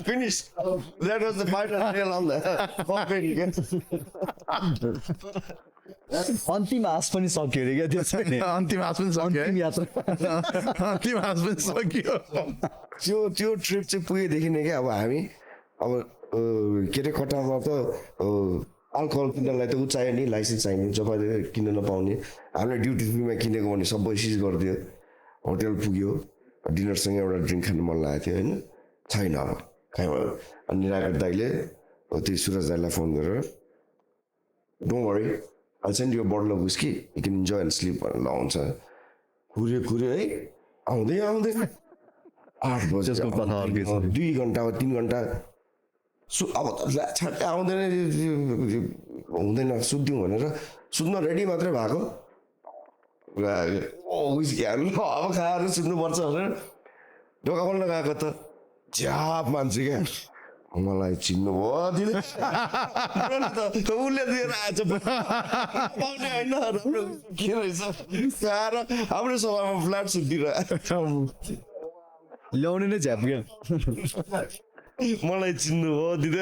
Finish. That was the final nail on the अन्तिम आस पनि सक्यो अरे क्या त्यो चाहिँ अन्तिम आस पनि सक्यो अन्तिम यात्रा अन्तिम आस पनि सक्यो त्यो ट्रिप चाहिँ पुगेदेखि नै क्या अब हामी अब के अरे कटारमा त अल्कोहल किन्नलाई त ऊ चाहियो नि लाइसेन्स चाहिने जहिले किन्न नपाउने हामीले ड्युटी फ्रीमा किनेको भने सबै सिज गरिदियो होटेल पुग्यो डिनरसँग एउटा ड्रिङ्क खानु मन लागेको थियो होइन छैन अब कहीँ अनि निराकर दाइले त्यो सुरज दाइलाई फोन गरेर don't worry I send you bottle of whisky you can enjoy and sleep भनेर लगाउँछ कुर्यो है आउँदै 8 बजे 2 घन्टा 3 घन्टा अब आउँदैन हुँदैन सुत्दिउँ भनेर सुत्न रेडी मात्रै भएको विस्कीहरू अब खाएर सुत्नुपर्छ भनेर ढोका खोल्न गएको त झ्याप मान्छे क्या मलाई चिन्नु भयो दिदी उसले दिएर आएछ पाउने होइन के रहेछ खाएर हाम्रो सभामा फ्ल्याट सुत्दिरहेको ल्याउने नै झ्याप क्या मलाई चिन्नु भयो दिदी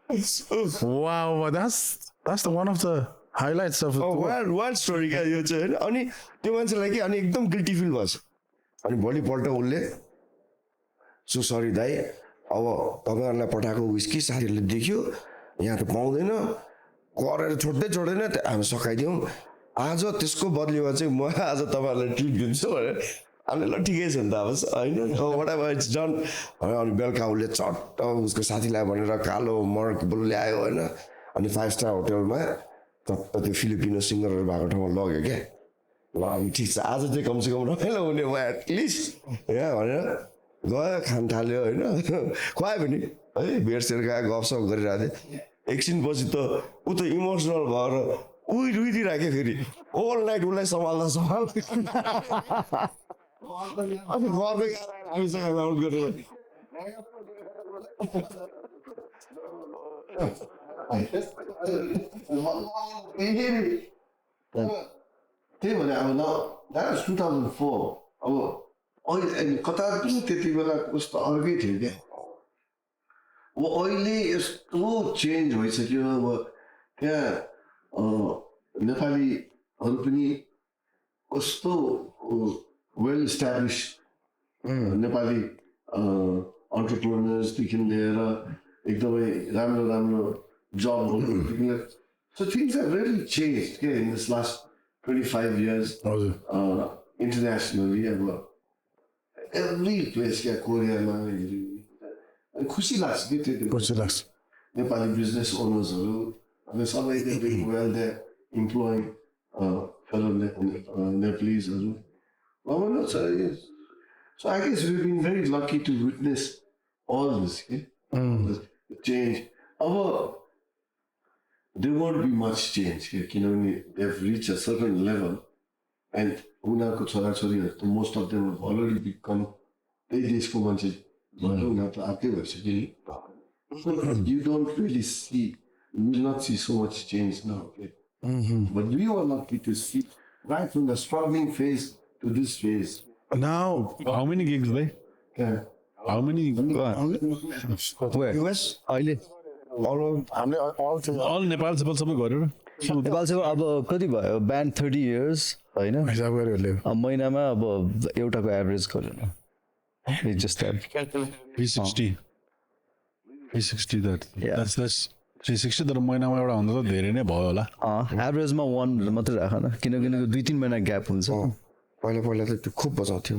Wow, that's one of the highlights of wild story क्या यो चाहिँ होइन अनि त्यो मान्छेलाई कि अनि एकदम गिल्टी फिल भएछ अनि भोलिपल्ट उसले सो सरी दाइ अब तपाईँहरूलाई पठाएको विस्की साथीहरूले देख्यो यहाँ त पाउँदैन गरेर छोड्दैन हामी सकाइदिउँ आज त्यसको बदलीमा चाहिँ म आज तपाईँहरूलाई ट्रिट दिन्छु भनेर अनि ल ठिकै छ नि त अब होइन वाट एभर इट्स डन अनि बेलुका उसले चट्ट उसको साथीलाई भनेर कालो मर्क ल्यायो होइन अनि 5 स्टार होटलमा चट्ट त्यो फिलिपिनो सिङ्गरहरू भएको ठाउँमा लग्यो क्या ल अब ठिक छ आज चाहिँ कमसेकम रमाइलो हुने भयो एटलिस्ट यहाँ भनेर गयो खान थाल्यो होइन खुवायो पनि है बेडसेड खायो गफसफ गरिरहेको थिएँ एकछिनपछि त ऊ त इमोसनल भएर रुइदिइराख्यो फेरि होल नाइट उसलाई सम्हाल्दा अनि घरको हामीसँग राउन्ड गरेर त्यही भने अब न द्याट वाज 2004 अब अहिले कतार पनि त्यति बेला कस्तो अर्कै थियो क्या अब अहिले यस्तो चेन्ज भइसक्यो अब त्यहाँ नेपालीहरू पनि कस्तो वेल इस्टाब्लिस नेपाली अन्टरप्रेनर्सदेखि लिएर एकदमै राम्रो राम्रो जबहरू so things have really changed in this last 25 years internationally every place कोरियामा अनि खुसी लाग्छ के त्यो खुसी लाग्छ नेपाली बिजनेस ओनर्सहरू अनि सबैले well they employing fellow Nepaleseहरू so I guess we've been very lucky to witness all this the change there won't be much change they've reached a certain level and उनीहरूको छोराछोरीहरू most of them have already become त्यही देशको मान्छे उनीहरू त आफै भइसक्यो नि you don't really see you will not see so much change now but we were lucky to see right from the struggling phase to this phase now How many gigs they? yeah. How many? US अहिले All Nepal सबै गरेर नेपाल चाहिँ अब कति भयो band 30 years होइन हिसाब गऱ्यो उसले अब महिनामा अब एउटाको एभरेज गरेन जस्ट 360 that's 360 तर महिनामा एउटा हुँदा त धेरै नै भयो होला एभरेजमा 1 मात्रै राख न किनकि 2-3 महिना ग्याप हुन्छ पहिला त त्यो खुब बजाउँथ्यो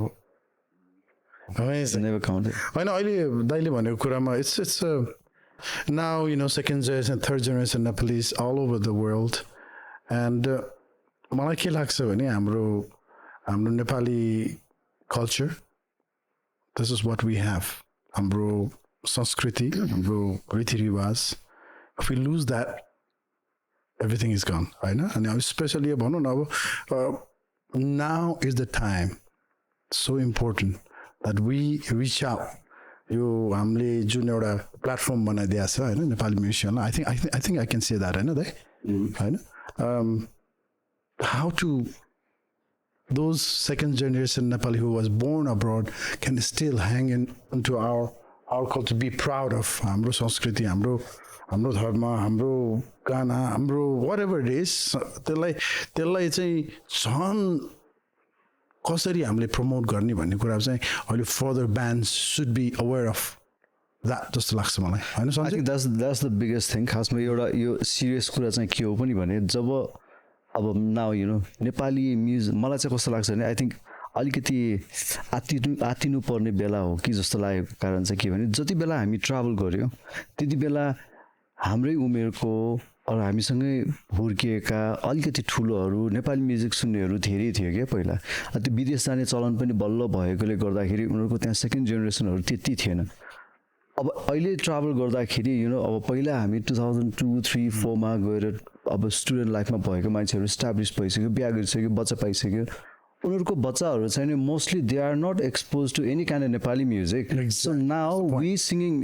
नेभर काउन्टेड होइन अहिले दाइले भनेको कुरामा it's now second generation third generation Nepalese all over the world and मलाई के लाग्छ भने हाम्रो Nepali culture this is what we have हाम्रो संस्कृति हाम्रो रीतिरिवाज if we lose that everything is gone होइन अनि especially भनौँ न अब now is the time so important that we reach out यो हामीले जुन एउटा प्लेटफर्म बनाइदिएको छ होइन Nepali म्युजिसियनलाई I think I can say that होइन दाइ होइन how to those second generation Nepali who was born abroad can still hang into our culture be proud of हाम्रो संस्कृति हाम्रो धर्म हाम्रो गाना हाम्रो whatever it is त्यसलाई चाहिँ झन् कसरी हामीले प्रमोट गर्ने भन्ने कुरा चाहिँ अहिले further bands should be aware of that जस्तो लाग्छ मलाई होइन I think that's the biggest thing खासमा एउटा यो सिरियस कुरा चाहिँ के हो पनि भने जब अब नाउ नेपाली म्युजिक मलाई चाहिँ कस्तो लाग्छ भने आई थिङ्क अलिकति आत्तिनु पर्ने बेला हो कि जस्तो लागेको कारण चाहिँ के भने जति बेला हामी ट्राभल गऱ्यौँ त्यति बेला हाम्रै उमेरको अरू हामीसँगै हुर्किएका अलिकति ठुलोहरू नेपाली म्युजिक सुन्नेहरू धेरै थियो क्या पहिला त्यो विदेश जाने चलन पनि बल्ल भएकोले गर्दाखेरि उनीहरूको त्यहाँ सेकेन्ड जेनेरेसनहरू त्यति थिएन अब अहिले ट्राभल गर्दाखेरि अब पहिला हामी 2002, 3, 4मा गएर अब स्टुडेन्ट लाइफमा भएको मान्छेहरू इस्टाब्लिस भइसक्यो बिहा गरिसक्यो बच्चा पाइसक्यो उनीहरूको बच्चाहरू चाहिँ mostly they are not expose to any kind of Nepali music so now we singing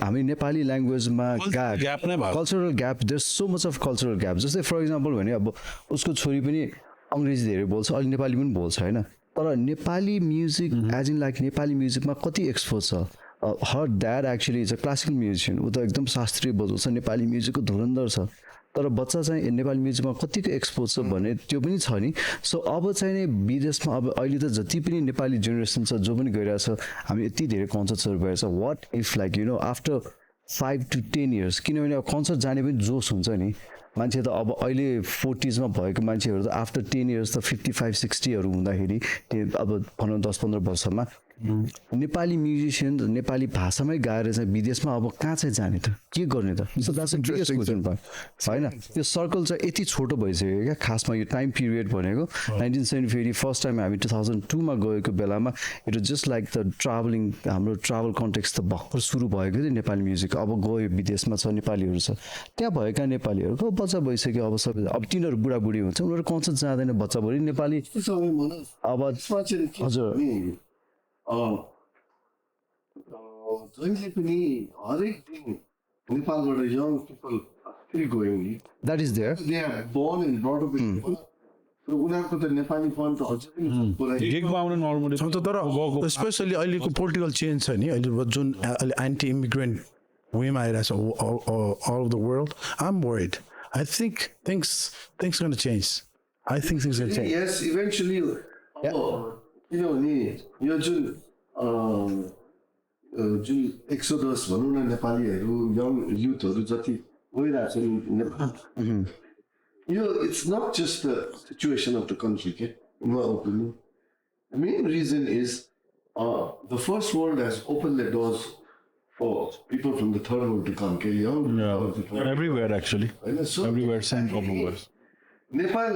हामी नेपाली ल्याङ्ग्वेजमा cultural gap there so much of cultural gap जस्तै फर इक्जाम्पल भने अब उसको छोरी पनि अङ्ग्रेजी धेरै बोल्छ अलि नेपाली पनि बोल्छ होइन तर Nepali music as in like Nepali म्युजिकमा कति एक्सपोज छ her dad actually is a classical musician ऊ त एकदम शास्त्रीय बजाउँछ नेपाली म्युजिकको धुरन्धर छ तर बच्चा चाहिँ नेपाली म्युजिकमा कतिको एक्सपोज छ भने त्यो पनि छ नि सो अब चाहिँ नि विदेशमा अब अहिले त जति पनि नेपाली जेनेरेसन छ जो पनि गइरहेछ हामी यति धेरै कन्सर्ट्सहरू भइरहेछ what if like after 5 to 10 years किनभने अब कन्सर्ट जाने पनि जोस हुन्छ नि मान्छे त अब अहिले 40s मा भएको मान्छेहरू त आफ्टर 10 years त 55-60हरू हुँदाखेरि त्यो अब भनौँ 10-15 वर्षमा नेपाली म्युजिसियन नेपाली भाषामै गाएर चाहिँ विदेशमा अब कहाँ चाहिँ जाने त के गर्ने त so that's a biggest question भयो होइन त्यो सर्कल चाहिँ यति छोटो भइसक्यो क्या खासमा यो टाइम पिरियड भनेको 1974 फर्स्ट टाइम हामी 2002 मा गएको बेलामा it was just like the travelling हाम्रो ट्राभल कन्टेक्स्ट त भर्खर सुरु भएको थियो नेपाली म्युजिक अब गयो विदेशमा छ नेपालीहरू छ त्यहाँ भएका नेपालीहरूको बच्चा भइसक्यो अब सबै अब तिनीहरू बुढाबुढी हुन्छ उनीहरू कन्सर्ट जाँदैन बच्चा भरि नेपाली अब हजुर जहिले पनि हरेक दिन नेपालबाट यङ पिपल स्टिल गोइङ नि that is there they are born and brought up in उनीहरूको त नेपाली फन त अझै पनि पुरै गिगमा आउनु नर्मली तर स्पेसली अहिलेको पोलिटिकल चेन्ज छ नि अहिले जुन अहिले एन्टी इमिग्रेन्ट वेमा आइरहेछ all of the world I am worried I think things gonna change I think things gonna change yes eventually किनभने यो जुन एक्सोडस भनौँ न नेपालीहरू यङ युथहरू जति गइरहेको छ नेपाल यो it's not just the situation of the country के in my opinion the main reason is the first world has open the doors for people from the third world to come के young everywhere actually everywhere same problem was Nepal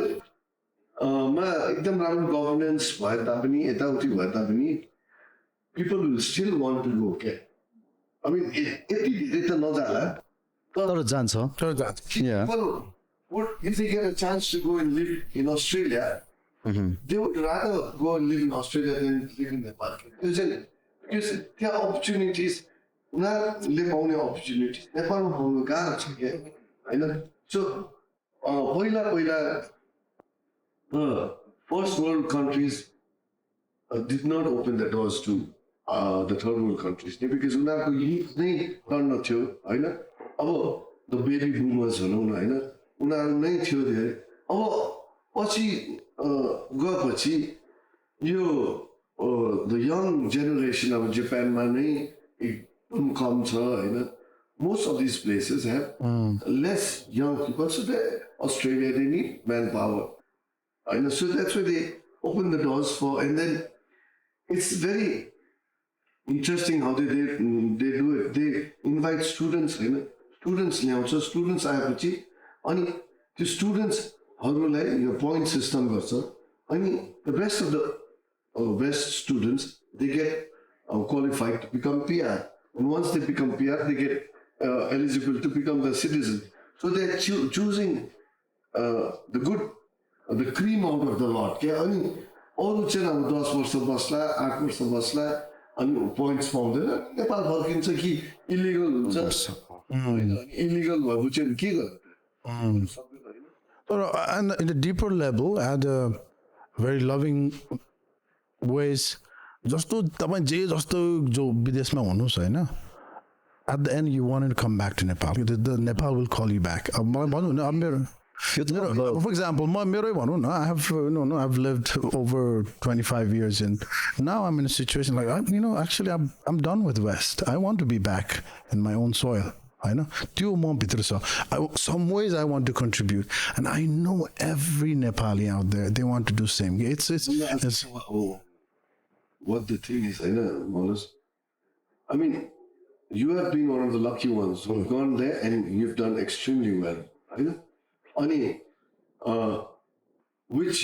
मा एकदम राम्रो governance भए तापनि यताउति भए तापनि people will still want to go क्या आई मिन यति धेरै त नजाला तर जान्छ people would, if they get a chance to go and live in Australia, they would rather go and live in Australia than live in Nepal. Because there are opportunities, उनीहरूले पाउने opportunities नेपालमा पाउनु गाह्रो छ क्या होइन सो पहिला the first world countries did not open the doors to the third world countries because उनीहरूको युथ नै टर्न थियो होइन अब द बेबी बुमर्स भनौँ न होइन उनीहरू नै थियो धेरै अब पछि गएपछि यो द यङ जेनेरेसन अब जापानमा नै एकदम कम छ होइन most of these places have less young people so they Australia they need manpower and so that's why they open the doors for and then it's very interesting how they do it they invite students you know students ल्याउँछ students आएपछि अनि त्यो स्टुडेन्ट्सहरूलाई यो point system गर्छ अनि the best of the best students they get qualified to become PR and once they become PR they get eligible to become the citizen so they are choosing the good the cream out of the lot क्या अनि अरू चाहिँ अब 10 वर्ष बस्ला 8 वर्ष बस्ला अनि points पाउँदैन नेपाल फर्किन्छ कि इलिगल हुन्छ इलिगल भएपछि के गर्नु and in a deeper level at a very loving ways जस्तो तपाईँ जे जस्तो जो विदेशमा हुनुहोस् होइन at the end you wanted to come back to Nepal the Nepal will call you back अब मलाई भन्नु न अब मेरो for example मेरै भनौँ न I have I've lived over 25 years and now I'm in a situation like actually I'm done with West I want to be back in my own soil होइन त्यो म भित्र छ some ways I want to contribute and I know every Nepali out there they want to do same it's what the thing is होइन Manus I mean you have been one of the lucky ones who have gone there and you've done extremely well होइन अनि which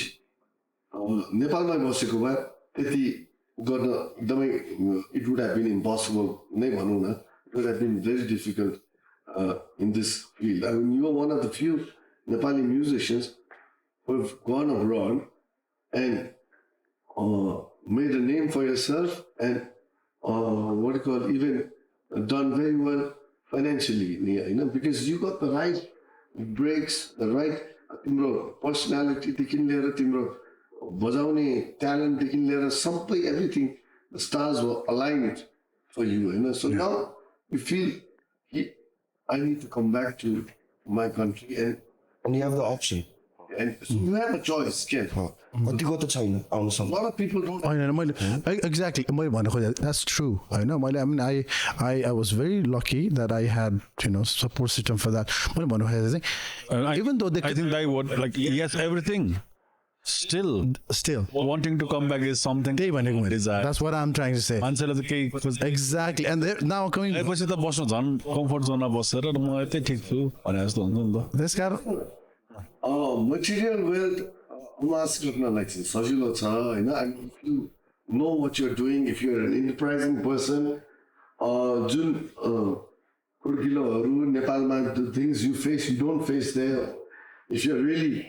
नेपालमै बसेको भए त्यति गर्न एकदमै it would have been impossible नै भनौँ न it would have been very difficult in this field. I mean, you are one of the few Nepali musicians who have gone abroad and made a name for yourself and what you call even done very well financially, because you got the right breaks, the right timro personality, timro bajaune talent, sabai everything. The stars were aligned for you, So now you feel I need to come back to my country and And you have the option. And so you have a choice, Ken. कतिको त छैन A आउनुसम्म lot of people don't. होइन मैले exactly मैले भन्नु खोजेँ that's true होइन मैले I was very lucky that I had support system for that मैले भन्नु खोजेँ चाहिँ even though I think that what like he has everything. Still still wanting to come back is something. त्यही भनेको मैले desire. That's what I'm trying to say मान्छेले त केही एक्ज्याक्टली एन्ड नाउ कमिङ पछि त बस्नु झन् कम्फर्ट जोनमा बसेर म यतै ठिक छु भने जस्तो हुन्छ नि त. त्यस कारण Material wealth, mass like सजिलो छ होइन. And if you know what you're doing, if you're an enterprising person, जुन कुर्किलोहरू नेपालमा the things you face, you don't face there. If you're really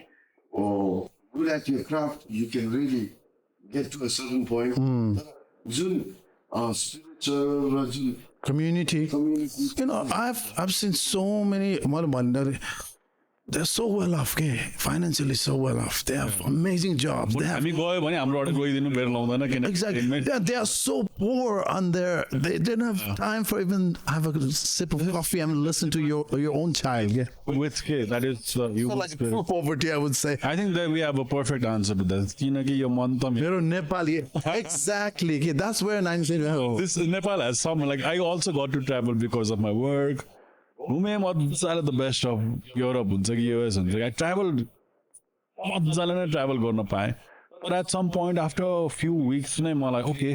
good at your craft, you can really get to a certain point. जुन spiritual र जुन community I've seen so many मैले भन्दा they're so well off okay financially so well off they have amazing jobs they have हामी गयो भने हाम्रो अगाडि गइदिनु बेर लाउँदैन किन exactly they are so poor on their they didn't have time for even have a sip of coffee and listen to your own child with that is human like spirit. true poverty I would say I think that we have a perfect answer to that. किनकि यो मन त मेरो Nepali exactly okay, that's where 19 this Nepal has some like I also got to travel because of my work. घुमेँ मजाले the best of Europe हुन्छ कि US हुन्छ कि I traveled मजाले नै ट्राभल गर्न पाएँ. But at some point after a few weeks नै मलाई okay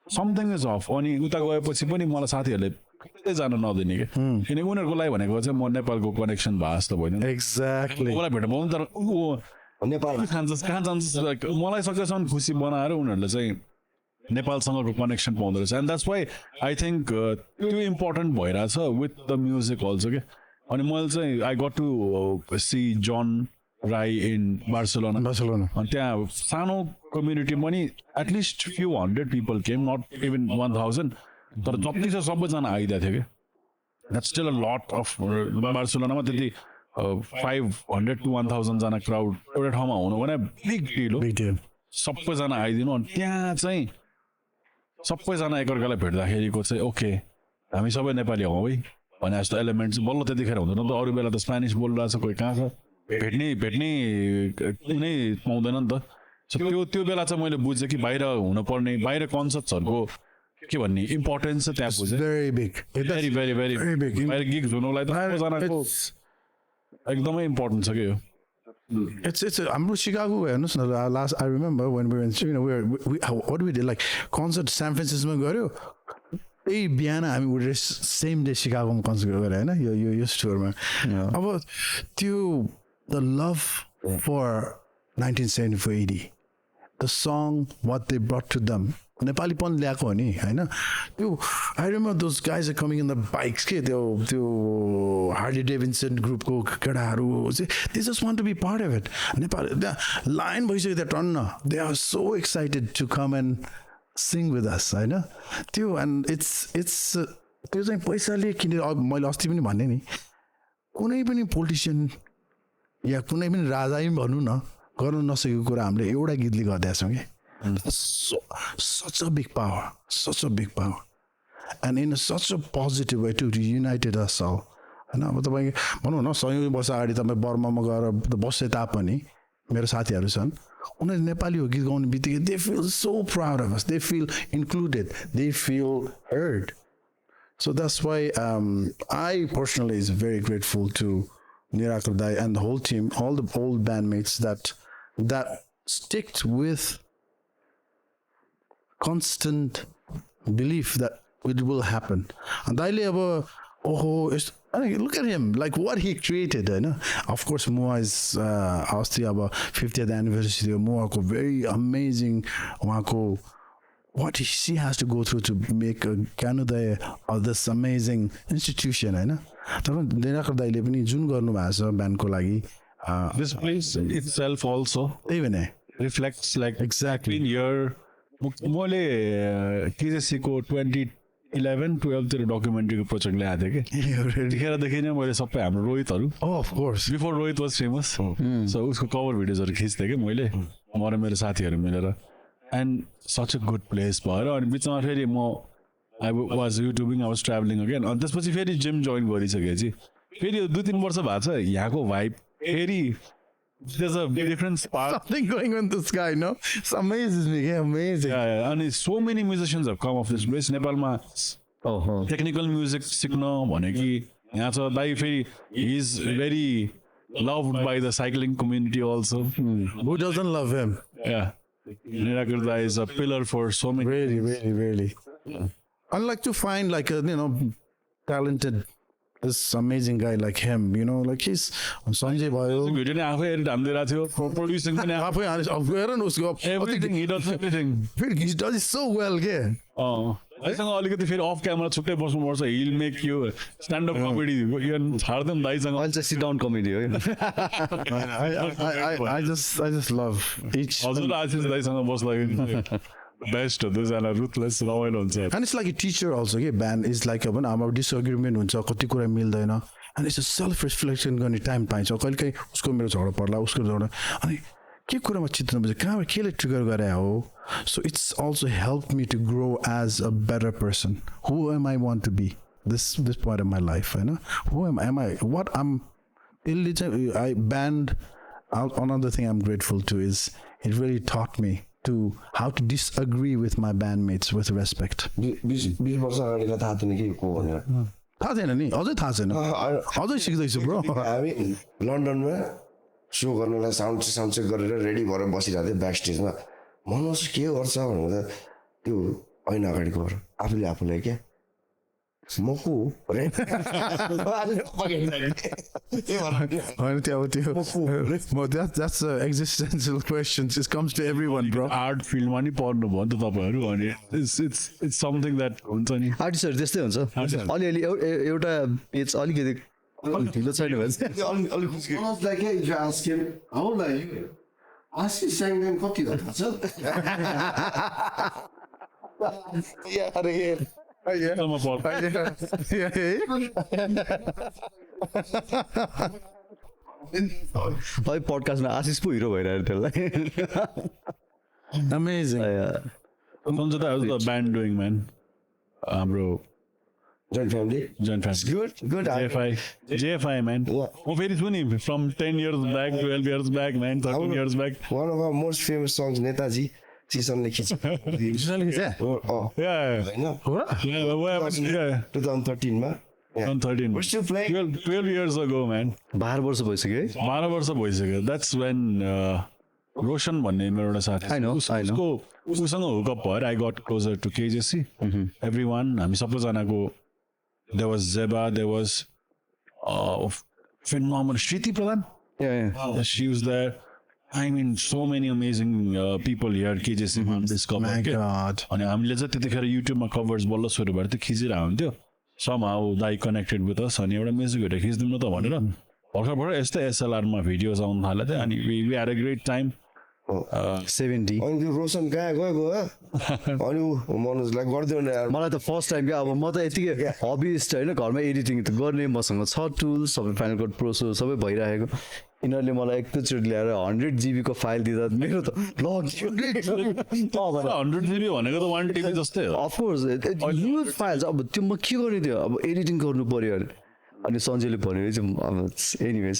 something is off. अनि उता गएपछि पनि मलाई साथीहरूले कतै जान नदिने कि किनकि उनीहरूको लागि भनेको चाहिँ म नेपालको कनेक्सन भए जस्तो भयो नि. exactly मलाई भेट्नु पाउनु तर नेपाल कहाँ जान्छ मलाई सकेसम्म खुसी बनाएर उनीहरूले चाहिँ नेपालसँगको कनेक्सन पाउँदो रहेछ. And that's why I think त्यो इम्पोर्टेन्ट भइरहेछ विथ द म्युजिक अल्सो क्या. अनि मैले चाहिँ आई गट टु सी जन राई इन बार्सिलोना. अनि त्यहाँ सानो कम्युनिटी पनि at least few 100 people came not even 1000 तर जति छ सबैजना आइदिएको थियो क्या. That's still a lot of बार्सिलोनामा त्यति 500 to 1000 जना क्राउड एउटा ठाउँमा हुनु भने बिग डिल हो. big deal सबैजना आइदिनु. अनि त्यहाँ चाहिँ सबैजना एकअर्कालाई भेट्दाखेरिको चाहिँ ओके हामी सबै नेपाली हौँ है भने जस्तो एलिमेन्ट चाहिँ बल्ल त्यतिखेर हुँदैन नि त. अरू बेला त स्पेनिस बोलिरहेको छ कोही कहाँ छ भेट्ने नै पाउँदैन नि त. सो त्यो बेला चाहिँ मैले बुझेँ कि बाहिर हुनुपर्ने बाहिर कन्सर्ट्सहरूको के भन्ने इम्पोर्टेन्स चाहिँ त्यहाँ बुझेँ. very big very very very very big बाहिर गिग्स हुनुलाई त सबैजनाको एकदमै इम्पोर्टेन्ट छ कि यो. It's हाम्रो Chicago हेर्नुहोस् न last I remember when we were we what we did like concert San Francisco मा गऱ्यो त्यही बिहान हामी उठेर सेम डे सिकागोमा कन्सर्ट गऱ्यो होइन यो स्टोरमा. अब त्यो the love for 1974-80 the song what they brought to them नेपालीपन ल्याएको हो नि होइन. त्यो I remember those guys are coming in the bikes के त्यो हार्ली डेभिन्सन ग्रुपको केटाहरू चाहिँ they just want to be part of it. Nepal त्यहाँ लाइन भइसक्यो त्यहाँ टन्न they are so excited to come and sing with us होइन. त्यो एन्ड इट्स त्यो चाहिँ पैसाले किनेर मैले अस्ति पनि भने नि कुनै पनि पोलिटिसियन या कुनै पनि राजा पनि भनौँ न गर्नु नसकेको कुरा हामीले एउटा गीतले गरिदिएका छौँ कि. such a big power and in such a positive way to reunited us all होइन. अब तपाईँ भनौँ न 100 वर्ष अगाडि तपाईँ बर्मामा गएर बसे तापनि मेरो साथीहरू छन् उनीहरू नेपाली हो गीत गाउने बित्तिकै they feel so proud of us they feel included they feel heard. So that's why I personally is very grateful to Nirakar Dai and the whole team, all the old bandmates that sticked with constant belief that it will happen. And Daile look at him, like what he created, you know. Of course, Mua is Austria 50th anniversary of Mua, very amazing. What she has to go through to make a Canada of this amazing institution, होइन. तर निराकर दाइले पनि जुन गर्नुभएको छ ब्यान्डको लागि This place itself also त्यही भने reflects like Exactly. in year मैले केजेसीको 2011-12 तिर डकुमेन्ट्रीको प्रोजेक्ट ल्याएको थिएँ कि त्यतिखेरदेखि नै मैले सबै हाम्रो रोहितहरू of course before Rohit was famous so उसको कभर भिडियोजहरू खिच्थेँ कि मैले म र मेरो साथीहरू मिलेर and such a good place भएर अनि बिचमा फेरि म I was YouTubing I was travelling again अनि त्यसपछि फेरि जिम जोइन गरिसकेपछि फेरि 2-3 वर्ष भएको छ यहाँको भाइब फेरि there's a different spark. Something going on in the sky, no? It amazes me. Yeah, amazing. And so many musicians have come off this place. नेपालमा टेक्निकल म्युजिक सिक्न भने कि यहाँ छ दाइ फेरि he is very loved by the cycling community also. Who doesn't love him? Yeah. Nirakar Dai is a pillar for so many. Really, really, really. I'd like to find like a talented, this amazing guy like him. Like he's Samjhi Baschu. Video नै आफै edit हालिदिरहेको थियो producing पनि आफै हेर न उसको everything he does everything he does it so well के दाइसँग अलिकति फेरि अफ क्यामेरा छुट्टै बस्नुपर्छ he'll make you stand up comedy छाड्दैन दाइसँग अहिले चाहिँ सिट डाउन कमेडी हो I just love each. हजुर आशिष दाइसँग बस्दाखेरि बेस्ट हो दुईजना रुथलेस रमाइलो हुन्छ And it's like a teacher also के band is like अब डिसएग्रिमेन्ट हुन्छ कति कुरा मिल्दैन and it's a self reflection गर्ने टाइम पाइन्छ कहिले काहीँ उसको मेरो झगडा पर्ला उसको झगडा अनि के कुरामा चित्त नबुझ्यो कहाँबाट केले ट्रिगर गरे हो so it's also helped me to grow as a better person. Who am I want to be this point of my life who am I what I'm I band another thing I'm grateful to is it really taught me to how to disagree with my bandmates with respect. 20 वर्ष अगाडिको थाहा थिएन कि को भनेर थाहा छैन नि अझै थाहा छैन अझै सिक्दैछु ब्रो हामी लन्डनमा सो गर्नलाई साउन्ड चेक गरेर रेडी भएर बसिरहेको थिएँ ब्याक स्टेजमा मनोज के गर्छ भन्दा त्यो ऐना अगाडिको आफूले आफूलाई क्या म को that's existential questions. It comes to everyone, bro. Art फिल्डमा नि पढ्नु भयो नि त तपाईँहरू अनि इट्स समथिङ द्याट हुन्छ नि आर्टिस्टहरू त्यस्तै हुन्छ अलिअलि एउटा पेज अलिकति ढिलो छैन भने Almost like if you ask him, how old are you? Ask him sang them कति हो थाहा छ? पडकास्टमा आशिष पो हिरो भइरहेको त्यसलाई Amazing. सम्झदा house the band doing man हाम्रो joint family good JFI man. म फेरि छु नि from 10 years back 12 years back man 13 years back one of our most famous songs Netaji सिसनले खिच्छ Yeah. 2013 मा 2013 We're still playing. 12 years ago man 12 वर्ष भइसक्यो है 12 वर्ष भइसक्यो द्याट्स वेन रोशन भन्ने मेरो एउटा साथी I know. उसको उसँग हुकअप भएर I got closer to KJC every one हामी सबैजनाको there was Zeba there was phenomenal Shriti Pradhan. Yeah. She was there. I mean, so many amazing people here. KJC discovered. My God. अनि हामीले चाहिँ त्यतिखेर युट्युबमा कभर्स बल्ल सुरु भएर त्यो खिचिरहेको हुन्थ्यो somehow दाइ कनेक्टेड विथ अस अनि एउटा म्युजिक भिडियो खिचिदिउँ न त भनेर भर्खर भर्खर यस्तै एसएलआरमा भिडियोज आउनु थाल्यो थियो अनि we had a great time 70 अनि त्यो रोशन कहाँ गएको अनि मनोजलाई गरिदियो नि यार मलाई त फर्स्ट टाइम क्या अब म त यतिकै हबिस्ट होइन घरमा एडिटिङ त गर्ने मसँग छ टुल्स सबै फाइनल कट प्रोसो सबै भइरहेको यिनीहरूले मलाई एकैचोटि ल्याएर 100 GB को फाइल दिँदा मेरो त 100 GB भनेको त 1 TB जस्तै हो अफकोर्स ह्युज फाइल्स अब त्यो म के गर्ने थियो अब एडिटिङ गर्नु पर्यो अनि सञ्जयले भन्यो चाहिँ अब एनिवेज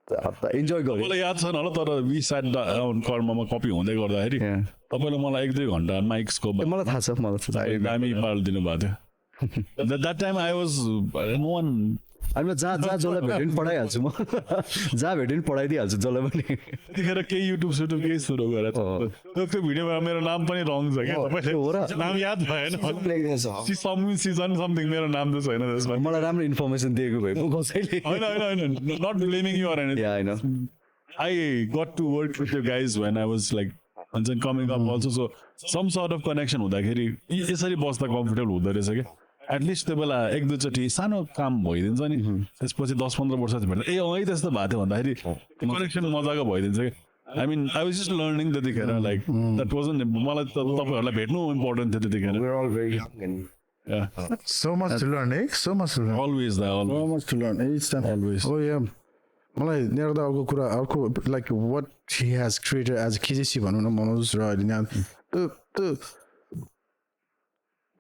इन्जोय गरेँ मलाई याद छैन होला तर वी स्याट डाउन कर्ममा कपी हुँदै गर्दाखेरि तपाईँले मलाई 1-2 घन्टा माइक्सको मलाई थाहा छ दामी पारिदिनु भएको थियो that time I was no one अनि म जहाँ जसलाई भेट्यो नि पढाइहाल्छु म जहाँ भेट्यो नि पढाइदिइहाल्छु जसलाई पनि त्यतिखेर केही युट्युब केही सुरु गरेर त्यो भिडियोमा मेरो नाम पनि रङ छ क्या तपाईँले नाम याद भएन सिजन समथिङ मेरो नाम चाहिँ छैन त्यसमा मलाई राम्रो इन्फर्मेसन दिएको भए पो कसैले होइन not blaming you or anything I got to work with you guys when I was like हुन्छ नि coming up also so some sort of connection हुँदाखेरि यसरी बस्दा कम्फर्टेबल हुँदो रहेछ क्या एटलिस्ट त्यो बेला 1-2 सानो काम भइदिन्छ नि त्यसपछि 10-15 वर्ष भेट्दा ए त्यस्तो भएको थियो भन्दाखेरि कनेक्सन मजाको भइदिन्छ क्या I mean I was just learning त्यतिखेर लाइक द्याट वाजन्ट मलाई त तपाईँहरूलाई भेट्नु इम्पोर्टेन्ट थियो त्यतिखेर we're all very young and So much to learn, eh? So much to learn. Always the So much to learn. Each time. Always. Oh yeah. मलाई नेर्दा अर्को like what he has created as KJC भनौँ न मनोज र अहिले यहाँ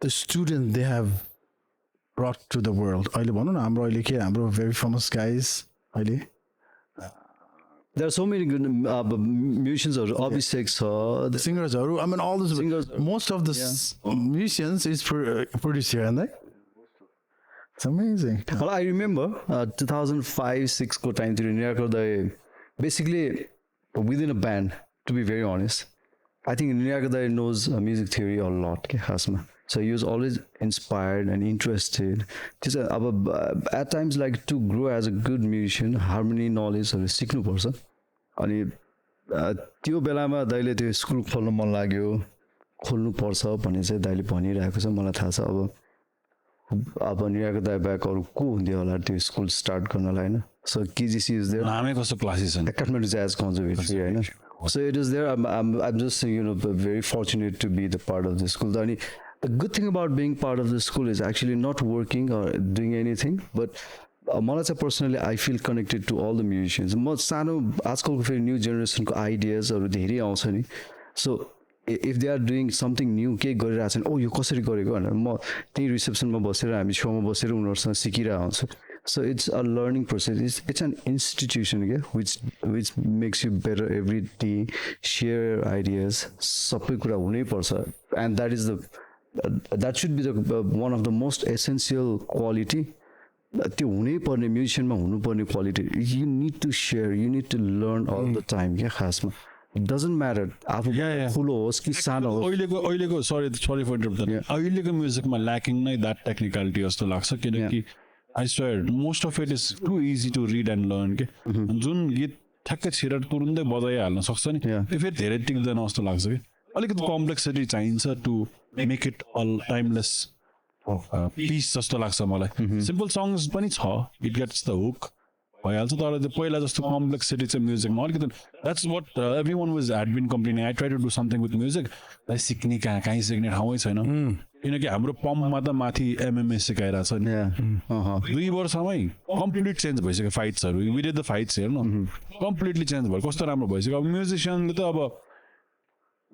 the student they have brought to the world अहिले भनौँ न हाम्रो अहिले के हाम्रो very famous guys अहिले There are so many good musicians or Abhishek छ, The singers are, I mean, all the Singers- most of the musicians is produced here, and it's amazing. Well, I remember 2005-06 को टाइमतिर निराकर दाइ basically within a band, to be very honest, I think Nirakar Dai knows music theory a lot के खासमा. So he was always inspired and interested. At times, like to grow as a good musician, harmony knowledge सिक्नु पर्छ. अनि त्यो बेलामा दाइले त्यो school खोल्न मन लाग्यो, खोल्नु पर्छ भन्ने चाहिँ दाइले भनिरहेको छ, मलाई थाहा छ. अब निराकर दाइ बाहेक अरू को हुन्थ्यो होला त्यो स्कुल स्टार्ट गर्नलाई होइन. So KGC is there. नामै कस्तो क्लासेस छन्. Kathmandu Jazz Conservatory, होइन. So it is there. I'm just very fortunate to be the part of the school. अनि the good thing about being part of the school is actually not working or doing anything, but मलाई चाहिँ personally I feel connected to all the musicians. म सानो आजकलको फेरि new जेनेरेसनको आइडियाजहरू धेरै आउँछ नि. So if they are doing something new, केही गरिरहेको छन्, ओ यो कसरी गरेको भनेर म त्यही रिसेप्सनमा बसेर हामी छेउमा बसेर उनीहरूसँग सिकिरहेको हुन्छु. So it's a learning process. It's an institution, okay, which makes you better every day. Share ideas. सबै कुरा हुनै पर्छ. And that is that should be the one of the most essential quality. त्यो हुनै पर्ने म्युजिसियनमा हुनुपर्ने quality. You need to share. You need to learn all the time. क्या खासमा. It doesn't matter. आफू ठुलो होस् कि सानो होस्. अहिलेको sorry for interrupting. अहिलेको म्युजिकमा ल्याकिङ नै द्याट टेक्निकलिटी जस्तो लाग्छ किनकि I swear most of it is too easy to read and learn के. जुन गीत ठ्याक्कै छिरेर तुरुन्तै बजाइहाल्न सक्छ नि, त्यो फेरि धेरै टिक्दैन जस्तो लाग्छ कि. अलिकति कम्प्लेक्सिटी चाहिन्छ to make it all timeless piece जस्तो लाग्छ मलाई. सिम्पल सङ्ग्स पनि छ, इट गेट्स द हुक भइहाल्छ, तर त्यो पहिला जस्तो कम्प्लेक्सिटी चाहिँ म्युजिकमा अलिकति. That's what every one was had been complaining. I try to do something with music, like सिक्ने कहीँ सिक्ने ठाउँै छैन किनकि हाम्रो पम्पमा त माथि एमएमए सिकाइरहेको छ नि. 2 वर्षमै कम्प्लिट चेन्ज भइसक्यो फाइट्सहरू. वी डिड द फाइट्स हेर्नु कम्प्लिटली चेन्ज भयो, कस्तो राम्रो भइसक्यो. अब म्युजिसियनले त अब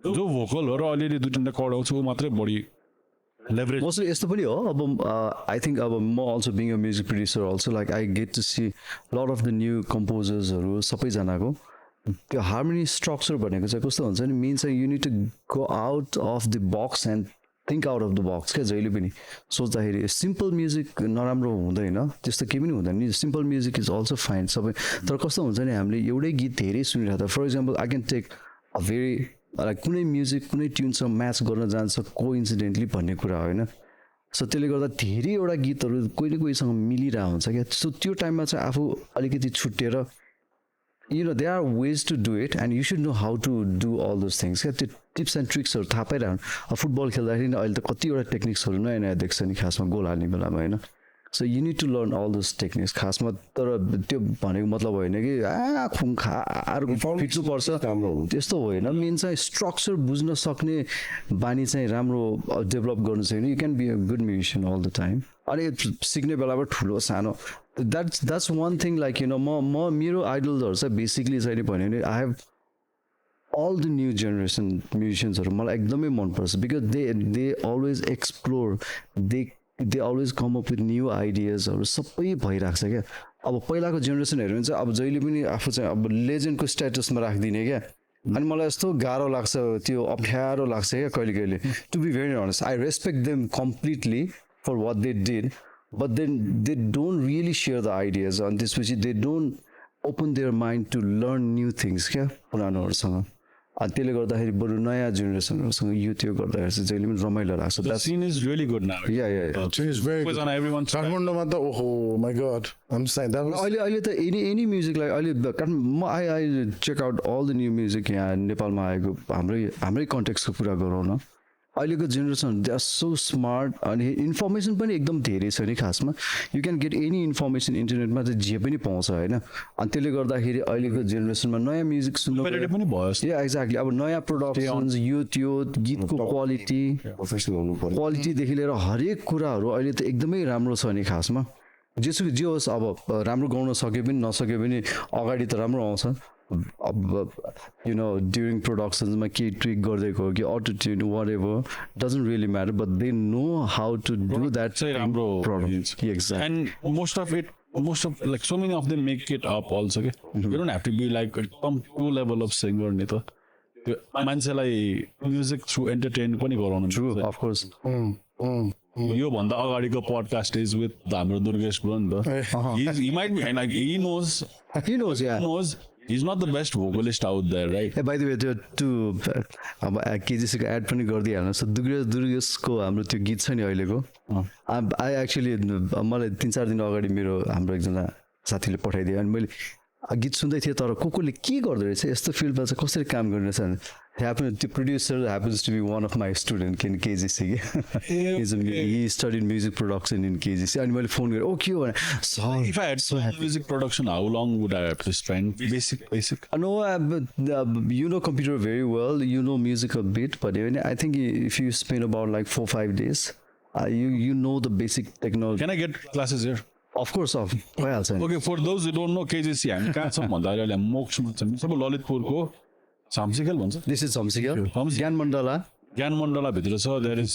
जो भोकल हो र अलिअलि 2-3 कर्ड आउँछ ऊ मात्रै बढी लेभरेज. मोस्टली यस्तो पनि हो. अब आई थिङ्क अब म also being a music producer also like I get to see lot of the new कम्पोजर्सहरू सबैजनाको त्यो हार्मोनी स्ट्रक्चर भनेको चाहिँ कस्तो हुन्छ नि, means you need to go out of the box and think out of the box क्या. जहिले पनि सोच्दाखेरि सिम्पल म्युजिक नराम्रो हुँदैन, त्यस्तो केही पनि हुँदैन नि. Simple music is also fine सबै. तर कस्तो हुन्छ नि, हामीले एउटै गीत धेरै सुनिरहेको. For example I can take a very like कुनै म्युजिक कुनै ट्युनसँग म्याच गर्न जान्छ कोइन्सिडेन्टली भन्ने कुरा होइन. सो त्यसले गर्दा धेरैवटा गीतहरू कोही न कोहीसँग मिलिरहेको हुन्छ क्या. सो त्यो टाइममा चाहिँ आफू अलिकति छुट्टिएर there are ways to do it and you should know how to do all those things. त्यो टिप्स एन्ड ट्रिक्सहरू थाहा पाइरहनु. फुटबल खेल्दाखेरि अहिले त कतिवटा टेक्निक्सहरू नयाँ नयाँ देख्छ नि खासमा गोल हाल्ने बेलामा होइन. So you need to learn all those techniques खासमा. तर त्यो भनेको मतलब होइन कि खुङखार फिट्नुपर्छ त्यस्तो होइन. मेन चाहिँ स्ट्रक्चर बुझ्न सक्ने बानी चाहिँ राम्रो डेभलप गर्नु छ भने you can be a good musician all the time. अनि सिक्ने बेलामा ठुलो सानो that's one thing. Like म मेरो आइडल्सहरू चाहिँ बेसिकली चाहिँ भन्यो भने I have all the new generation musiciansहरू मलाई एकदमै मनपर्छ. Because they always explore, they always come up with new आइडियाजहरू सबै भइरहेको छ क्या. अब पहिलाको जेनेरेसन हेऱ्यो भने चाहिँ अब जहिले पनि आफू चाहिँ अब लेजेन्डको स्ट्याटसमा राखिदिने क्या. अनि मलाई यस्तो गाह्रो लाग्छ, त्यो अप्ठ्यारो लाग्छ क्या कहिले कहिले. To be very honest I respect them completely for what they did, but then they don't really share the ideas on this, which they don't open their mind to learn new things क्या पुरानोहरूसँग. अनि त्यसले गर्दाखेरि बरु नयाँ जेनेरेसनहरूसँग यो त्यो गर्दाखेरि चाहिँ जहिले पनि रमाइलो लाग्छ. The scene is really good now. Yeah. It is very good. Everyone काठमाडौँमा त ओहो my god, I'm saying that was अहिले त any music like अहिले म I check out all the new music यहाँ नेपालमा आएको हाम्रै कन्टेक्सको कुरा गरौँ न. अहिलेको generation they are so smart अनि इन्फर्मेसन पनि एकदम धेरै छ नि खासमा. You can get any information इन्टरनेटमा चाहिँ जे पनि पाउँछ होइन. अनि त्यसले गर्दाखेरि अहिलेको जेनेरेसनमा नयाँ म्युजिक सुन्नु पनि भयो. या एक्ज्याक्टली. अब नयाँ प्रोडक्सन्स यो त्यो गीतको क्वालिटी क्वालिटीदेखि लिएर हरेक कुराहरू अहिले त एकदमै राम्रो छ नि खासमा. जेसुकै जे होस्, अब राम्रो गाउन सके पनि नसके पनि अगाडि त राम्रो आउँछ. अब ड्युरिङ प्रोडक्सन्समा केही ट्रिक गरिदिएको हो कि auto tune whatever doesn't really matter, but they know how to do that चाहिँ राम्रो problem. Exact. And most of it most of like so many of them make it up also. Okay? You don't have to be like some two level of singer ni ta. त्यो मान्छेलाई music through entertain पनि गराउनु True, of course. यो भन्दा अगाडिको podcast is with हाम्रो Durgesh bro नि त he might be like he knows He knows, yeah. he's not the best vocalist out there, right? Hey, by the way, त्यो अब केजिसीको एड पनि गरिदिइहाल्नु सो दुर्गेशको हाम्रो त्यो गीत छ नि अहिलेको आई एक्चुली मलाई 3-4 दिन अगाडि मेरो हाम्रो एकजना साथीले पठाइदियो अनि मैले गीत सुन्दै थिएँ तर कोले के गर्दो रहेछ यस्तो फिल्डमा चाहिँ कसरी काम गरिरहेछ त्यो producer happens to be one of my student in KJC he studied music production in KJC अनि मैले फोन गरेँ ओ के हो भने If I had so music production, how long would I have to spend? Basic. No, you know computer very well, you know music a bit, but I think if you spend about like 4-5 days, you know the basic technology. Can I get classes here? Of course, भइहाल्छ नि Okay, for those who don't know, KGC हामी कहाँ छौँ भन्दा अहिले मोक्षमा छौँ सबै ललितपुरको साम्सिखेल भन्छ दिस इज सम्सिगल ज्ञान मण्डला ज्ञान मण्डलाभित्र छ there is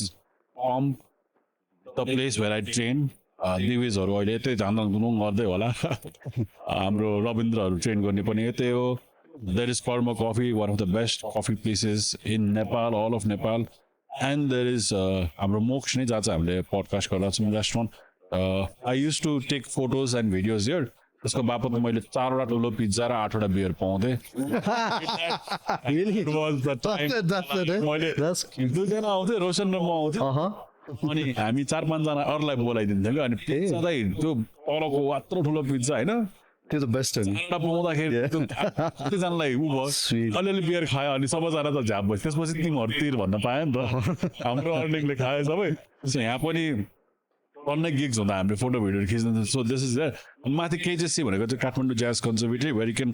the place where I train दिवेजहरू अहिले यतै झान्दाङ गर्दै होला हाम्रो रविन्द्रहरू ट्रेन गर्ने पनि यतै हो there is Karma coffee one of the best coffee places in Nepal all of Nepal and there is हाम्रो मोक्ष नै जहाँ चाहिँ हामीले पडकास्ट गरेर छौँ restaurant I use to take photos and videos here त्यसको बापत मैले 4वटा ठुलो पिज्जा र 8वटा बियर पाउँथेँ मैले 2जना आउँथेँ रोशन र म आउँथ्यो अनि हामी 4-5 जना अरूलाई बोलाइदिन्थ्यौँ क्या अनि पिज्जा चाहिँ त्यो तलको यत्रो ठुलो पिज्जा होइन त्यो त बेस्ट हो नि पाउँदाखेरि कतिजनालाई ऊ भयो अलिअलि बियर खायो अनि सबैजना त झ्याप भयो त्यसपछि तिमीहरू तिर भन्न पायो नि त हाम्रो अर्निङले खायो सबै यहाँ पनि अन्य गिग्स हुँदा हामीले फोटो भिडियोहरू खिच्दै सो दिस इज देयर माथि केजिसी भनेको चाहिँ Kathmandu jazz conservative where you can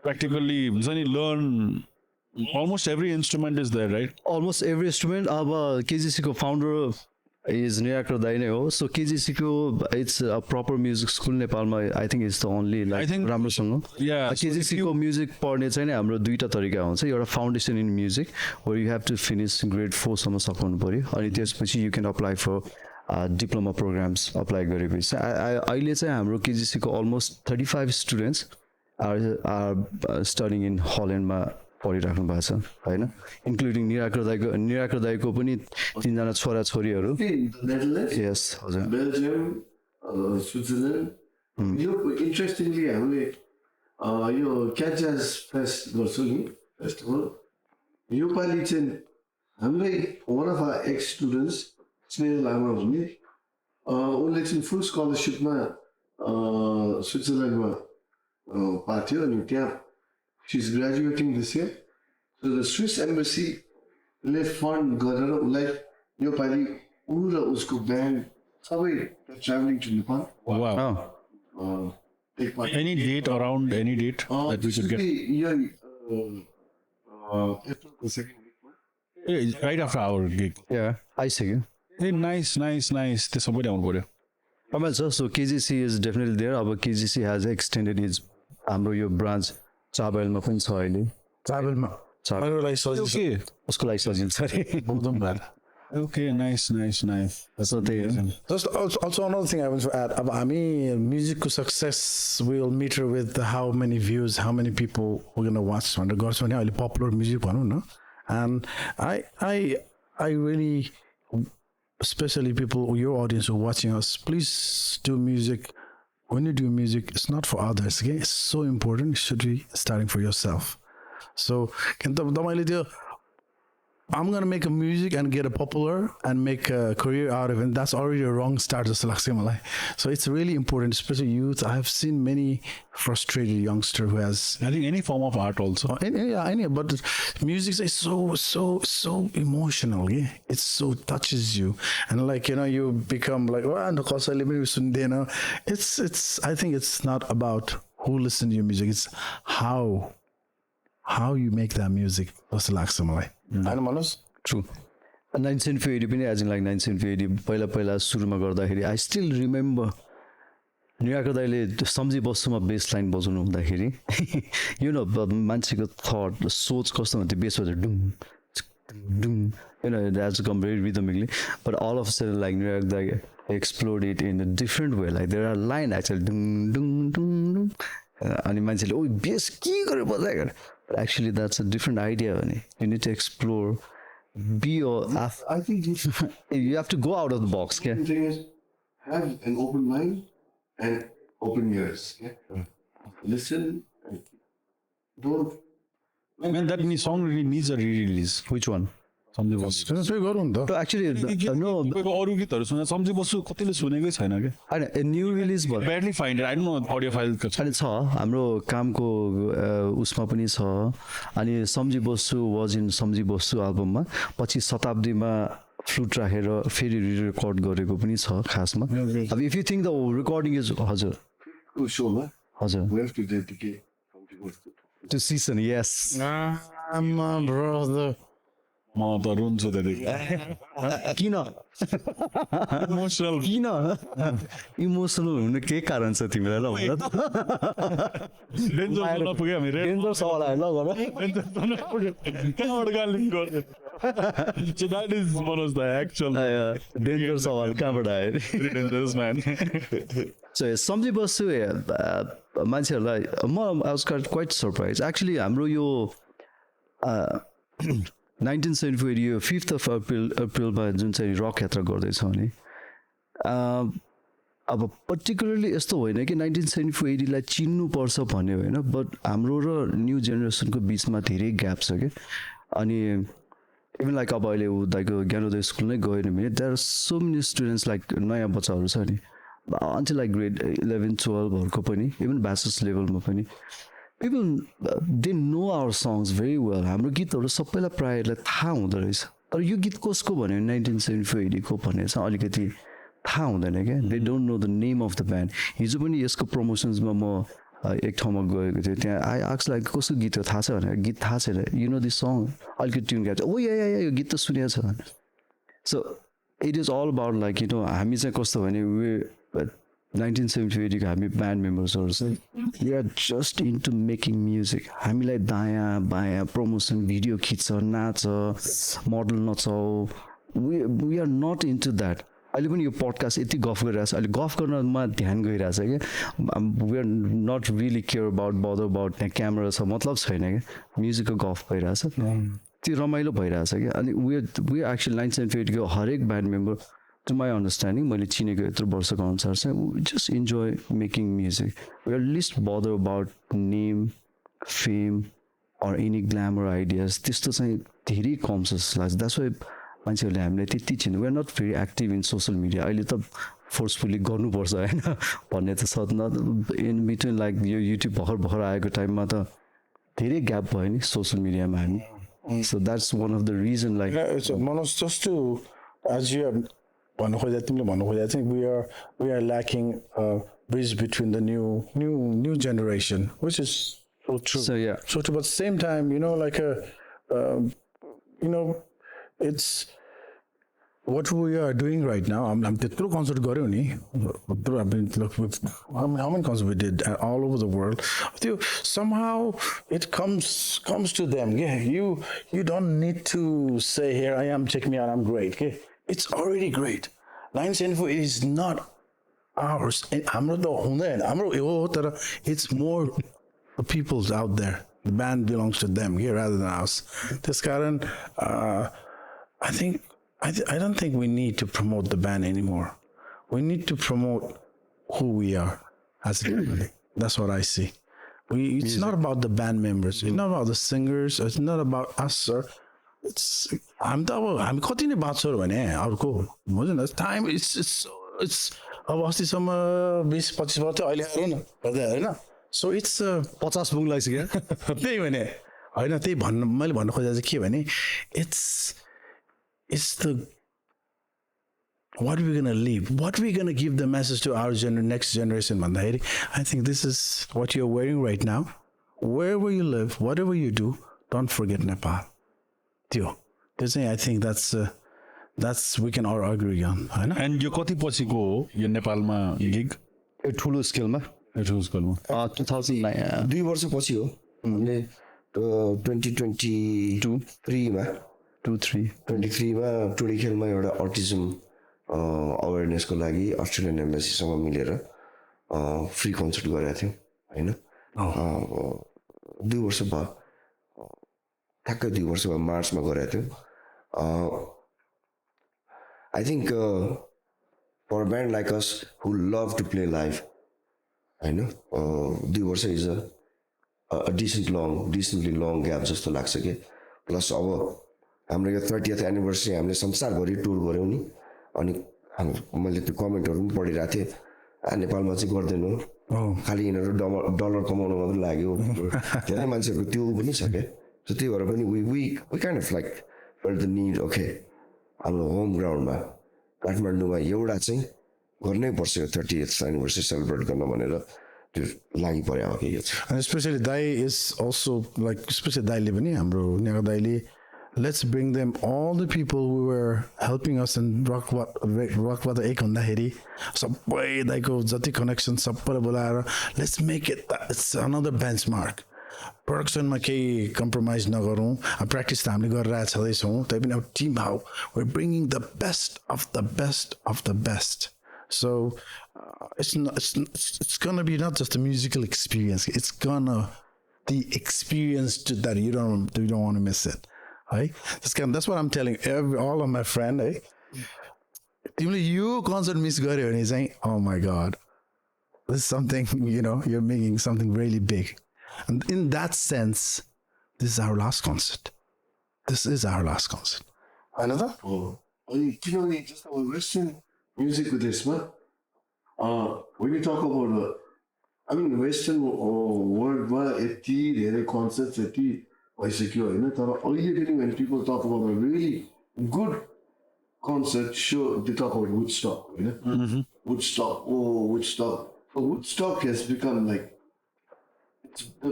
practically हुन्छ नि learn almost every instrument is there right almost every instrument अब केजिसीको फाउन्डर इज निराकर दाइ नै हो सो केजिसीको it's a proper music school नेपालमा I think it's the only like राम्रोसँग केजिसीको म्युजिक पढ्ने चाहिँ नि हाम्रो 2टा तरिका हुन्छ एउटा foundation in music where you have to finish grade 4सम्म सघाउनु पऱ्यो अनि त्यसपछि you can apply for diploma programs apply गरेपछि अहिले चाहिँ हाम्रो केजिसीको almost 35 students are studying in हल्यान्डमा पढिराख्नु भएको छ होइन इन्क्लुडिङ निराकर दाईको पनि 3जना छोराछोरीहरू यस हजुर बेल्जियम स्विजरल्यान्ड यो इन्ट्रेस्टिङली हामीले यो क्याजाज फेस्ट गर्छौँ नि फेस्टिभल योपालि चाहिँ हाम्रै one of our ex students Sneh Lama भन्ने उनले चाहिँ फुल स्कलरसिपमा स्विजरल्यान्डमा पाएको थियो अनि त्यहाँ she is graduating this year so the Swiss एम्बेसीले फन्ड गरेर उसलाई योपालि ऊ र उसको ब्यान्ड सबै travelling to Nepal any date around any date that we should get April 2nd right after our gig आइसक्यो hey nice त्यसो पनि आउनु पर्यो रमाइलो छ सो केजिसी इज डेफिनेटली देयर अब केजिसी हेज एक्सटेन्डेड इज हाम्रो यो ब्रान्च चाबेलमा पनि छ अहिले ट्राभलमा अरूलाई सजिलो उसको लागि सजिलो छ अरे एकदम भएर okay nice so त्यही Just also another thing I want to add. I mean, music success will meter with how many views, how many people are gonna watch. When the girls are popular music, no? And I really, especially people, your audience who are watching us, please do music. When you do music, it's not for others. Okay, it's so important. It should be starting for yourself. So, I'm gonna make a music and get a popular and make a career out of it. And that's already a wrong start. So it's really important, especially youth. I have seen many frustrated youngster who has I think any form of art also any, but music is so emotional. Yeah, it so touches you, and like you become like it's I think it's not about who listens to your music. It's how you make that music. That's like true 1980 पनि as in like 1980 पहिला सुरुमा गर्दाखेरि I still remember Nirakar दाइले सम्झी बस्छुमा base line बजाउनु हुँदाखेरि मान्छेको thought सोच कस्तो हुन्थ्यो बेस बजाएर डुम doom, you know, it has to come very rhythmically. But all of a sudden, like explode it in a different way. Like there are line actually, doom, doom, doom, doom. And मान्छेले oh bass के गरेर बजाएको but actually that's a different idea भने you need to explore be your I think you have to go out of the box the thing is have an open mind and open ears. Listen. Don't. Man, that song really needs a re-release. which one सम्झी बस्छु त्यसै गरौँ नि त so actually no तपाईँको अरू गीतहरू सुने सम्झी बस्छु कतिले सुनेकै छैन क्या होइन a new release भयो badly find I don't no audio file अनि छ हाम्रो कामको उसमा पनि छ अनि सम्झी बस्छु वाज इन सम्झी बस्छु एल्बममा पछि शताब्दीमा फ्लुट राखेर फेरि रिरेकर्ड गरेको पनि छ खासमा अब if you think the recording is हजुर Shoma, हजुर we have to dedicate something to त्यो सिजन यस आमा brother. म त रुन्छु त्यहाँदेखि किन इमोसनल किन इमोसनल हुनु के कारण छ तिमीलाई ल भन त डेन्जर नपुग्यो हामी डेन्जर सवाल आयो ल गर कहाँबाट गाली गर्ने So that is one of the actual danger सवाल कहाँबाट आयो very dangerous man. So सम्झी बस्छु मान्छेहरूलाई म I was quite surprise actually हाम्रो यो 1974 यो 5th of अप्रिलमा जुन चाहिँ रक यात्रा गर्दैछौँ नि अब पर्टिकुलरली यस्तो होइन कि 1974 लाई चिन्नुपर्छ भन्ने होइन बट हाम्रो र न्यू जेनेरेसनको बिचमा धेरै ग्याप छ क्या अनि इभन लाइक अब अहिले दाइको ज्ञानोदय स्कुल नै गएन भने there are so many students like नयाँ बच्चाहरू छ नि अन्टिल लाइक ग्रेड 11-12हरूको पनि इभन ब्याचलर्स लेभलमा पनि people they know our songs very well हाम्रो गीतहरू सबैलाई प्रायःलाई थाहा हुँदो रहेछ तर यो गीत कसको भन्यो 1974 को भन्ने चाहिँ अलिकति थाहा हुँदैन क्या they don't know the name of the band हिजो पनि यसको प्रमोसन्समा म एक ठाउँमा गएको थिएँ त्यहाँ आई आक्स लाइक कसको गीत हो थाहा छ भनेर गीत थाहा छैन यु नो दिस सङ अलिकति ट्युन गाएको ओ या यो गीत त सुनेको छ भने so it is all about like you know हामी चाहिँ कस्तो भने 1978 को हामी ब्यान्ड मेम्बर्सहरू चाहिँ we are just into making music हामीलाई दायाँ बायाँ प्रमोसन भिडियो खिच्छ नाच मोडल नचाउ we are not into that अहिले पनि यो पडकास्ट यति गफ गरिरहेको छ अहिले गफ गर्नमा ध्यान गइरहेछ क्या we are not really care about bother about त्यहाँ क्यामेरा छ मतलब छैन क्या म्युजिकको गफ भइरहेछ त्यो रमाइलो भइरहेछ क्या अनि वी एक्चुअली 1978 को हरेक band member to my understanding मैले चिनेको यत्रो वर्षको अनुसार चाहिँ just enjoy making music we are least bother about name fame or any glamour ideas त्यस्तो चाहिँ धेरै कम छ जस्तो लाग्छ द्याट्स वाइ मान्छेहरूले हामीलाई त्यति चिन्नु we are not very active in social media अहिले त फोर्सफुल्ली गर्नुपर्छ होइन भन्ने त छ न इन बिट्विन लाइक यो युट्युब भर्खर आएको टाइममा त धेरै ग्याप भयो नि सोसियल मिडियामा हामी so that's one of the reason like Manoj just to as you भन्नु खोज्दा तिमीले भन्नु खोज्दा चाहिँ we are lacking a bridge between the new generation which is so true so yeah so true but at the same time you know like it's what we are doing right now I'm त्यत्रो concert गऱ्यौ नि I mean look how many concerts we did all over the world त्यो somehow it comes to them yeah you don't need to say here I am check me out I'm great okay it's already great 974 is not ours हाम्रो त हुँदैन हाम्रो हो तर it's more the people's out there the band belongs to them here rather than us this कारण I don't think we need to promote the band anymore we need to promote who we are as a family that's what I see it's not about the band members it's not about the singers it's not about us sir हामी त अब हामी कति नै बाँच्छौँ भने अर्को हुन्छ नि टाइम इट्स अब अस्तिसम्म 20-25 वर्ष अहिले आएर न गर्दै होइन सो इट्स 50 पुग्नु लाग्छ क्या त्यही भने होइन त्यही मैले भन्नु खोजेको चाहिँ के भने it's the what are we going to leave what are we going to give the message to our next generation भन्दाखेरि I think this is what you're wearing right now wherever you live whatever you do don't forget Nepal त्यो चाहिँ I think that's we can all agree on होइन and यो कति पछिको हो यो नेपालमा गिग ठुलो स्केलमा 2 वर्ष पछि हो हामीले 2022 मा 23मा टोडी खेलमा एउटा अटिजम अवेरनेसको लागि अस्ट्रेलियन एम्बेसीसँग मिलेर फ्री कन्सर्ट गरेका थियौँ होइन 2 वर्ष भयो ठ्याक्कै 2 वर्ष भयो मार्चमा गरेका थियौँ I think for a band like us who love to play live होइन 2 वर्ष is a decently long gap जस्तो लाग्छ कि प्लस अब हाम्रो यो 30th एनिभर्सरी हामीले संसारभरि टुर गऱ्यौँ नि अनि मैले त्यो कमेन्टहरू पनि पढिरहेको थिएँ नेपालमा चाहिँ गर्दैन खालि यिनीहरू डलर कमाउनु मात्रै लाग्यो धेरै मान्छेहरूको त्यो पनि छ क्या सो त्यही भएर पनि we kind of like for the need okay हाम्रो होम ग्राउन्डमा काठमाडौँमा एउटा चाहिँ गर्नै पर्छ यो 30th एनिभर्सरी सेलिब्रेट गर्न भनेर त्यो लागि पऱ्यो हो कि यो And especially Dai is also like, especially Daile पनि हाम्रो नेगा दाइले let's bring them all the people who were helping us in rockबाट एक हुँदाखेरि सबै दाइको जति कनेक्सन सबैलाई बोलाएर let's make it it's another benchmark प्रोडक्सनमा केही कम्प्रोमाइज नगरौँ प्र्याक्टिस त हामीले गरेर छँदैछौँ तै पनि अब team how we're bringing the best of the best of the best. So it's gonna be not just a musical experience. It's gonna the experience that you don't want to miss it. Right? That's what I'm telling all of my friends. Hey, you concert miss garyo भने चाहिँ oh my god, this is something you're making something really big. And in that sense, this is our last concert. This is our last concert. Another? किनभने just our Western music with this man. When you talk about Western worldमा यति धेरै concerts यति भइसक्यो होइन तर अहिले पनि when people talk about a really good concert show they talk about Woodstock होइन Woodstock so Woodstock has become like it's the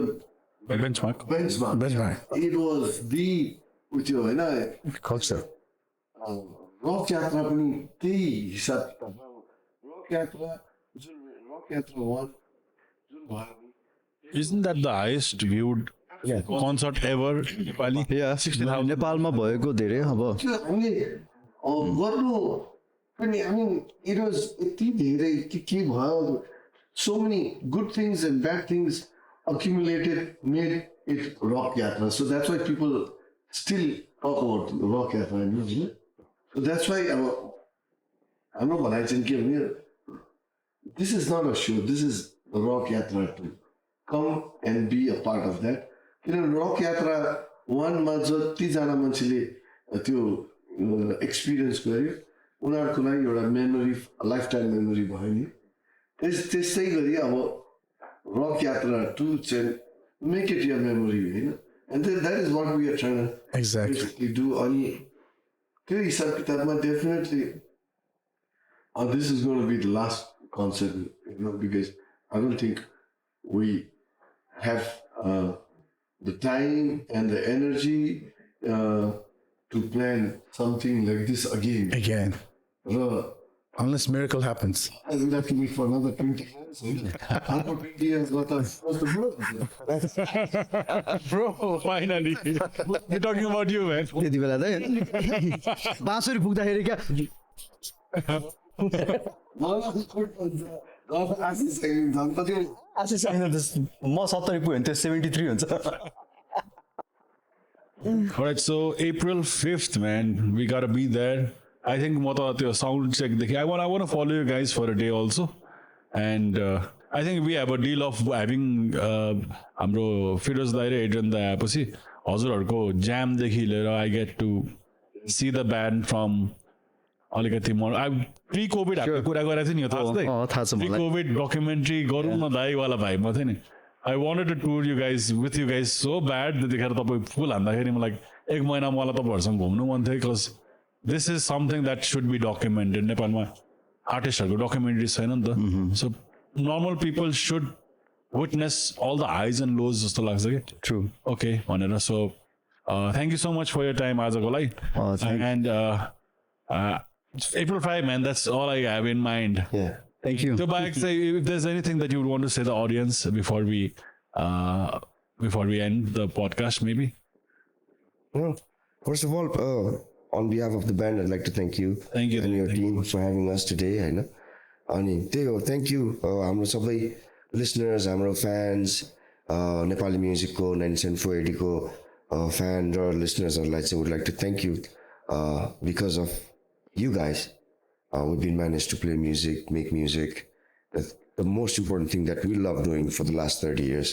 benchmark. It was the with your होइन Culture. रक यात्रा पनि त्यही हिसाब रक यात्रा 1 जुन भयो Isn't that the highest viewed concert ever? Nepali? Yeah, 60,000. नेपालमा भएको धेरै अब त्यो हामीले गर्नु पनि it was यति धेरै के भयो so many good things and bad things accumulated made it rock yatra so that's why people still talk about rock yatra होइन so that's why हाम्रो भनाइ चाहिँ के भने this is not a show this is the rock yatra to come and be a part of that किनभने rock यात्रा 1 मा जतिजना मान्छेले त्यो एक्सपिरियन्स गर्यो उनीहरूको लागि एउटा मेमोरी लाइफ टाइम मेमोरी भयो नि त्यस्तै गरी अब रक यात्रा 2 चाहिँ मेक इट यर मेमोरी होइन and that is what we are trying Exactly. Do अनि त्यो हिसाब किताबमा definitely this is going to be the last concert because I don't think we have the time and the energy to plan something like this again. Unless miracle happens. I will have to wait for another 20 years. After 20 years, what else? Bro, finally. We're talking about you, man. त्यति बेला त बाँसुरी फुक्दाखेरि क्या आशिष छैन म 70 पुग्यो भने त्यो 73 हुन्छ All right, so April 5th, man, we gotta be there. I think म त त्यो sound check देखि I want to follow you guys for a day also. And I think we have a deal of having हाम्रो फिरोज दाइ र Adrian दाइ आएपछि हजुरहरूको ज्यामदेखि लिएर I get to see the band from अलिकति प्री कोभिड हामीले कुरा गरेको थिएँ नि थाहा छ प्री मलाई कोभिड डकुमेन्ट्री गरौँ न दाइवाला भाइमा थियो नि I wanted to tour you guys with you guys so bad त्यतिखेर तपाईँ फुल हान्दाखेरि मलाई 1 महिना मलाई तपाईँहरूसँग घुम्नु मन थियो because this is something that should be documented नेपालमा आर्टिस्टहरूको डकुमेन्ट्री छैन नि त so normal people should witness all the highs and lows जस्तो लाग्छ कि ट्रु ओके भनेर so thank you so much for your time आजको लागि and April 5, man, that's all I have in mind. Yeah. Thank you. So, Baik, say if there's anything that you would want to say to the audience before we end the podcast, maybe. No, First of all, on behalf of the band, I'd like to thank you. Thank you. And your Thank team for having us today. होइन अनि त्यही हो thank you हाम्रो सबै listeners हाम्रो fans Nepali म्युजिकको 97.480 को fan र लिसनर्सहरूलाई चाहिँ would like to thank you because of you guys we been manage to play music make music the most important thing that we love doing for the last 30 years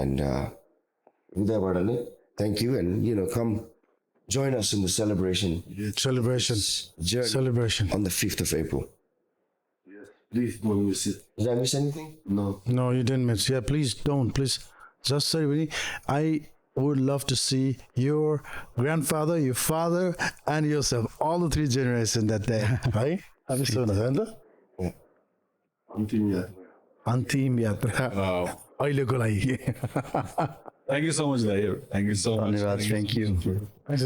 and उदयबाट नै thank you and you know come join us in the celebration Celebration on the 5th of April. Please don't miss it. Did I miss anything? No. No, you didn't miss. Yeah, please don't. Please, just say, Vinny, I would love to see your grandfather, your father, and yourself, all the 3 generations that day, right? Have you seen that? Antim Yatra. Wow. अहिलेको लागि Thank you so much, Dai. Thank you so much. धन्यवाद, thank you. Thanks,